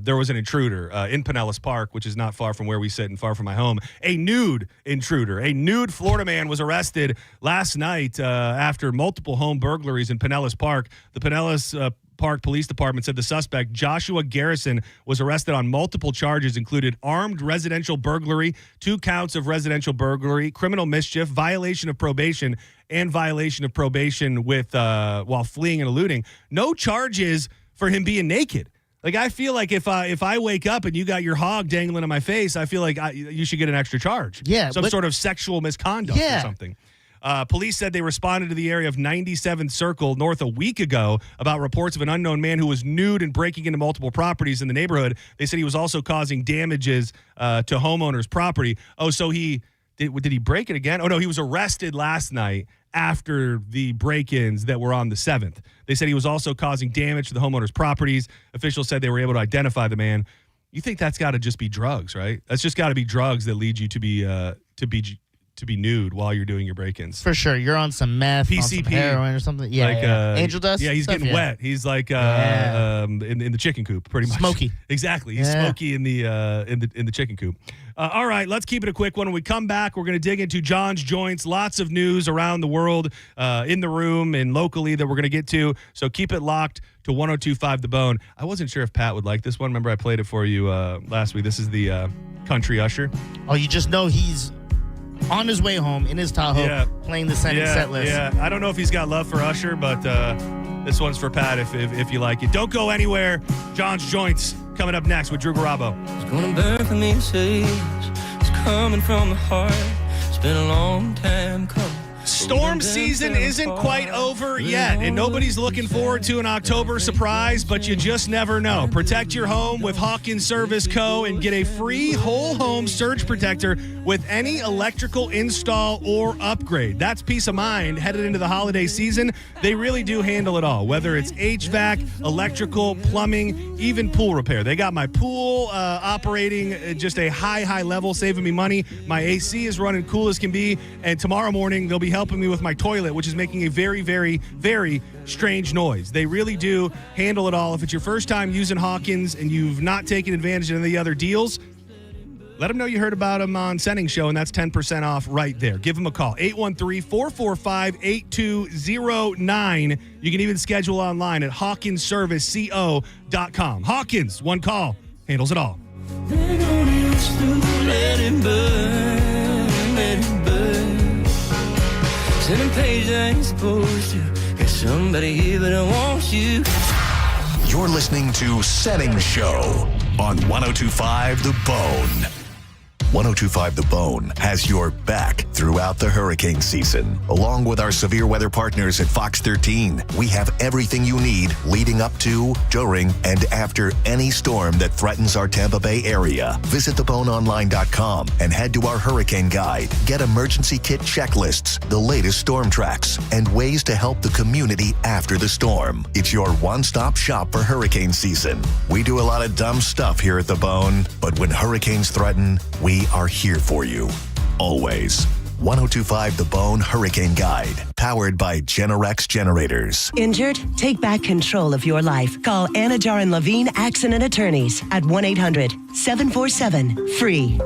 there was an intruder in Pinellas Park, which is not far from where we sit and far from my home. A nude intruder, a nude Florida man was arrested last night after multiple home burglaries in Pinellas Park. The Pinellas Park Police Department said the suspect, Joshua Garrison, was arrested on multiple charges, included armed residential burglary, 2 counts of residential burglary, criminal mischief, violation of probation, and violation of probation with while fleeing and eluding. No charges for him being naked. Like, I feel like if I wake up and you got your hog dangling in my face, I feel like you should get an extra charge. Yeah. Some sort of sexual misconduct or something. Police said they responded to the area of 97th Circle North a week ago about reports of an unknown man who was nude and breaking into multiple properties in the neighborhood. They said he was also causing damages to homeowners' property. Oh, so did he break it again? Oh, no, he was arrested last night after the break-ins that were on the 7th. They said he was also causing damage to the homeowners' properties. Officials said they were able to identify the man. You think that's got to just be drugs, right? That's just got to be drugs that lead you to be nude while you're doing your break-ins. For sure. You're on some meth, PCP, on some heroin or something. Yeah, Angel dust? Yeah, he's stuff, getting wet. He's like in the chicken coop, pretty much. Smoky. Exactly. He's smoky in the chicken coop. All right, let's keep it a quick one. When we come back, we're going to dig into John's Joints. Lots of news around the world, in the room and locally that we're going to get to. So keep it locked to 102.5 The Bone. I wasn't sure if Pat would like this one. Remember I played it for you last week. This is the Country Usher. Oh, you just know he's on his way home in his Tahoe playing the Senning set list. Yeah, I don't know if he's got love for Usher, but this one's for Pat if you like it. Don't go anywhere. John's Joints coming up next with Drew Garabo. It's gonna burn for me to say it's coming from the heart. It's been a long time coming. Storm season isn't quite over yet, and nobody's looking forward to an October surprise, but you just never know. Protect your home with Hawkins Service Co. and get a free whole home surge protector with any electrical install or upgrade. That's peace of mind headed into the holiday season. They really do handle it all, whether it's HVAC, electrical, plumbing, even pool repair. They got my pool operating at just a high level, saving me money. My AC is running cool as can be, and tomorrow morning they'll be helping me with my toilet, which is making a very, very, very strange noise. They really do handle it all. If it's your first time using Hawkins and you've not taken advantage of any of the other deals, let them know you heard about them on Senning Show, and that's 10% off right there. Give them a call, 813-445-8209. You can even schedule online at hawkinsserviceco.com. Hawkins, one call, handles it all. Let it burn, let it burn. Sending page I ain't supposed to. Got somebody here, but I want you. You're listening to Senning Show on 102.5 The Bone. 102.5 The Bone has your back throughout the hurricane season. Along with our severe weather partners at Fox 13, we have everything you need leading up to, during, and after any storm that threatens our Tampa Bay area. Visit theboneonline.com and head to our hurricane guide. Get emergency kit checklists, the latest storm tracks, and ways to help the community after the storm. It's your one-stop shop for hurricane season. We do a lot of dumb stuff here at The Bone, but when hurricanes threaten, we are here for you. Always. 102.5 The Bone Hurricane Guide, powered by Generex Generators. Injured? Take back control of your life. Call Anajar and Levine Accident Attorneys at 1-800-747-FREE.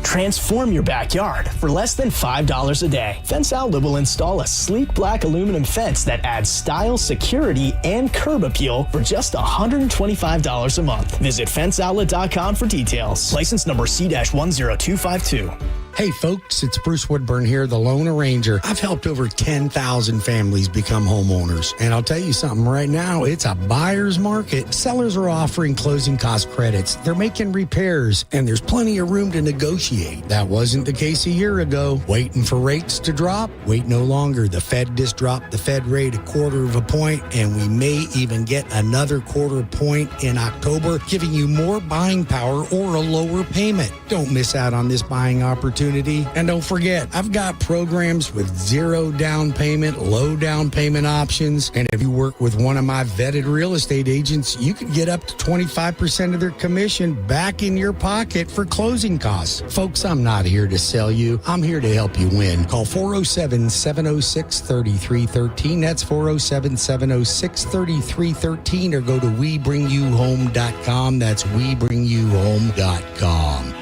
Transform your backyard for less than $5 a day. Fence Outlet will install a sleek black aluminum fence that adds style, security, and curb appeal for just $125 a month. Visit fenceoutlet.com for details. License number C-10252. Hey folks, it's Bruce Woodburn here, the Loan Arranger. I've helped over 10,000 families become homeowners. And I'll tell you something right now, it's a buyer's market. Sellers are offering closing cost credits. They're making repairs, and there's plenty of room to negotiate. That wasn't the case a year ago. Waiting for rates to drop? Wait no longer. The Fed just dropped the Fed rate 1/4 point, and we may even get another 1/4 point in October, giving you more buying power or a lower payment. Don't miss out on this buying opportunity. And don't forget, I've got programs with 0 down payment, low down payment options. And if you work with one of my vetted real estate agents, you can get up to 25% of their commission back in your pocket for closing costs. Folks, I'm not here to sell you. I'm here to help you win. Call 407-706-3313. That's 407-706-3313, or go to WeBringYouHome.com. That's WeBringYouHome.com.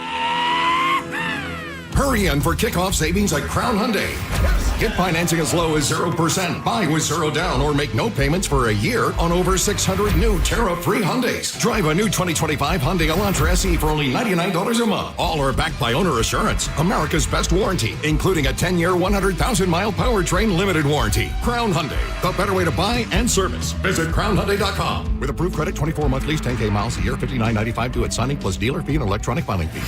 Hurry in for kickoff savings at Crown Hyundai. Get financing as low as 0%. Buy with 0 down or make no payments for a year on over 600 new tariff-free Hyundais. Drive a new 2025 Hyundai Elantra SE for only $99 a month. All are backed by Owner Assurance, America's best warranty, including a 10-year, 100,000-mile powertrain limited warranty. Crown Hyundai, the better way to buy and service. Visit crownhyundai.com. With approved credit, 24-month lease, 10K miles a year, $59.95 due at signing, plus dealer fee and electronic filing fee.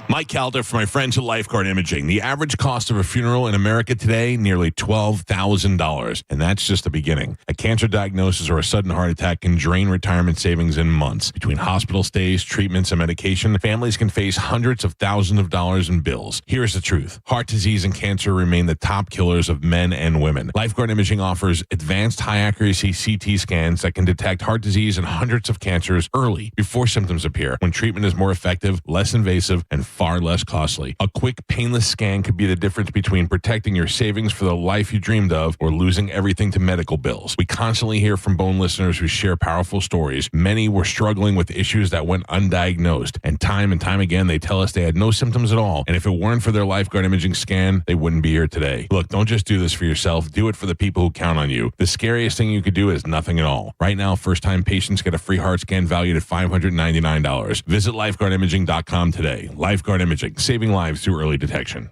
Mike Calder for my friends at Lifeguard Imaging. The average cost of a funeral in America today, nearly $12,000. And that's just the beginning. A cancer diagnosis or a sudden heart attack can drain retirement savings in months. Between hospital stays, treatments, and medication, families can face hundreds of thousands of dollars in bills. Here's the truth. Heart disease and cancer remain the top killers of men and women. Lifeguard Imaging offers advanced high-accuracy CT scans that can detect heart disease and hundreds of cancers early, before symptoms appear, when treatment is more effective, less invasive, and far less costly. A quick, painless scan could be the difference between protecting your savings for the life you dreamed of or losing everything to medical bills. We constantly hear from Bone listeners who share powerful stories. Many were struggling with issues that went undiagnosed, and time again, they tell us they had no symptoms at all. And if it weren't for their Lifeguard Imaging scan, they wouldn't be here today. Look, don't just do this for yourself. Do it for the people who count on you. The scariest thing you could do is nothing at all. Right now, first-time patients get a free heart scan valued at $599. Visit lifeguardimaging.com today. Lifeguard Imaging, saving lives through early detection.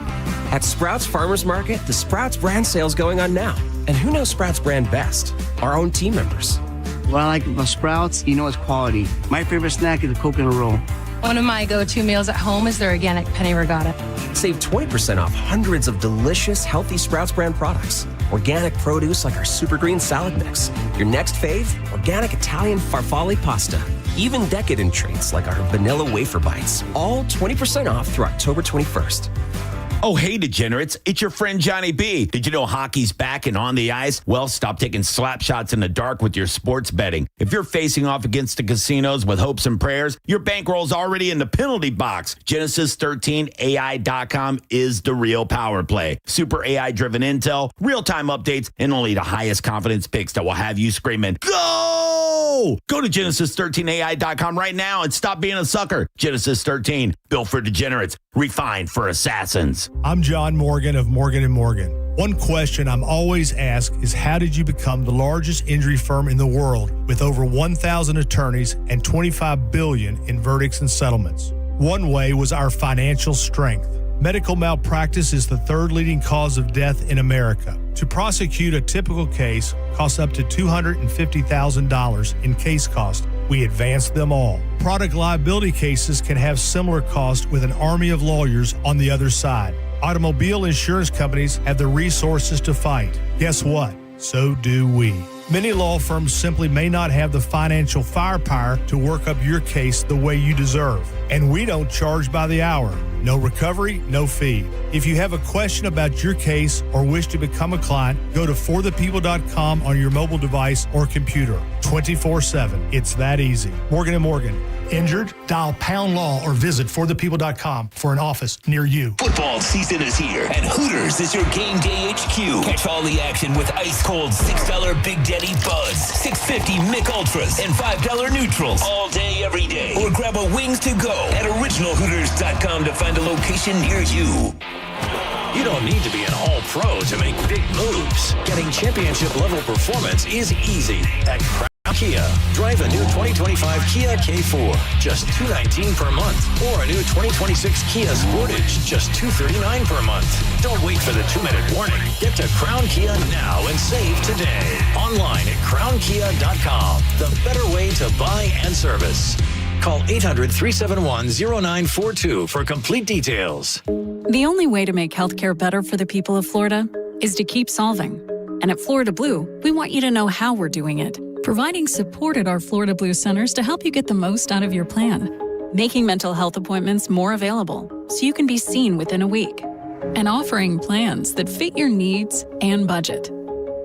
At Sprouts Farmers Market, the Sprouts brand sale's going on now. And who knows Sprouts brand best? Our own team members. What I like about Sprouts, it's quality. My favorite snack is the coconut roll. One of my go-to meals at home is their organic penne ricotta. Save 20% off hundreds of delicious, healthy Sprouts brand products. Organic produce like our super green salad mix. Your next fave, organic Italian farfalle pasta. Even decadent treats like our vanilla wafer bites. All 20% off through October 21st. Oh, hey, degenerates. It's your friend Johnny B. Did you know hockey's back and on the ice? Well, stop taking slap shots in the dark with your sports betting. If you're facing off against the casinos with hopes and prayers, your bankroll's already in the penalty box. Genesis13AI.com is the real power play. Super AI-driven intel, real-time updates, and only the highest confidence picks that will have you screaming, go! Go to Genesis13AI.com right now and stop being a sucker. Genesis 13, built for degenerates, refined for assassins. I'm John Morgan of Morgan & Morgan. One question I'm always asked is, how did you become the largest injury firm in the world with over 1,000 attorneys and $25 billion in verdicts and settlements? One way was our financial strength. Medical malpractice is the third leading cause of death in America. To prosecute a typical case costs up to $250,000 in case cost. We advance them all. Product liability cases can have similar costs with an army of lawyers on the other side. Automobile insurance companies have the resources to fight. Guess what? So do we. Many law firms simply may not have the financial firepower to work up your case the way you deserve. And we don't charge by the hour. No recovery, no fee. If you have a question about your case or wish to become a client, go to forthepeople.com on your mobile device or computer 24/7. It's that easy. Morgan & Morgan. Injured? Dial pound law or visit forthepeople.com for an office near you. Football season is here, and Hooters is your game day HQ. Catch all the action with ice-cold $6 Big Daddy Buzz, $6.50 Mick Ultras, and $5 Neutrals all day, every day. Or grab a wings to go at originalhooters.com to find a location near you. You don't need to be an all-pro to make big moves. Getting championship-level performance is easy at Crown Kia. Drive a new 2025 Kia K4, just $219 per month. Or a new 2026 Kia Sportage, just $239 per month. Don't wait for the 2-minute warning. Get to Crown Kia now and save today. Online at crownkia.com. The better way to buy and service. Call 800-371-0942 for complete details. The only way to make healthcare better for the people of Florida is to keep solving. And at Florida Blue, we want you to know how we're doing it. Providing support at our Florida Blue centers to help you get the most out of your plan. Making mental health appointments more available so you can be seen within a week. And offering plans that fit your needs and budget.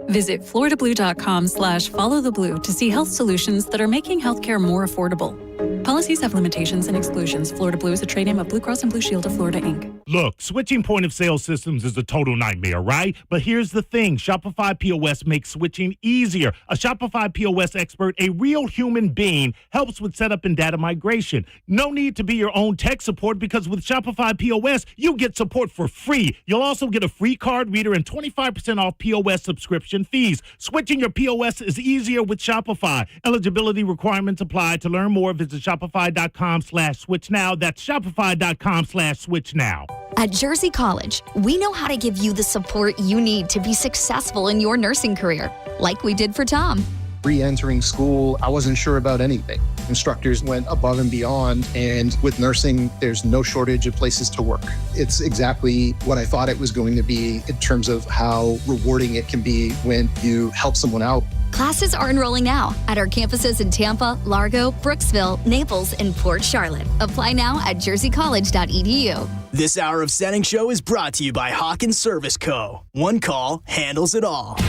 Visit floridablue.com/followtheblue to see health solutions that are making healthcare more affordable. Policies have limitations and exclusions. Florida Blue is a trade name of Blue Cross and Blue Shield of Florida, Inc. Look, switching point of sale systems is a total nightmare, right? But here's the thing. Shopify POS makes switching easier. A Shopify POS expert, a real human being, helps with setup and data migration. No need to be your own tech support because with Shopify POS, you get support for free. You'll also get a free card reader and 25% off POS subscription fees. Switching your POS is easier with Shopify. Eligibility requirements apply. To learn more, visit shopify.com/switch now. That's shopify.com/switch now. At Jersey College, we know how to give you the support you need to be successful in your nursing career, like we did for Tom. Re-entering school, I wasn't sure about anything. Instructors went above and beyond, and with nursing, there's no shortage of places to work. It's exactly what I thought it was going to be in terms of how rewarding it can be when you help someone out. Classes are enrolling now at our campuses in Tampa, Largo, Brooksville, Naples, and Port Charlotte. Apply now at jerseycollege.edu. This hour of Senning Show is brought to you by Hawkins Service Co. One call handles it all.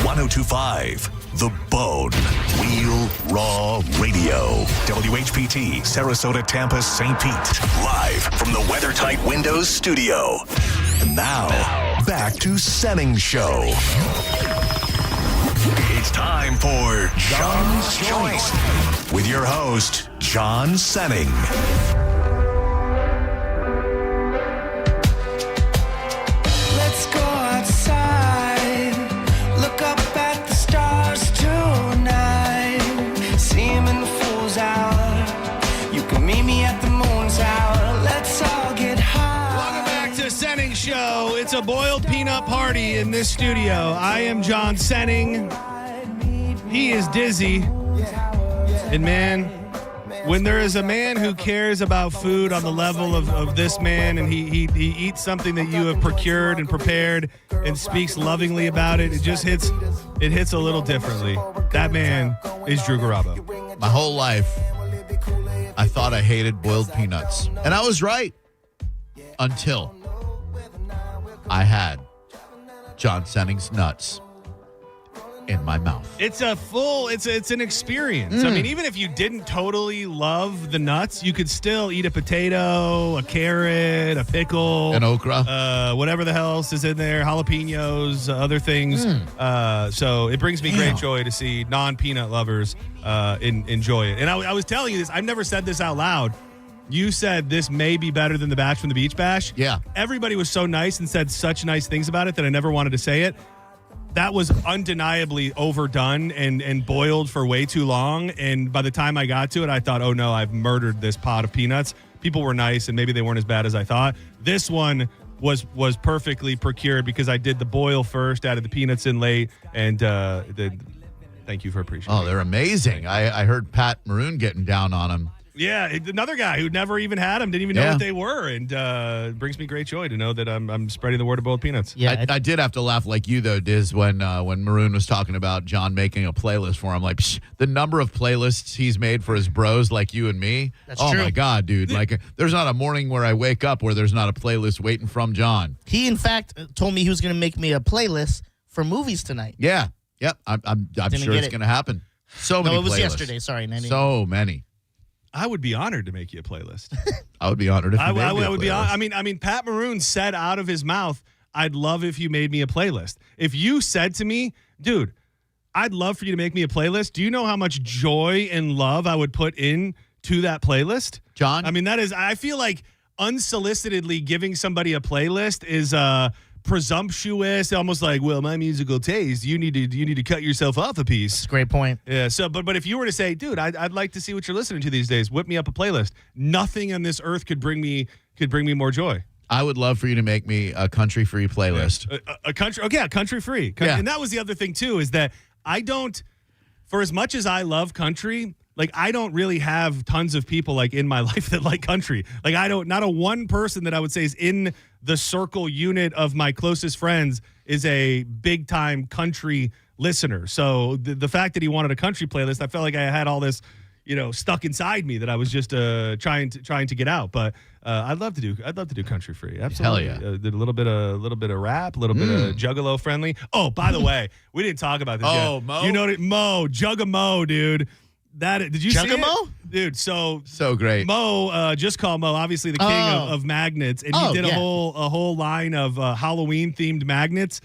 1025 The Bone. Real Raw Radio. WHPT, Sarasota, Tampa, St. Pete. Live from the WeatherTight Windows studio. And now, back to Senning Show. It's time for John's Choice with your host, John Senning. Let's go outside, look up at the stars tonight, see 'em in the fool's hour. You can meet me at the moon's hour. Let's all get high. Welcome back to Senning Show. It's a boiled peanut party in this studio. I am John Senning. He is Dizzy. And man, when there is a man who cares about food on the level of this man, and he eats something that you have procured and prepared and speaks lovingly about it, it hits a little differently. That man is Drew Garabo. My whole life, I thought I hated boiled peanuts. And I was right. Until I had John Senning's nuts in my mouth. It's an experience. I mean, even if you didn't totally love the nuts, you could still eat a potato, a carrot, a pickle, an okra, whatever the hell else is in there, jalapenos, other things. So it brings me great joy to see non-peanut lovers enjoy it. And I was telling you this, I've never said this out loud. You said this may be better than the batch from the Beach Bash. Yeah. Everybody was so nice and said such nice things about it that I never wanted to say it. That was undeniably overdone and boiled for way too long. And by the time I got to it, I thought, oh no, I've murdered this pot of peanuts. People were nice and maybe they weren't as bad as I thought. This one was perfectly procured because I did the boil first, added the peanuts in late, and thank you for appreciating it. Oh, they're amazing. I heard Pat Maroon getting down on them. Yeah, another guy who never even had them, didn't even know what they were, and it brings me great joy to know that I'm spreading the word of boiled peanuts. Yeah, I did have to laugh like you though, Diz, when Maroon was talking about John making a playlist for him. Like the number of playlists he's made for his bros like you and me. That's true. My God, dude! Like, there's not a morning where I wake up where there's not a playlist waiting from John. He, in fact, told me he was going to make me a playlist for movies tonight. Yeah, yep. I'm sure it's going to happen. So many. No, it was playlists. yesterday. Sorry, 90. So many. I would be honored to make you a playlist. I would be honored if you made I me a would be. playlist. I mean, Pat Maroon said out of his mouth, "I'd love if you made me a playlist." If you said to me, "Dude, I'd love for you to make me a playlist," do you know how much joy and love I would put in to that playlist, John? I mean, that is. I feel like unsolicitedly giving somebody a playlist is presumptuous, almost like, well, my musical taste, you need to cut yourself off a piece. That's a great point. Yeah. So, but if you were to say, dude, I'd like to see what you're listening to these days, whip me up a playlist. Nothing on this earth could bring me more joy. I would love for you to make me a country free playlist. Yeah. A country, country free. Yeah. And that was the other thing too, is that I don't, for as much as I love country, like I don't really have tons of people like in my life that like country. Like not a one person that I would say is in the circle unit of my closest friends is a big time country listener. So the fact that he wanted a country playlist, I felt like I had all this, stuck inside me that I was just trying to get out. But I'd love to do country free. Absolutely. Hell yeah. Did a little bit of rap, a little bit of Juggalo friendly. Oh, by the way, we didn't talk about this yet. Mo? You know Mo, Jugga-Mo, dude. Did you see it? Dude, so great. Mo, just call Mo, obviously the king of magnets, and he did a whole line of Halloween themed magnets.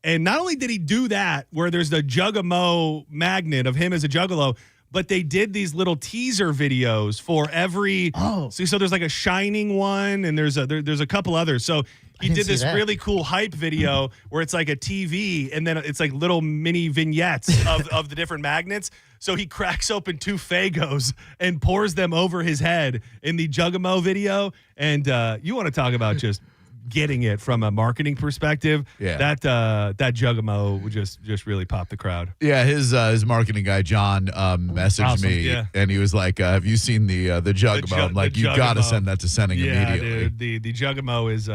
And not only did he do that, where there's the Jugga-Mo magnet of him as a Juggalo, but they did these little teaser videos for every. So there's like a Shining one, and there's a couple others. So he did this really cool hype video where it's like a TV, and then it's like little mini vignettes of the different magnets. So he cracks open 2 Fagos and pours them over his head in the Jugga-Mo video. And you want to talk about just getting it from a marketing perspective? Yeah. That Jugga-Mo would just really pop the crowd. Yeah, his marketing guy John messaged me, and he was like, "Have you seen the Jugga-Mo?" I'm like, "You got to send that to Senning immediately." Dude, the Jugga-Mo is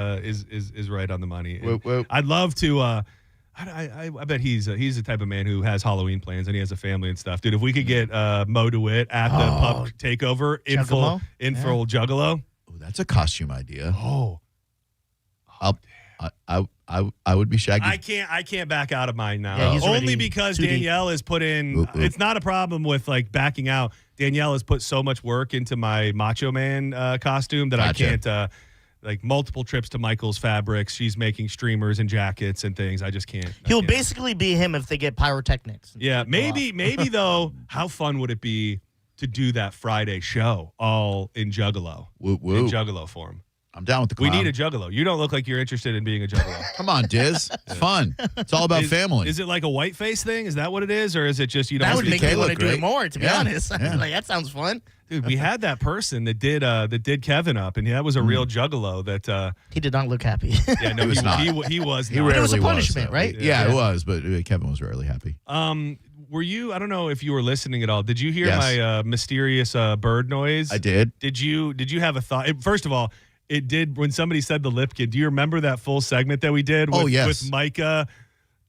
right on the money. Whoop, whoop. I'd love to. I bet he's the type of man who has Halloween plans and he has a family and stuff. Dude, if we could get Mo DeWitt at the pub takeover in full Juggalo. Oh, that's a costume idea. Oh. I would be Shaggy. I can't back out of mine now. Yeah, only because Danielle has put in. It's not a problem with like backing out. Danielle has put so much work into my Macho Man costume that I can't. Like multiple trips to Michael's Fabrics. She's making streamers and jackets and things. I just can't. He'll basically be him if they get pyrotechnics. Yeah, maybe though. How fun would it be to do that Friday show all in Juggalo? In Juggalo form. I'm down with the clown. We need a Juggalo. You don't look like you're interested in being a Juggalo. Come on, Diz. It's fun. It's all about family. Is it like a whiteface thing? Is that what it is? Or is it just, that would make me want to do it more, to be Yeah. honest. Yeah. Like, that sounds fun. Dude, we had that person that did Kevin up, and that was a real Juggalo that he did not look happy. Yeah, no, He was not. He was He not. rarely It was a was, punishment, though. right? Yeah, it was, but Kevin was rarely happy. Were you, I don't know if you were listening at all. Did you hear Yes. my mysterious bird noise? I did. Did you have a thought? First of all, it did when somebody said the Lipkin. Do you remember that full segment that we did with Micah?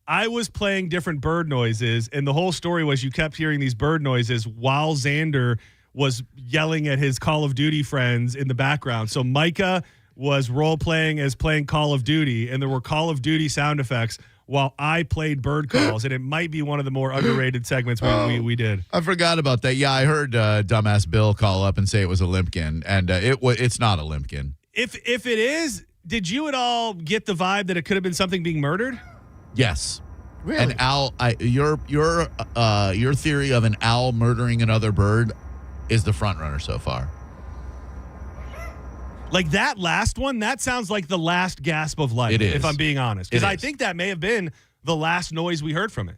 I was playing different bird noises, and the whole story was you kept hearing these bird noises while Xander was yelling at his Call of Duty friends in the background. So Micah was role-playing as playing Call of Duty, and there were Call of Duty sound effects while I played bird calls, and it might be one of the more underrated segments we did. I forgot about that. Yeah, I heard dumbass Bill call up and say it was a Limpkin, and it's not a Limpkin. If it is, did you at all get the vibe that it could have been something being murdered? Yes. Really? An owl. Your theory of an owl murdering another bird is the front runner so far. Like that last one, that sounds like the last gasp of life. It is. If I'm being honest, because It I is. think that may have been the last noise we heard from it.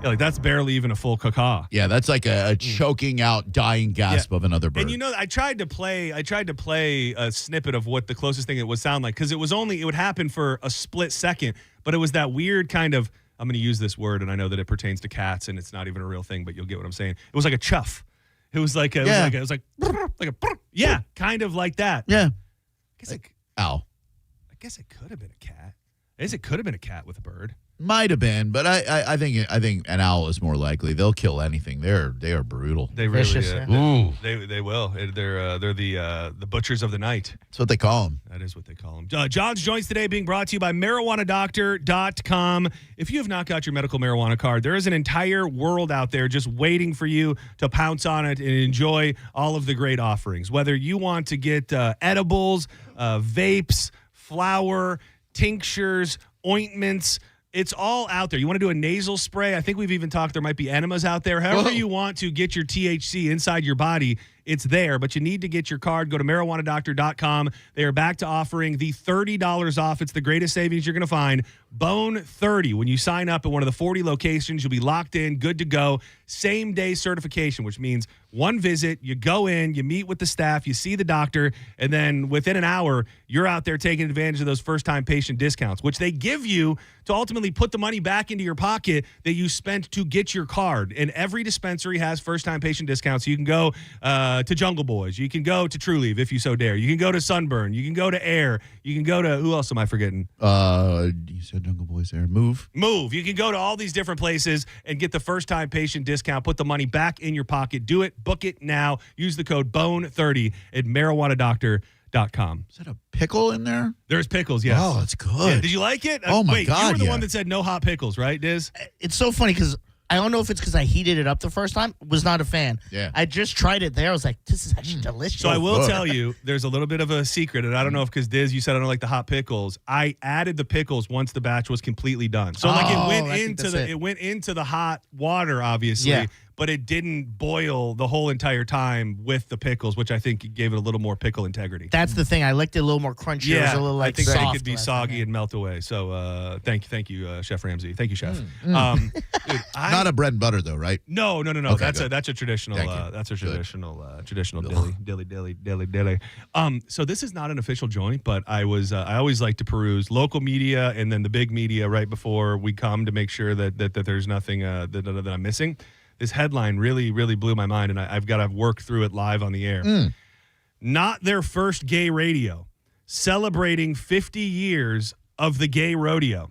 Yeah, like that's barely even a full caw. Yeah, that's like a choking out, dying gasp of another bird. And you know, I tried to play a snippet of what the closest thing it would sound like, because it would happen for a split second, but it was that weird kind of, I'm going to use this word, and I know that it pertains to cats, and it's not even a real thing, but you'll get what I'm saying. It was like a chuff. It was like kind of like that. Yeah. I guess it could have been a cat. I guess it could have been a cat with a bird. Might have been, but I think an owl is more likely. They'll kill anything. They are brutal. They really Vicious, they will. They're the butchers of the night. That's what they call them. That is what they call them. John's Joints today being brought to you by MarijuanaDoctor.com. If you have not got your medical marijuana card, there is an entire world out there just waiting for you to pounce on it and enjoy all of the great offerings. Whether you want to get edibles, vapes, flour, tinctures, ointments, it's all out there. You want to do a nasal spray? I think we've even talked there might be enemas out there. However you want to get your THC inside your body, it's there, but you need to get your card. Go to MarijuanaDoctor.com. They are back to offering the $30 off. It's the greatest savings you're going to find. Bone 30. When you sign up at one of the 40 locations, you'll be locked in, good to go. Same day certification, which means one visit, you go in, you meet with the staff, you see the doctor, and then within an hour, you're out there taking advantage of those first-time patient discounts, which they give you to ultimately put the money back into your pocket that you spent to get your card. And every dispensary has first-time patient discounts. So you can go to Jungle Boys. You can go to True Leave if you so dare. You can go to Sunburn. You can go to Air. You can go to, who else am I forgetting? You said Jungle Boys there. Move. You can go to all these different places and get the first-time patient discount. Put the money back in your pocket. Do it. Book it now. Use the code BONE30 at MarijuanaDoctor.com. Is that a pickle in there? There's pickles, yes. Oh, it's good. Yeah, did you like it? Oh, my Wait, God, you were the one that said no hot pickles, right, Diz? It's so funny because I don't know if it's because I heated it up the first time. Was not a fan. Yeah. I just tried it there. I was like, this is actually delicious. So I will tell you, there's a little bit of a secret, and I don't know if because Diz, you said I don't like the hot pickles. I added the pickles once the batch was completely done. So it went into the hot water, obviously, but it didn't boil the whole entire time with the pickles, which I think gave it a little more pickle integrity. That's the thing. I liked it a little more crunchy. It was a little I think soft it could be soggy and melt away. So thank you, Chef Ramsay. Thank you, Chef. Dude, Not a bread and butter though, right? No. Okay, that's a traditional. That's a traditional dilly. So this is not an official joint, but I always like to peruse local media and then the big media right before we come to make sure that there's nothing that I'm missing. This headline really, really blew my mind, and I've got to work through it live on the air. Not their first gay radio, celebrating 50 years of the gay rodeo.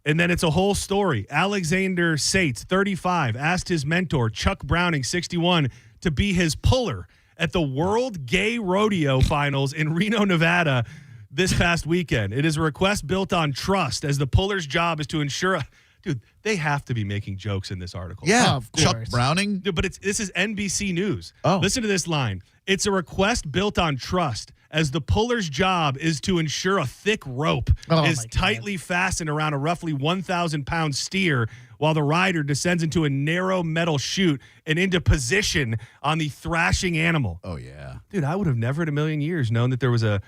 And then it's a whole story. Alexander Sates, 35, asked his mentor, Chuck Browning, 61, to be his puller at the World Gay Rodeo Finals in Reno, Nevada this past weekend. It is a request built on trust, as the puller's job is to ensure... Dude, they have to be making jokes in this article. Yeah, Chuck Browning. Dude, but this is NBC News. Oh. Listen to this line. It's a request built on trust, as the puller's job is to ensure a thick rope is tightly fastened around a roughly 1,000-pound steer while the rider descends into a narrow metal chute and into position on the thrashing animal. Oh, yeah. Dude, I would have never in a million years known that there was a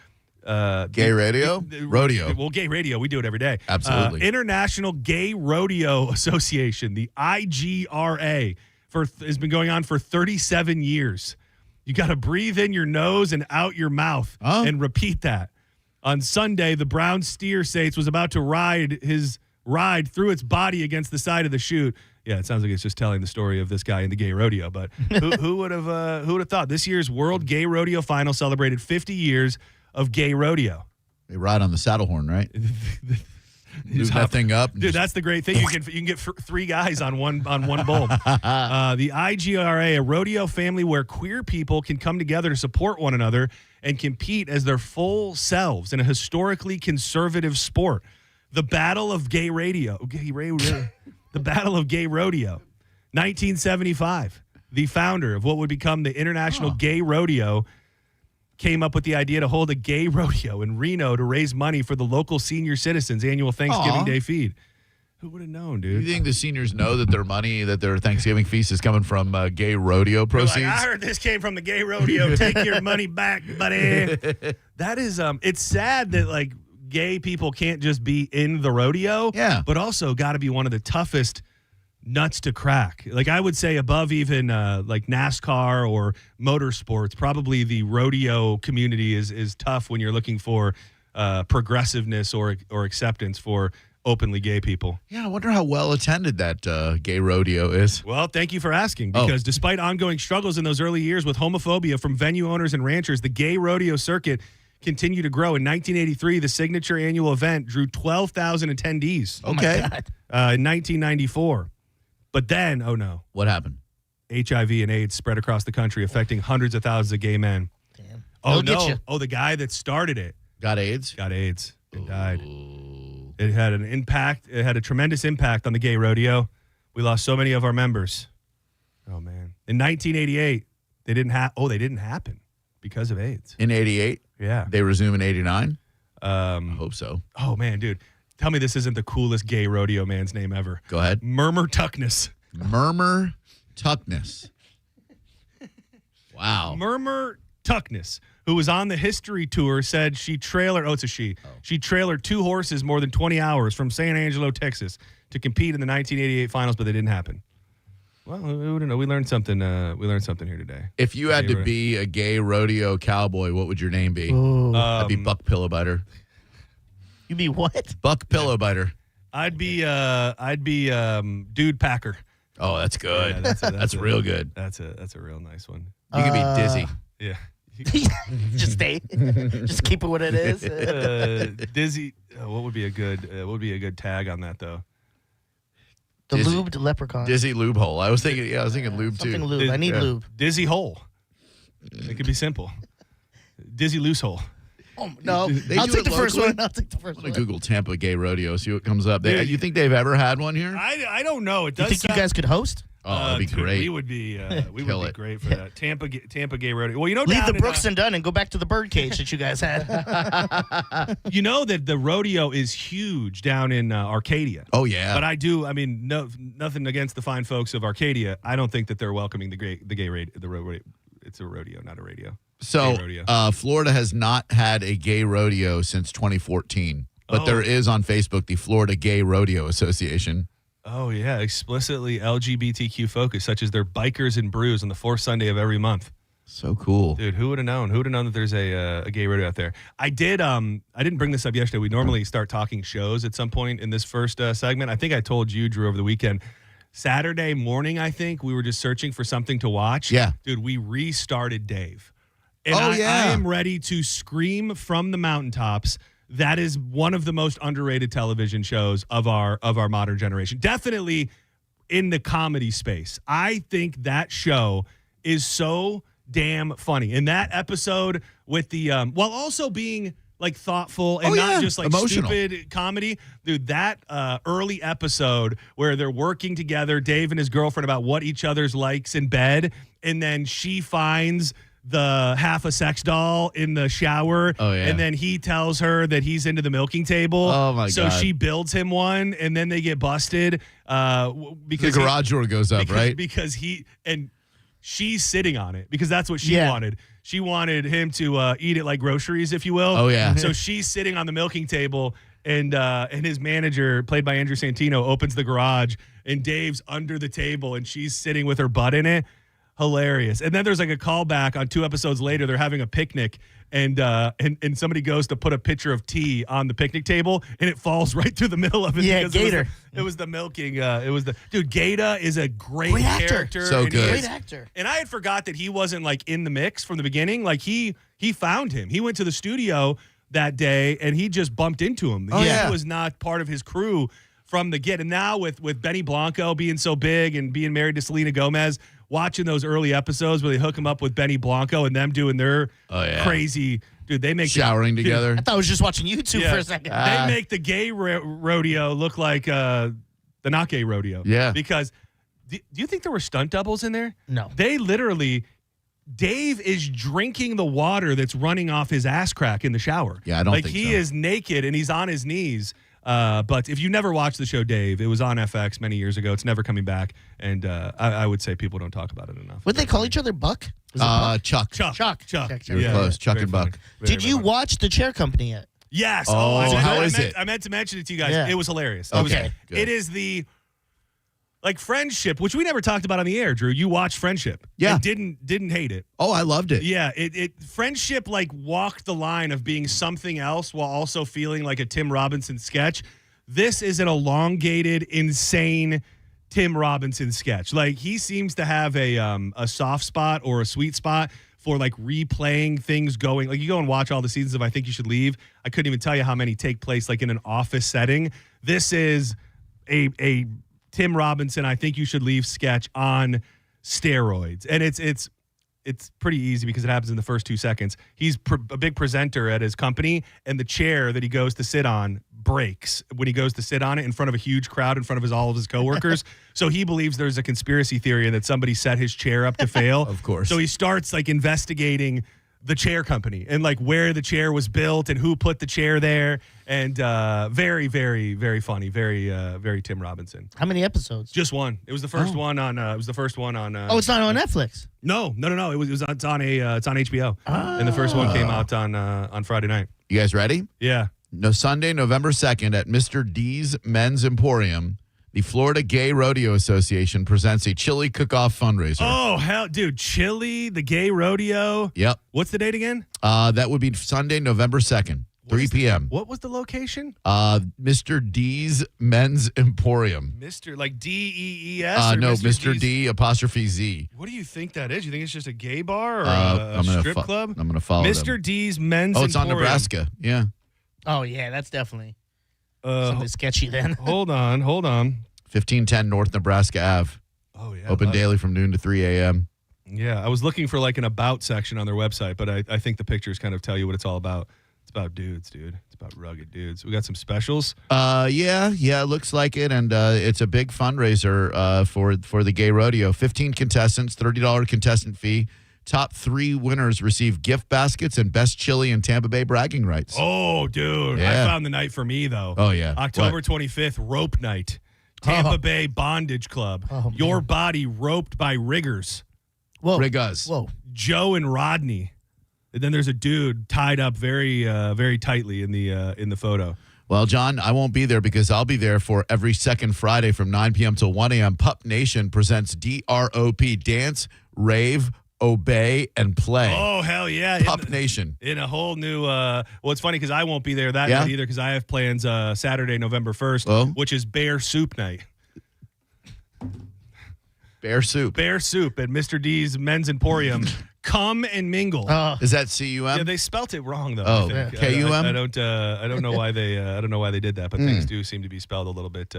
gay radio? Rodeo. Well, gay radio. We do it every day. Absolutely. International Gay Rodeo Association, the IGRA, has been going on for 37 years. You got to breathe in your nose and out your mouth and repeat that. On Sunday, the brown steer Sates was about to ride through its body against the side of the chute. Yeah, it sounds like it's just telling the story of this guy in the gay rodeo. But who would have thought? This year's World Gay Rodeo Final celebrated 50 years of gay rodeo. They ride on the saddle horn, right? Move that thing up. Dude, that's the great thing. You can get three guys on one bull. The IGRA, a rodeo family where queer people can come together to support one another and compete as their full selves in a historically conservative sport. The Battle of Gay Radio. The Battle of Gay Rodeo. 1975. The founder of what would become the International Gay Rodeo came up with the idea to hold a gay rodeo in Reno to raise money for the local senior citizens' annual Thanksgiving Day feed. Who would have known, dude? You think the seniors know that their Thanksgiving feast is coming from gay rodeo proceeds? I heard this came from the gay rodeo. Take your money back, buddy. That is, it's sad that gay people can't just be in the rodeo. Yeah. But also got to be one of the toughest nuts to crack. I would say above even NASCAR or motorsports, probably the rodeo community is tough when you're looking for progressiveness or acceptance for openly gay people. Yeah, I wonder how well attended that gay rodeo is. Well, thank you for asking, because despite ongoing struggles in those early years with homophobia from venue owners and ranchers, the gay rodeo circuit continued to grow. In 1983, the signature annual event drew 12,000 attendees. Okay. In 1994. But then, oh no. What happened? HIV and AIDS spread across the country, affecting hundreds of thousands of gay men. Damn. Oh, They'll no. get you. Oh, the guy that started it. Got AIDS? Got AIDS and died. It had an impact. It had a tremendous impact on the gay rodeo. We lost so many of our members. Oh, man. In 1988, they didn't happen because of AIDS. In 88? Yeah. They resume in 89? I hope so. Oh, man, dude. Tell me this isn't the coolest gay rodeo man's name ever. Go ahead. Murmur Tuckness. Murmur Tuckness. Wow. Murmur Tuckness, who was on the history tour, said she trailered 2 horses more than 20 hours from San Angelo, Texas, to compete in the 1988 finals, but they didn't happen. Well, we don't know. We learned something. We learned something here today. If you had to be a gay rodeo cowboy, what would your name be? I'd be Buck Pillowbiter. You be what? Buck Pillowbiter. I'd be Dude Packer. Oh, that's good. Yeah, that's real good. That's a real nice one. You could be Dizzy. Yeah. Just stay. Just keep it what it is. Dizzy. What would be a good tag on that though? The lubed leprechaun. Dizzy Lube Hole. I was thinking lube too. Something lube. I need lube. Dizzy Hole. It could be simple. Dizzy Loose Hole. Oh, no, I'll take the first one. I'll take the first one. Google Tampa gay rodeo. See what comes up. You think they've ever had one here? I don't know. It does. You think you guys could host? Oh, that'd be great. We would be great for that. Tampa gay rodeo. Well, you know, leave the Brooks and Dunn and go back to the birdcage that you guys had. You know that the rodeo is huge down in Arcadia. Oh yeah. But nothing against the fine folks of Arcadia. I don't think that they're welcoming the gay rodeo. It's a rodeo, not a radio. So, Florida has not had a gay rodeo since 2014, but there is on Facebook the Florida Gay Rodeo Association. Oh, yeah. Explicitly LGBTQ focused, such as their Bikers and Brews on the fourth Sunday of every month. So cool. Dude, who would have known? Who would have known that there's a gay rodeo out there? I didn't bring this up yesterday. We normally start talking shows at some point in this first segment. I think I told you, Drew, over the weekend. Saturday morning, I think, we were just searching for something to watch. Yeah. Dude, we restarted Dave. And I am ready to scream from the mountaintops. That is one of the most underrated television shows of our modern generation. Definitely in the comedy space. I think that show is so damn funny. And that episode with the while also being like thoughtful and not just like emotional stupid comedy. Dude, that early episode where they're working together, Dave and his girlfriend, about what each other's likes in bed, and then she finds the half a sex doll in the shower. Oh, yeah. And then he tells her that he's into the milking table. Oh, my so God. she builds him one, and then they get busted because the garage door goes up, right? Because she's sitting on it because that's what she wanted. She wanted him to eat it like groceries, if you will. Oh, yeah. So she's sitting on the milking table, and his manager, played by Andrew Santino, opens the garage, and Dave's under the table, and she's sitting with her butt in it. Hilarious. And then there's like a callback on 2 episodes later. They're having a picnic, and somebody goes to put a pitcher of tea on the picnic table, and it falls right through the middle of it. Yeah, because Gator. It was the milking. Dude, Gator is a great character. So and good. Great actor. And I had forgot that he wasn't like in the mix from the beginning. Like he found him. He went to the studio that day, and he just bumped into him. Oh, yeah. He was not part of his crew from the get. And now with Benny Blanco being so big and being married to Selena Gomez, watching those early episodes where they hook him up with Benny Blanco and them doing their crazy, dude, they make showering together. I thought I was just watching YouTube for a second. They make the gay rodeo look like the not gay rodeo. Yeah. Because do you think there were stunt doubles in there? No. They literally, Dave is drinking the water that's running off his ass crack in the shower. Yeah, I don't think he so. is naked and he's on his knees. But if you never watched the show, Dave, it was on FX many years ago. It's never coming back. And I would say people don't talk about it enough. Would they call each other Buck? Chuck. Chuck. Very close. Chuck Very and funny. Buck. Very, Did very you funny. watch The Chair Company yet? Yes. Oh, how is it? I meant to mention it to you guys. Yeah. It was hilarious. Okay, good. It is the Friendship, which we never talked about on the air, Drew. You watched Friendship. Yeah. And didn't hate it. Oh, I loved it. Yeah, Friendship walked the line of being something else while also feeling like a Tim Robinson sketch. this is an elongated, insane Tim Robinson sketch. Like, he seems to have a soft spot or a sweet spot for like replaying things going. Like, you go and watch all the seasons of I Think You Should Leave. I couldn't even tell you how many take place like in an office setting. This is a Tim Robinson I Think You Should Leave sketch on steroids, and it's pretty easy because it happens in the first 2 seconds. He's a big presenter at his company, and the chair that he goes to sit on breaks when he goes to sit on it in front of a huge crowd, in front of all of his coworkers. So he believes there's a conspiracy theory and that somebody set his chair up to fail. Of course. So he starts like investigating the chair company and like where the chair was built and who put the chair there. And very, very, very funny. Very, very Tim Robinson. How many episodes? Just one. It was the first one on. It was the first one on. Oh, it's not on Netflix. No. It's on HBO. And the first one came out on Friday night. You guys ready? Yeah. No, Sunday, November 2nd at Mr. D's Men's Emporium, the Florida Gay Rodeo Association presents a chili cook-off fundraiser. Oh, hell, dude. Chili, the gay rodeo. Yep. What's the date again? That would be Sunday, November 2nd, 3 p.m. What was the location? Mr. D's Men's Emporium. Mr. like D-E-E-S? No, Mr. D's? D apostrophe Z. What do you think that is? You think it's just a gay bar or I'm gonna strip club? I'm going to follow Mr. them. D's Men's Oh, it's on Emporium. Nebraska. Yeah. Oh, yeah, that's definitely something sketchy then. Hold on. 1510 North Nebraska Ave. Oh, yeah. Open daily from noon to 3 a.m. Yeah, I was looking for like an about section on their website, but I think the pictures kind of tell you what it's all about. It's about dudes, dude. It's about rugged dudes. We got some specials. Yeah, it looks like it, and it's a big fundraiser for the gay rodeo. 15 contestants, $30 contestant fee. Top 3 winners receive gift baskets and best chili and Tampa Bay bragging rights. Oh, dude. Yeah. I found the night for me, though. Oh, yeah. October 25th, Rope Night. Tampa Bay Bondage Club. Oh, Your body roped by riggers. Whoa. Riggers. Whoa. Joe and Rodney. And then there's a dude tied up very, very tightly in the photo. Well, John, I won't be there because I'll be there for every second Friday from 9 p.m. till 1 a.m. Pup Nation presents DROP, Dance, Rave, Obey, and Play. Oh, hell yeah. Pup Nation. In a whole new, well, it's funny because I won't be there that Yeah? night either because I have plans Saturday, November 1st, which is Bear Soup Night. Bear Soup. Bear Soup at Mr. D's Men's Emporium. Come and mingle. Is that C-U-M? Yeah, they spelt it wrong though. Oh, I think. K-U-M? I don't know why they did that, but things do seem to be spelled a little bit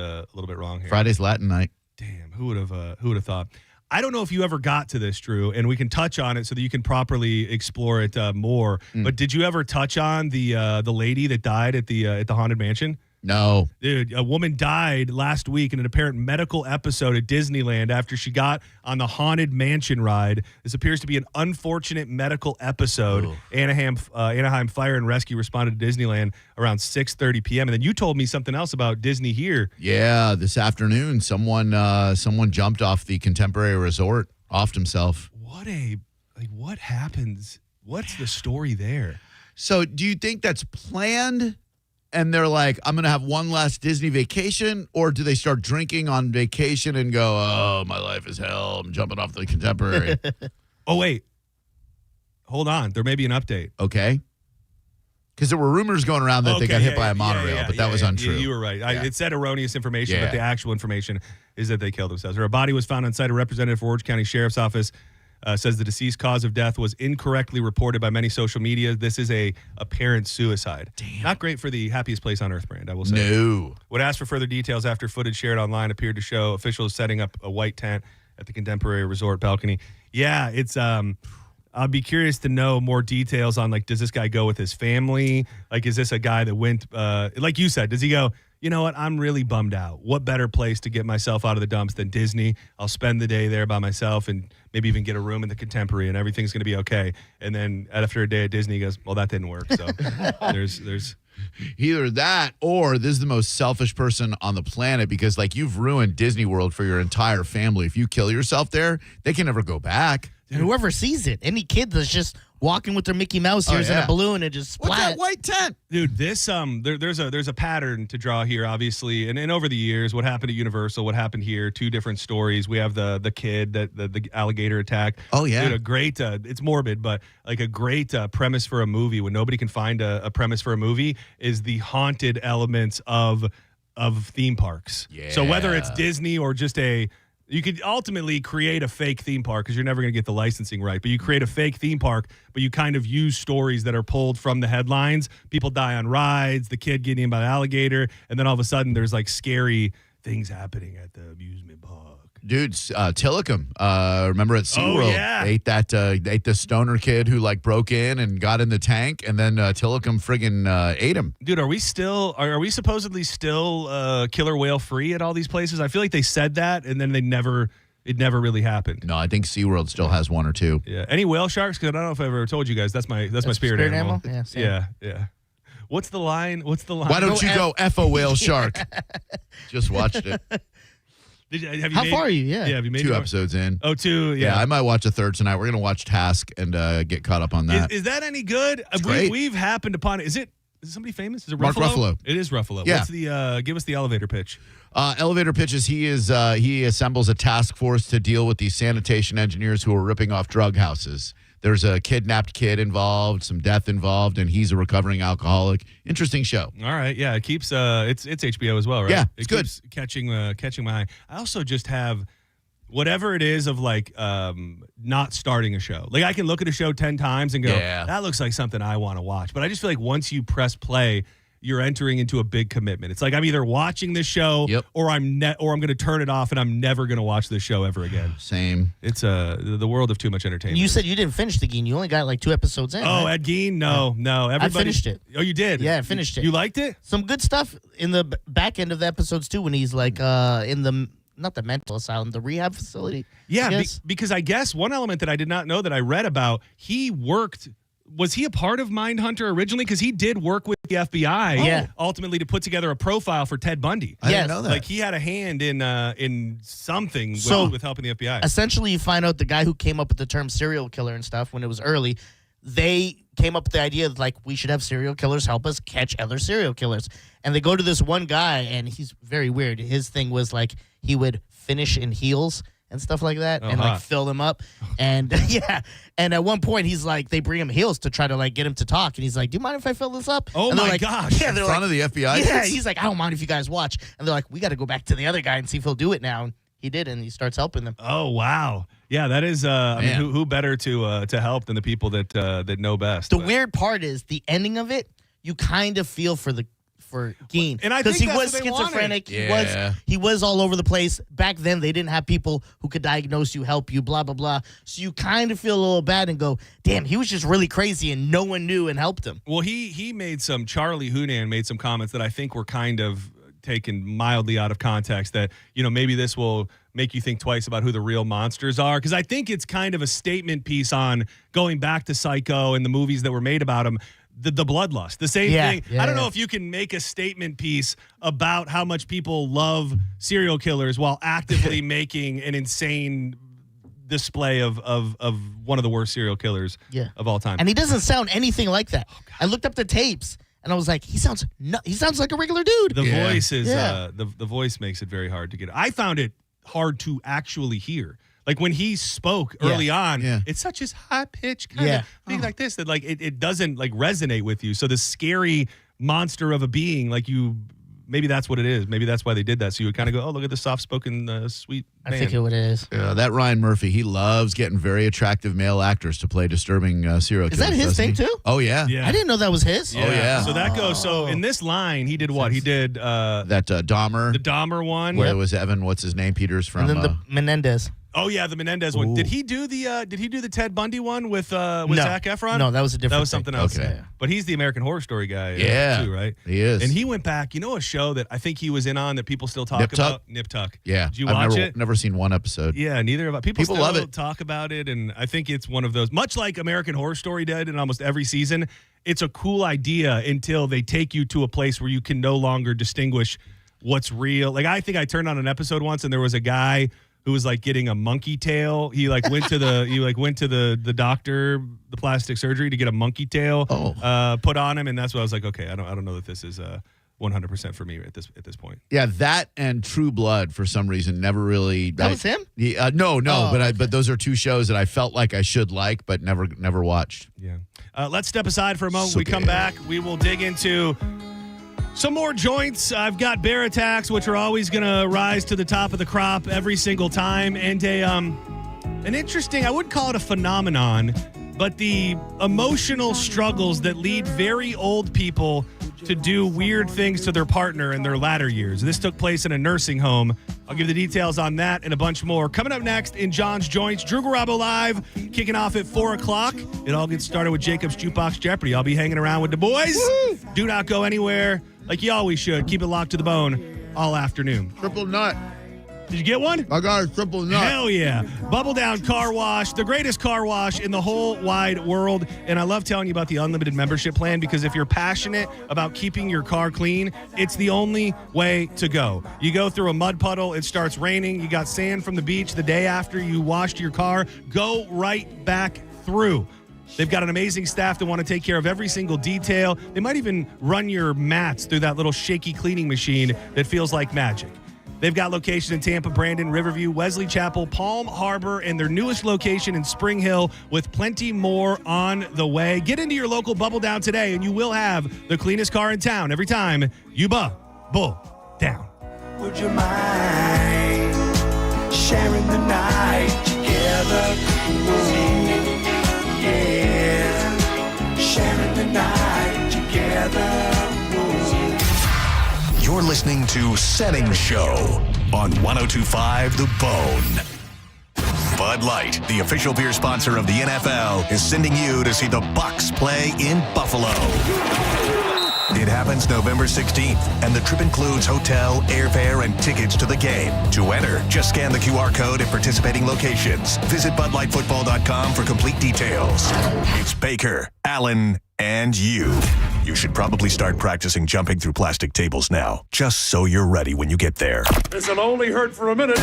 wrong here. Friday's Latin night. Damn, who would have thought? I don't know if you ever got to this, Drew, and we can touch on it so that you can properly explore it more. But did you ever touch on the lady that died at the Haunted Mansion? No. Dude, a woman died last week in an apparent medical episode at Disneyland after she got on the Haunted Mansion ride. This appears to be an unfortunate medical episode. Anaheim Fire and Rescue responded to Disneyland around 6:30 p.m. And then you told me something else about Disney here. Yeah, this afternoon, someone jumped off the Contemporary Resort, offed himself. What happens? What's the story there? So do you think that's planned? And they're like, I'm going to have one last Disney vacation? Or do they start drinking on vacation and go, oh, my life is hell. I'm jumping off the Contemporary. Oh, wait. Hold on. There may be an update. Okay. Because there were rumors going around that they got hit by a monorail, but that was untrue. You were right. Yeah. It said erroneous information, but the actual information is that they killed themselves. Her body was found on site. A representative for Orange County Sheriff's Office says the deceased cause of death was incorrectly reported by many social media. This is a apparent suicide. Damn. Not great for the happiest place on earth brand, I will say. No. Would ask for further details after footage shared online appeared to show officials setting up a white tent at the Contemporary Resort balcony. Yeah, it's I'll be curious to know more details on, like, does this guy go with his family? Like, is this a guy that went, like you said, does he go, you know what, I'm really bummed out. What better place to get myself out of the dumps than Disney? I'll spend the day there by myself and maybe even get a room in the Contemporary and everything's going to be okay. And then after a day at Disney, he goes, well, that didn't work. So there's either that or this is the most selfish person on the planet because, like, you've ruined Disney World for your entire family. If you kill yourself there, they can never go back. And whoever sees it, any kid that's just walking with their Mickey Mouse ears in a balloon and just splat. What's that white tent? Dude, this there's a pattern to draw here, obviously, and over the years, what happened at Universal, what happened here, two different stories. We have the kid that the alligator attack. Oh yeah, dude, a great. It's morbid, but like a great premise for a movie when nobody can find a premise for a movie is the haunted elements of of theme parks. Yeah. So whether it's Disney or just you could ultimately create a fake theme park because you're never going to get the licensing right. But you create a fake theme park, but you kind of use stories that are pulled from the headlines. People die on rides, the kid getting eaten by the alligator, and then all of a sudden there's like scary things happening at the amusement park. Dude, Tillicum, remember at SeaWorld? Oh, yeah. Ate the stoner kid who like broke in and got in the tank, and then Tillicum friggin' ate him. Dude, are we supposedly still killer whale free at all these places? I feel like they said that, and then it never really happened. No, I think SeaWorld still has one or two. Yeah. Any whale sharks? Because I don't know if I've ever told you guys. That's my spirit animal. Yeah, same. Yeah. What's the line? Why don't you go F a whale shark? Just watched it. How far are you? Yeah. Have you made 2 episodes in. Oh, 2. Yeah, I might watch a third tonight. We're gonna watch Task and get caught up on that. Is that any good? Great. We've happened upon it. Is it somebody famous? Is it Mark Ruffalo? It is Ruffalo. Yeah. What's the give us the elevator pitch? Elevator pitches. He assembles a task force to deal with these sanitation engineers who are ripping off drug houses. There's a kidnapped kid involved, some death involved, and he's a recovering alcoholic. Interesting show. All right, yeah, it keeps it's HBO as well, right? Yeah, it good. Keeps catching my eye. I also just have whatever it is of like not starting a show. Like I can look at a show 10 times and go, that looks like something I want to watch. But I just feel like once you press play, you're entering into a big commitment. It's like I'm either watching this show or I'm going to turn it off and I'm never going to watch this show ever again. Same. It's the world of too much entertainment. You said you didn't finish the Gein. You only got like 2 episodes in. Oh, right? Ed Gein? No. Everybody, I finished it. Oh, you did? Yeah, I finished it. You liked it? Some good stuff in the back end of the episodes too when he's like in the not the mental asylum, the rehab facility. Yeah, because I guess one element that I did not know that I read about, was he a part of Mindhunter originally? Because he did work with the FBI ultimately to put together a profile for Ted Bundy. I didn't know that. Like he had a hand in something with helping the FBI. Essentially, you find out the guy who came up with the term serial killer and stuff when it was early, they came up with the idea of like, we should have serial killers help us catch other serial killers. And they go to this one guy, and he's very weird. His thing was like he would finish in heels and stuff like that, and like fill them up. And and at one point he's like, they bring him heels to try to like get him to talk, and he's like, do you mind if I fill this up? Oh and my like, gosh. Yeah, in front of the FBI? Yeah, he's like, I don't mind if you guys watch. And they're like, we got to go back to the other guy and see if he'll do it now. And he did, and he starts helping them. Oh, wow. Yeah, that is, I mean, who better to help than the people that know best? The weird part is the ending of it, you kind of feel for Gein, and I because think he was that's what they schizophrenic. wanted. He was all over the place. Back then, they didn't have people who could diagnose you, help you, blah blah blah. So you kind of feel a little bad and go, "Damn, he was just really crazy, and no one knew and helped him." Well, he made Charlie Hunnam made some comments that I think were kind of taken mildly out of context. That maybe this will make you think twice about who the real monsters are, because I think it's kind of a statement piece on going back to Psycho and the movies that were made about him. The bloodlust, the same thing. I don't know if you can make a statement piece about how much people love serial killers while actively making an insane display of one of the worst serial killers of all time. And he doesn't sound anything like that. I looked up the tapes and I was like, he sounds like a regular dude. The voice is the voice makes it very hard to get. I found it hard to actually hear. Like when he spoke early on, it's such his high pitch kind of thing like this that like it doesn't like resonate with you. So the scary monster of a being, like maybe that's what it is. Maybe that's why they did that. So you would kind of go, oh, look at the soft spoken, sweet man. I think it is. That Ryan Murphy, he loves getting very attractive male actors to play disturbing serial killers. Is that his thing too? Oh yeah. I didn't know that was his. Oh yeah. So that goes. So in this line, he did what? He did that Dahmer. The Dahmer one. Where it was Evan, what's his name? Peters from. And then the Menendez. Oh yeah, the Menendez one. Did he do the Ted Bundy one with Zac Efron? No, that was a different. That was something else. Okay. Yeah. But he's the American Horror Story guy. Too, right? He is. And he went back. You know a show that I think he was in on that people still talk Nip Tuck? about? Nip Tuck. Yeah. Did you watch it? Never seen one episode. Yeah, neither of us. People still love it. Talk about it, and I think it's one of those. Much like American Horror Story did in almost every season, it's a cool idea until they take you to a place where you can no longer distinguish what's real. Like I think I turned on an episode once, and there was a guy who was like getting a monkey tail. He like went to the doctor, the plastic surgery, to get a monkey tail put on him, and that's what I was like, okay, I don't know that this is 100% for me at this point. Yeah, that and True Blood for some reason never really. That was him? No, but those are two shows that I felt like I should like, but never watched. Yeah. Let's step aside for a moment. We come back. We will dig into Some more joints. I've got bear attacks, which are always going to rise to the top of the crop every single time. And an interesting, I wouldn't call it a phenomenon, but the emotional struggles that lead very old people to do weird things to their partner in their latter years. This took place in a nursing home. I'll give the details on that and a bunch more. Coming up next in John's Joints, Drew Garabo Live, kicking off at 4 o'clock. It all gets started with Jacob's Jukebox Jeopardy. I'll be hanging around with the boys. Woo! Do not go anywhere, like you always should. Keep it locked to the bone all afternoon. Triple nut. Did you get one? I got a triple nut. Hell yeah. Bubble Down Car Wash, the greatest car wash in the whole wide world. And I love telling you about the unlimited membership plan because if you're passionate about keeping your car clean, it's the only way to go. You go through a mud puddle, it starts raining, you got sand from the beach the day after you washed your car, go right back through. They've got an amazing staff that want to take care of every single detail. They might even run your mats through that little shaky cleaning machine that feels like magic. They've got locations in Tampa, Brandon, Riverview, Wesley Chapel, Palm Harbor, and their newest location in Spring Hill with plenty more on the way. Get into your local Bubble Down today, and you will have the cleanest car in town every time you bubble down. Would you mind sharing the night together? Ooh, yeah, sharing the night together. You're listening to Senning Show on 102.5 The Bone. Bud Light, the official beer sponsor of the NFL, is sending you to see the Bucs play in Buffalo. It happens November 16th, and the trip includes hotel, airfare, and tickets to the game. To enter, just scan the QR code at participating locations. Visit BudLightFootball.com for complete details. It's Baker, Allen, and you. You should probably start practicing jumping through plastic tables now, just so you're ready when you get there. This'll only hurt for a minute.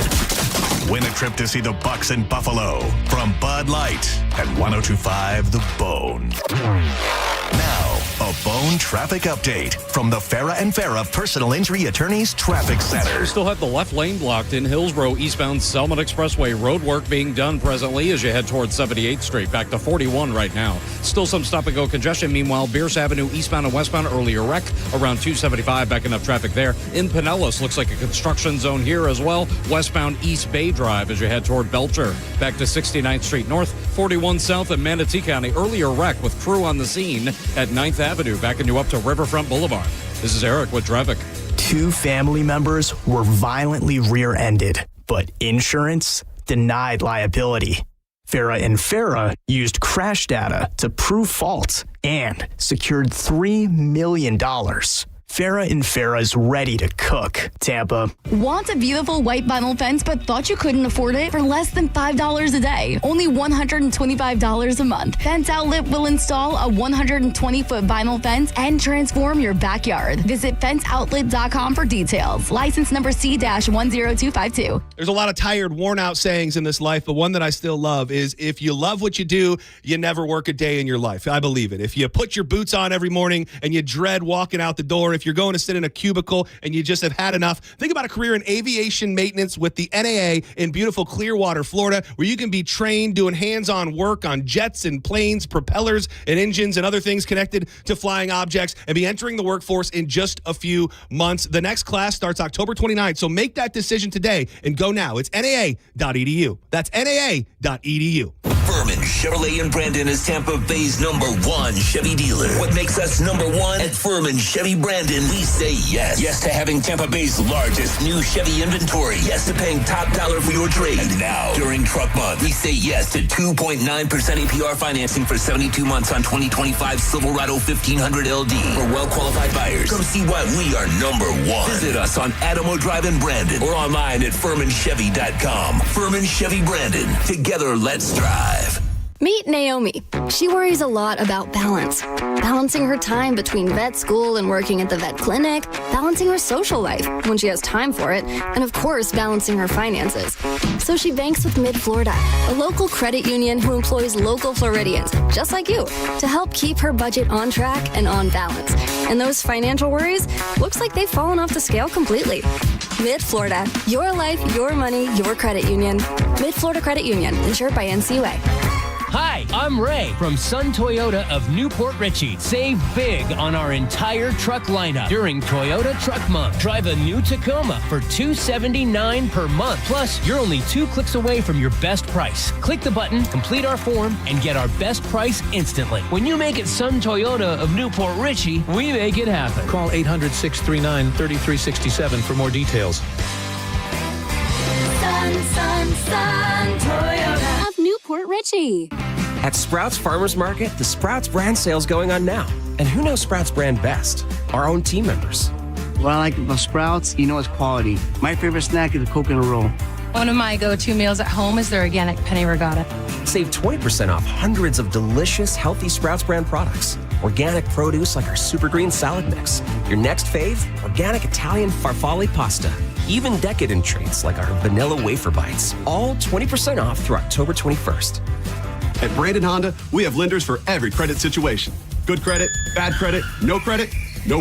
Win a trip to see the Bucs in Buffalo from Bud Light at 102.5 The Bone. Now, a Bone traffic update from the Farah and Farah Personal Injury Attorneys Traffic Center. We still have the left lane blocked in Hillsborough, eastbound Selman Expressway. Road work being done presently as you head towards 78th Street, back to 41 right now. Still some stop-and-go congestion. Meanwhile, Bierce Avenue, eastbound and westbound, earlier wreck around 275, backing up traffic there. In Pinellas, looks like a construction zone here as well. Westbound East Bay Drive as you head toward Belcher, back to 69th Street North. 41 south in Manatee County, earlier wreck with crew on the scene at 9th Avenue, backing you up to Riverfront Boulevard. This is Eric with Drevick. 2 family members were violently rear-ended, but insurance denied liability. Farah and Farah used crash data to prove fault and secured $3 million. Farah and Farah's ready to cook. Tampa. Want a beautiful white vinyl fence but thought you couldn't afford it for less than $5 a day? Only $125 a month. Fence Outlet will install a 120-foot vinyl fence and transform your backyard. Visit fenceoutlet.com for details. License number C-10252. There's a lot of tired, worn-out sayings in this life, but one that I still love is, if you love what you do, you never work a day in your life. I believe it. If you put your boots on every morning and you dread walking out the door, if you're going to sit in a cubicle and you just have had enough, think about a career in aviation maintenance with the NAA in beautiful Clearwater, Florida, where you can be trained doing hands-on work on jets and planes, propellers and engines and other things connected to flying objects, and be entering the workforce in just a few months. The next class starts October 29th, so make that decision today and go now. It's NAA.edu. That's NAA.edu. Furman Chevrolet in Brandon is Tampa Bay's #1 Chevy dealer. What makes us #1 at Furman Chevy Brandon? We say yes. Yes to having Tampa Bay's largest new Chevy inventory. Yes to paying top dollar for your trade. And now, during Truck Month, we say yes to 2.9% APR financing for 72 months on 2025 Silverado 1500 LD for well-qualified buyers. Come see why we are #1. Visit us on Adamo Drive in Brandon or online at FurmanChevy.com. Furman Chevy Brandon. Together, let's drive. Meet Naomi. She worries a lot about balance. Balancing her time between vet school and working at the vet clinic, balancing her social life when she has time for it, and of course, balancing her finances. So she banks with Mid-Florida, a local credit union who employs local Floridians, just like you, to help keep her budget on track and on balance. And those financial worries, looks like they've fallen off the scale completely. Mid-Florida, your life, your money, your credit union. Mid-Florida Credit Union, insured by NCUA. Hi, I'm Ray from Sun Toyota of Newport Richey. Save big on our entire truck lineup during Toyota Truck Month. Drive a new Tacoma for $279 per month. Plus, you're only 2 clicks away from your best price. Click the button, complete our form, and get our best price instantly. When you make it Sun Toyota of Newport Richey, we make it happen. Call 800-639-3367 for more details. Sun Toyota of Newport Richey. At Sprouts Farmers Market, the Sprouts brand sale's going on now. And who knows Sprouts brand best? Our own team members. What I like about Sprouts, it's quality. My favorite snack is the coconut roll. One of my go-to meals at home is their organic penne ricotta. Save 20% off hundreds of delicious, healthy Sprouts brand products. Organic produce like our super green salad mix. Your next fave, organic Italian farfalle pasta. Even decadent treats like our vanilla wafer bites. All 20% off through October 21st. At Brandon Honda, we have lenders for every credit situation. Good credit, bad credit, no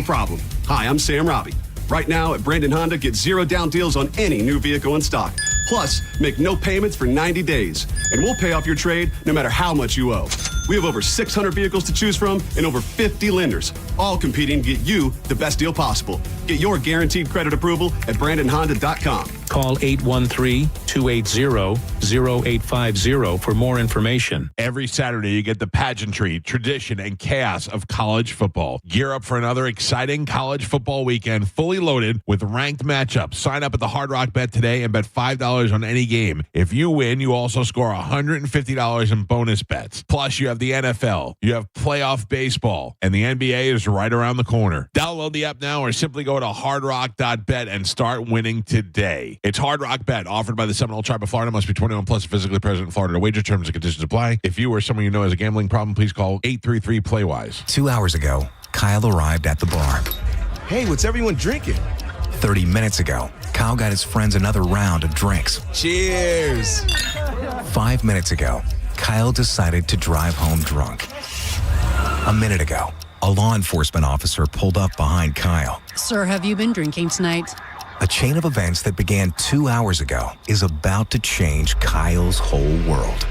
problem. Hi, I'm Sam Robbie. Right now at Brandon Honda, get 0 down deals on any new vehicle in stock. Plus, make no payments for 90 days. And we'll pay off your trade no matter how much you owe. We have over 600 vehicles to choose from and over 50 lenders, all competing to get you the best deal possible. Get your guaranteed credit approval at BrandonHonda.com. Call 813-280-0850 for more information. Every Saturday, you get the pageantry, tradition, and chaos of college football. Gear up for another exciting college football weekend, fully loaded with ranked matchups. Sign up at the Hard Rock Bet today and bet $5 on any game. If you win, you also score $150 in bonus bets. Plus, you have the NFL, you have playoff baseball, and the NBA is right around the corner. Download the app now or simply go to hardrock.bet and start winning today. It's Hard Rock Bet, offered by the Seminole Tribe of Florida. Must be 21 plus, physically present in Florida to wager. Terms and conditions apply. If you or someone you know has a gambling problem, please call 833-PLAY-WISE. 2 hours ago, Kyle arrived at the bar. Hey, what's everyone drinking? 30 minutes ago, Kyle got his friends another round of drinks. Cheers! 5 minutes ago, Kyle decided to drive home drunk. A minute ago, a law enforcement officer pulled up behind Kyle. Sir, have you been drinking tonight? A chain of events that began 2 hours ago is about to change Kyle's whole world.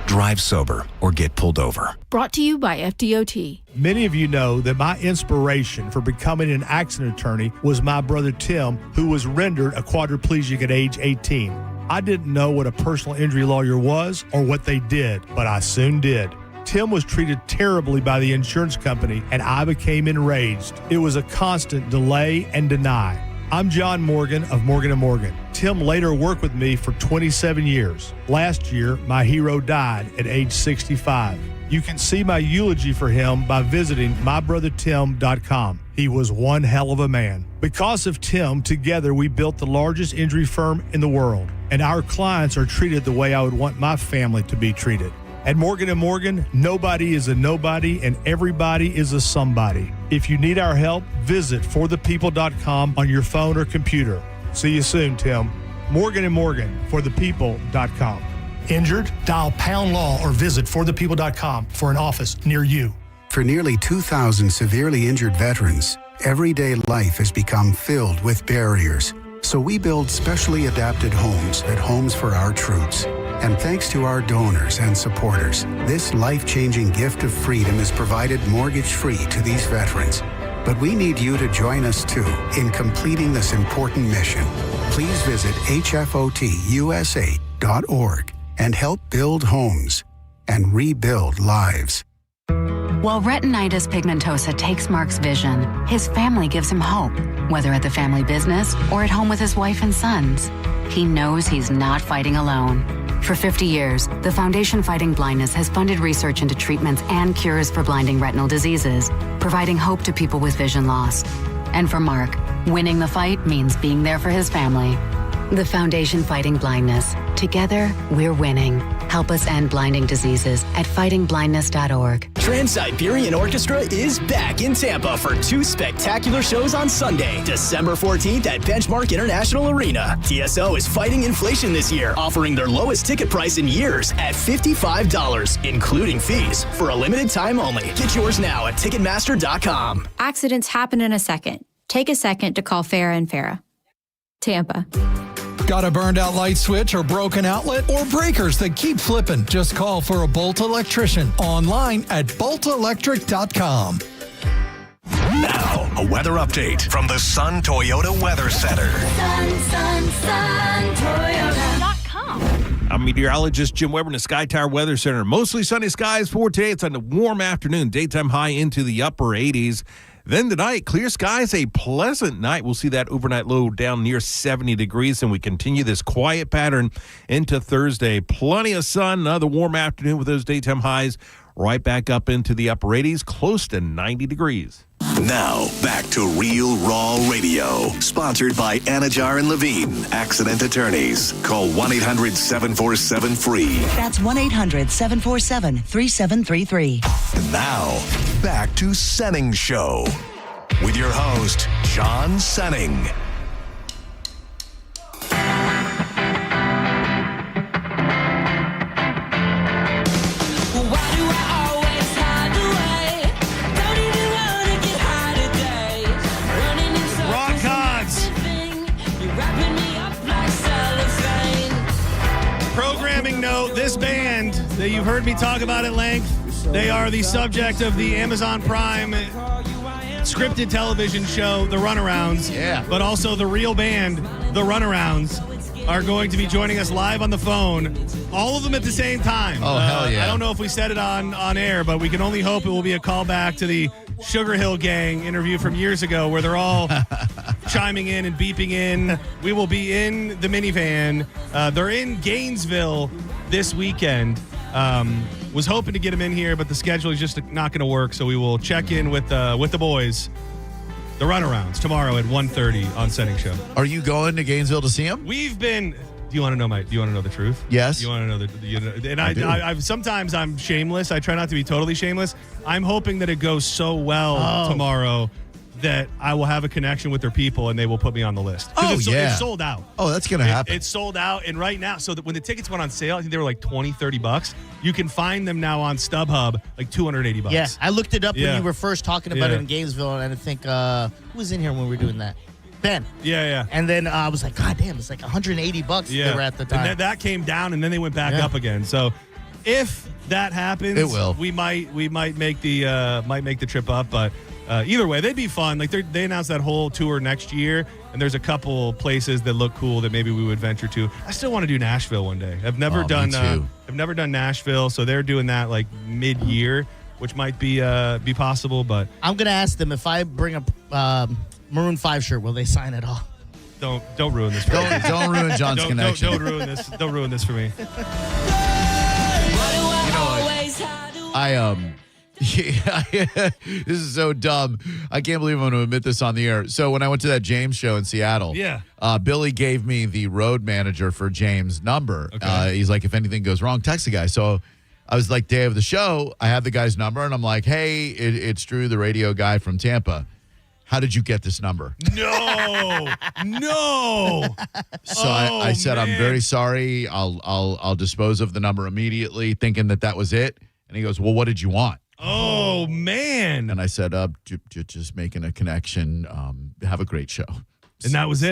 Drive sober or get pulled over. Brought to you by FDOT. Many of you know that my inspiration for becoming an accident attorney was my brother Tim, who was rendered a quadriplegic at age 18. I didn't know what a personal injury lawyer was or what they did, but I soon did. Tim was treated terribly by the insurance company, and I became enraged. It was a constant delay and deny. I'm John Morgan of Morgan & Morgan. Tim later worked with me for 27 years. Last year, my hero died at age 65. You can see my eulogy for him by visiting mybrothertim.com. He was one hell of a man. Because of Tim, together we built the largest injury firm in the world, and our clients are treated the way I would want my family to be treated. At Morgan & Morgan, nobody is a nobody and everybody is a somebody. If you need our help, visit forthepeople.com on your phone or computer. See you soon, Tim. Morgan & Morgan, forthepeople.com. Injured? Dial pound law or visit forthepeople.com for an office near you. For nearly 2,000 severely injured veterans, everyday life has become filled with barriers. So we build specially adapted homes at Homes for Our Troops. And thanks to our donors and supporters, this life-changing gift of freedom is provided mortgage-free to these veterans. But we need you to join us, too, in completing this important mission. Please visit hfotusa.org and help build homes and rebuild lives. While retinitis pigmentosa takes Mark's vision, his family gives him hope, whether at the family business or at home with his wife and sons. He knows he's not fighting alone. For 50 years, the Foundation Fighting Blindness has funded research into treatments and cures for blinding retinal diseases, providing hope to people with vision loss. And for Mark, winning the fight means being there for his family. The Foundation Fighting Blindness. Together, we're winning. Help us end blinding diseases at fightingblindness.org. Trans-Siberian Orchestra is back in Tampa for 2 spectacular shows on Sunday, December 14th at Benchmark International Arena. TSO is fighting inflation this year, offering their lowest ticket price in years at $55, including fees, for a limited time only. Get yours now at Ticketmaster.com. Accidents happen in a second. Take a second to call Farah and Farah. Tampa. Got a burned out light switch or broken outlet or breakers that keep flipping? Just call for a Bolt electrician online at boltelectric.com. Now, a weather update from the Sun Toyota Weather Center. Toyota.com. I'm meteorologist Jim Weber in the Sky Tower Weather Center. Mostly sunny skies for today. It's on a warm afternoon. Daytime high into the upper 80s. Then tonight, clear skies, a pleasant night. We'll see that overnight low down near 70 degrees, and we continue this quiet pattern into Thursday. Plenty of sun, another warm afternoon with those daytime highs right back up into the upper 80s, close to 90 degrees. Now, back to Real Raw Radio, sponsored by Anajar and Levine, accident attorneys. Call 1-800-747-FREE. That's 1-800-747-3733. Now, back to Senning Show with your host, John Senning. Note, this band that you've heard me talk about at length, they are the subject of the Amazon Prime scripted television show, The Runarounds. Yeah. But also the real band, The Runarounds, are going to be joining us live on the phone, all of them at the same time. Oh, hell yeah. I don't know if we said it on air, but we can only hope it will be a callback to the Sugar Hill Gang interview from years ago where they're all chiming in and beeping in. We will be in the minivan. They're in Gainesville this weekend. Was hoping to get them in here, but the schedule is just not going to work, so we will check in with the boys, the Runarounds, tomorrow at 1:30 on Senning Show. Are you going to Gainesville to see them? We've been... Do you want to know the truth? Yes. You want to know and I sometimes I'm shameless. I try not to be totally shameless. I'm hoping that it goes so well tomorrow that I will have a connection with their people and they will put me on the list. It's sold out. Oh, that's going to happen. It's sold out. And right now, so that when the tickets went on sale, I think they were like $20-$30. You can find them now on StubHub, like $280. Yeah, I looked it up when you were first talking about it in Gainesville, and I think who was in here when we were doing that? Ben. Yeah. And then I was like, God damn, it's like $180 they were at the time. And that came down, and then they went back up again. So if that happens, it will. We might make the trip up, but either way, they'd be fun. Like they announced that whole tour next year, and there's a couple places that look cool that maybe we would venture to. I still want to do Nashville one day. I've never done Nashville, so they're doing that like mid-year, which might be possible. But I'm gonna ask them if I bring a Maroon 5 shirt, will they sign it all? Don't ruin this for me. Don't ruin John's connection. Don't ruin this. Don't ruin this for me. You know what? This is so dumb. I can't believe I'm going to admit this on the air. So when I went to that James show in Seattle, Billy gave me the road manager for James' number. Okay. He's like, if anything goes wrong, text the guy. So I was like, day of the show, I have the guy's number, and I'm like, hey, it's Drew, the radio guy from Tampa. How did you get this number? No. So I said, man. I'm very sorry. I'll dispose of the number immediately, thinking that was it. And he goes, well, what did you want? Oh, man. And I said, just making a connection. Have a great show. And that was it.